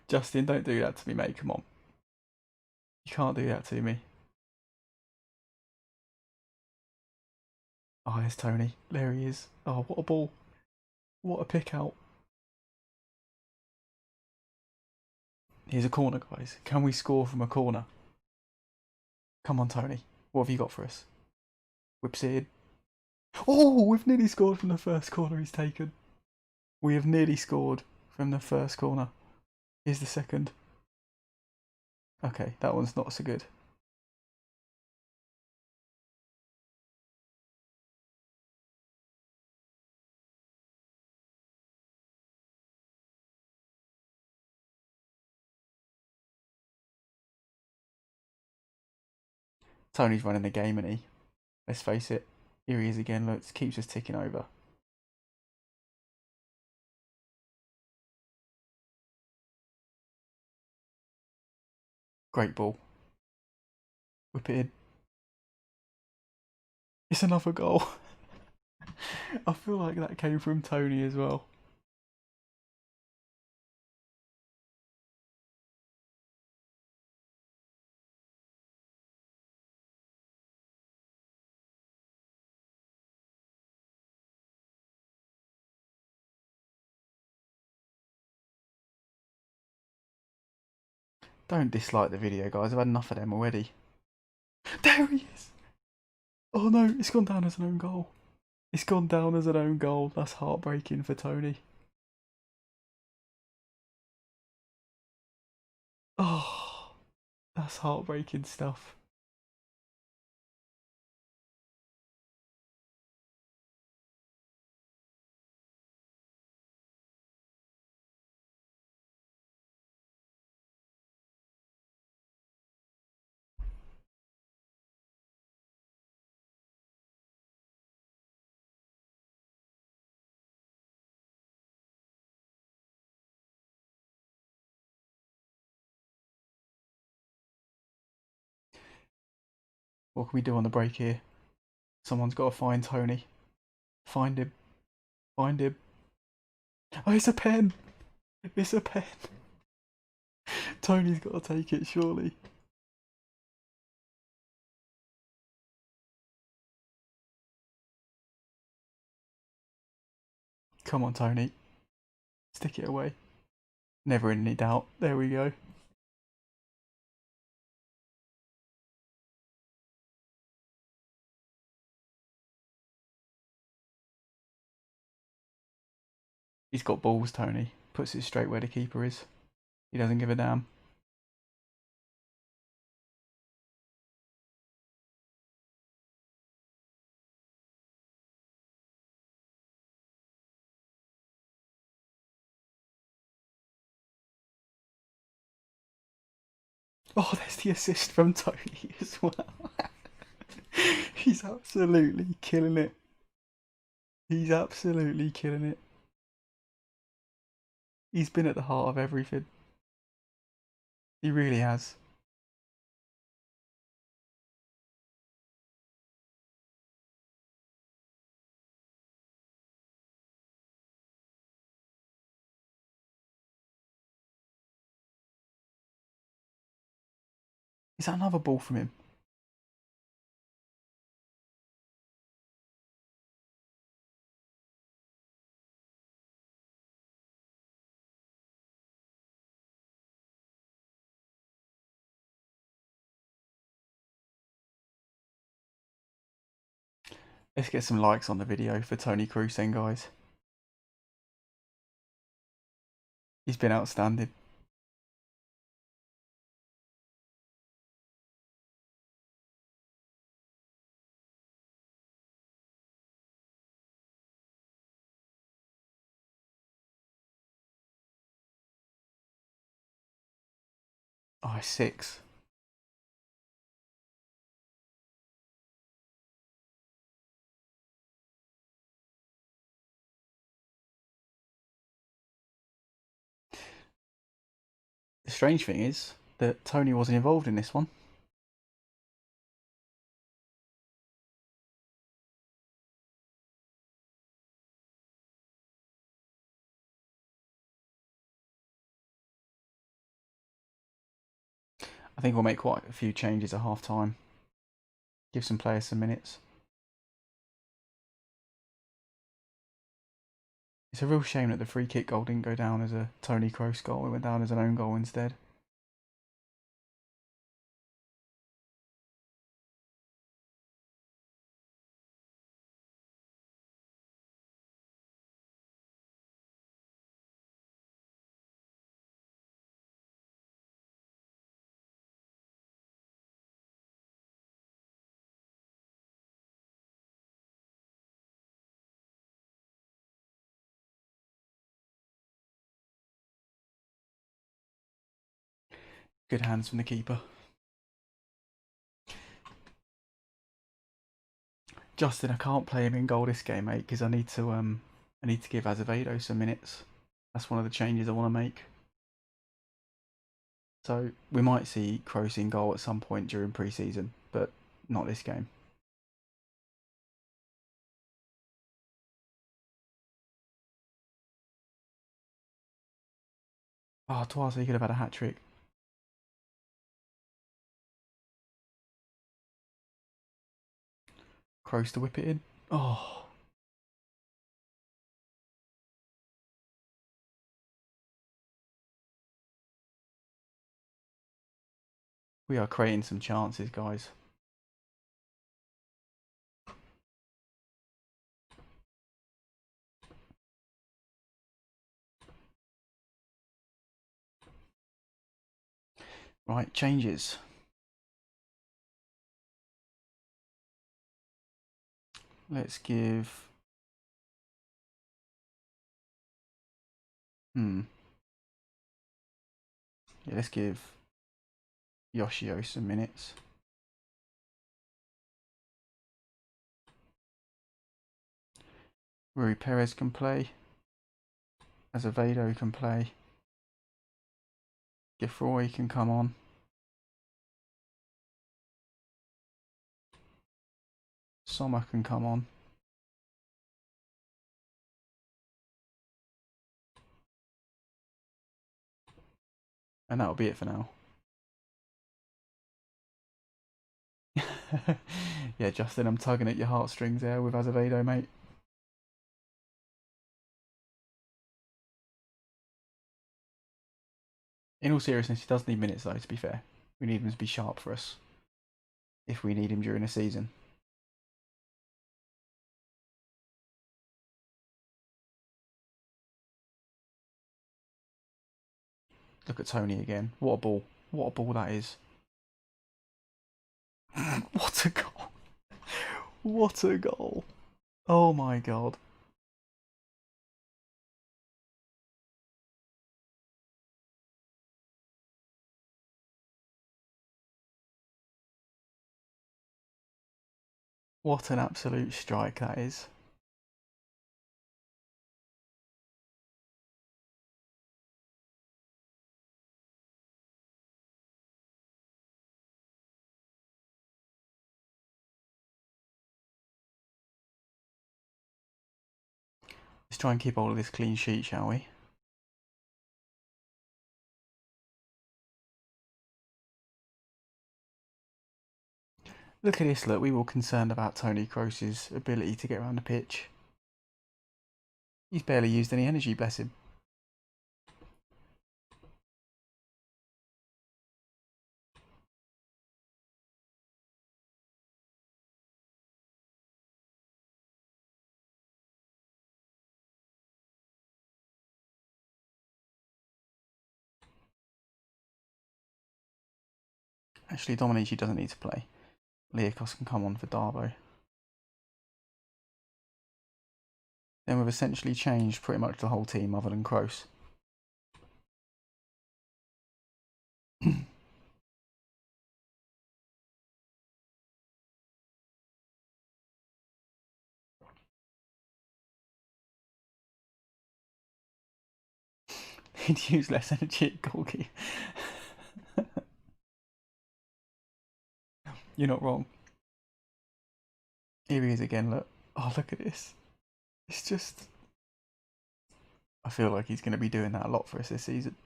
Justin, don't do that to me, mate. Come on. You can't do that to me. Oh, there's Tony. There he is. Oh, what a ball. What a pick out. Here's a corner, guys. Can we score from a corner? Come on, Tony. What have you got for us? Whips it in. Oh, we've nearly scored from the first corner he's taken. We have nearly scored from the first corner. Here's the second. Okay, that one's not so good. Tony's running the game, isn't he? Let's face it. Here he is again. Look, keeps us ticking over. Great ball. Whip it in. It's another goal. I feel like that came from Tony as well. Don't dislike the video, guys. I've had enough of them already. There he is! Oh no, it's gone down as an own goal. It's gone down as an own goal. That's heartbreaking for Tony. Oh, that's heartbreaking stuff. What can we do on the break here? Someone's got to find Tony. Find him. Find him. Oh, it's a pen. It's a pen. Tony's got to take it, surely. Come on, Tony. Stick it away. Never in any doubt. There we go. He's got balls, Tony. Puts it straight where the keeper is. He doesn't give a damn. Oh, there's the assist from Tony as well. He's absolutely killing it. He's absolutely killing it. He's been at the heart of everything. He really has. Is that another ball from him? Let's get some likes on the video for Toni Kroos then, guys. He's been outstanding. Oh, 6. The strange thing is that Toni wasn't involved in this one. I think we'll make quite a few changes at half time. Give some players some minutes. It's a real shame that the free kick goal didn't go down as a Toni Kroos goal. It went down as an own goal instead. Good hands from the keeper. Justin, I can't play him in goal this game, mate, because I need to give Azevedo some minutes. That's one of the changes I want to make. So we might see Kroos in goal at some point during pre-season, but not this game. Oh, twice he could have had a hat-trick. Kroos to whip it in. Oh. We are creating some chances, guys. Right, changes. Let's give... Yeah, let's give Yoshio some minutes. Rui Perez can play. Azevedo can play. Gifroy can come on. Sommer can come on. And that'll be it for now. Yeah, Justin, I'm tugging at your heartstrings there with Azevedo, mate. In all seriousness, he does need minutes though, to be fair. We need him to be sharp for us. If we need him during the season. Look at Toni again. What a ball. What a ball that is. What a goal. What a goal. Oh my god. What an absolute strike that is. Let's try and keep hold of this clean sheet, shall we? Look at this, look, we were concerned about Tony Kroos's ability to get around the pitch. He's barely used any energy, bless him. Actually, Dominici doesn't need to play. Liakos can come on for Darbo. Then we've essentially changed pretty much the whole team other than Kroos. He'd use less energy at Gorky. You're not wrong. Here he is again, look. Oh, look at this. It's just... I feel like he's going to be doing that a lot for us this season.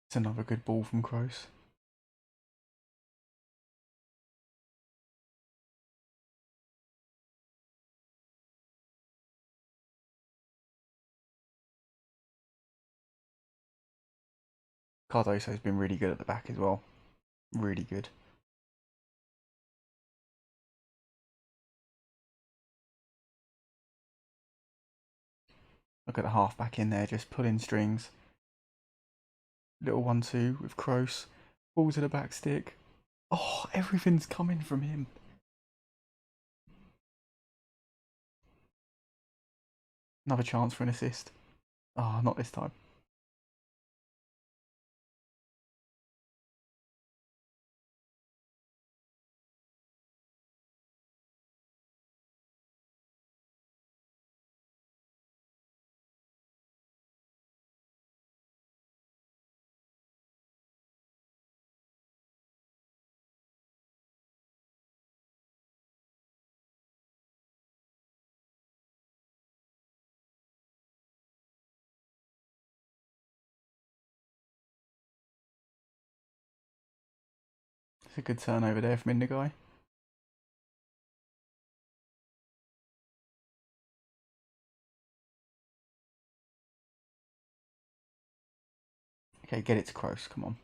It's another good ball from Kroos. Cardoso's been really good at the back as well. Really good. Look at the half back in there, just pulling strings. Little 1-2 with Kroos. Ball to the back stick. Oh, everything's coming from him. Another chance for an assist. Oh, not this time. It's a good turnover there from Indigo. Okay, get it to Kroos, come on.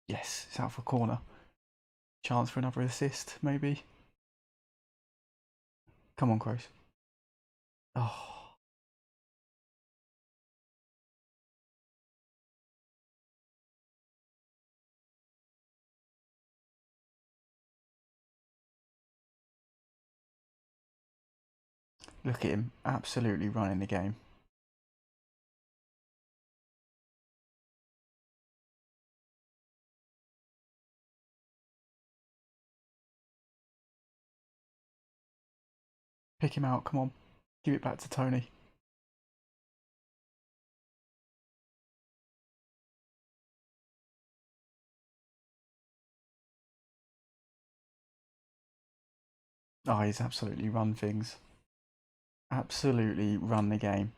Yes, it's out for a corner. Chance for another assist, maybe. Come on, Kroos. Oh. Look at him, absolutely running the game. Pick him out, come on. Give it back to Tony. Oh, he's absolutely run things. Absolutely run the game.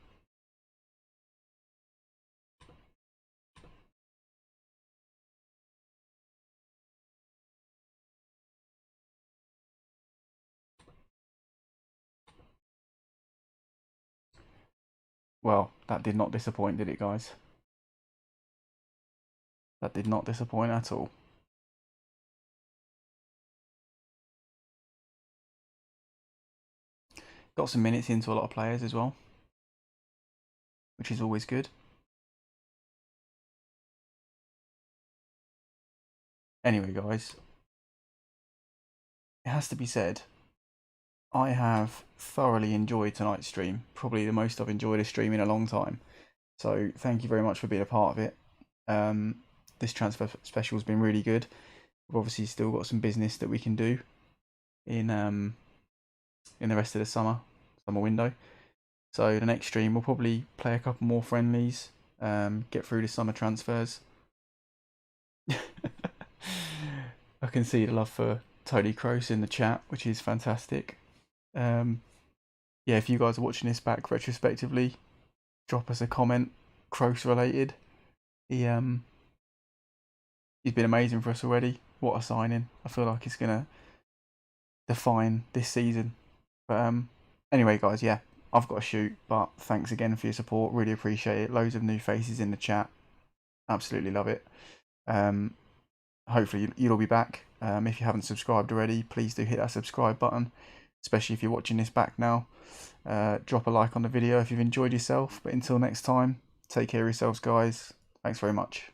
Well, that did not disappoint, did it, guys? That did not disappoint at all. Got some minutes into a lot of players as well, which is always good. Anyway, guys, it has to be said, I have thoroughly enjoyed tonight's stream. Probably the most I've enjoyed a stream in a long time. So thank you very much for being a part of it. This transfer special has been really good. We've obviously still got some business that we can do in the rest of the summer window. So the next stream we'll probably play a couple more friendlies, get through the summer transfers. I can see the love for Tony Kroos in the chat, which is fantastic. Yeah, if you guys are watching this back retrospectively, drop us a comment, Kroos related. He's been amazing for us already. What a signing! I feel like it's gonna define this season. But anyway, guys, yeah, I've got to shoot. But thanks again for your support. Really appreciate it. Loads of new faces in the chat. Absolutely love it. Hopefully you'll all be back. If you haven't subscribed already, please do hit that subscribe button, especially if you're watching this back now. Drop a like on the video if you've enjoyed yourself. But until next time, take care of yourselves, guys. Thanks very much.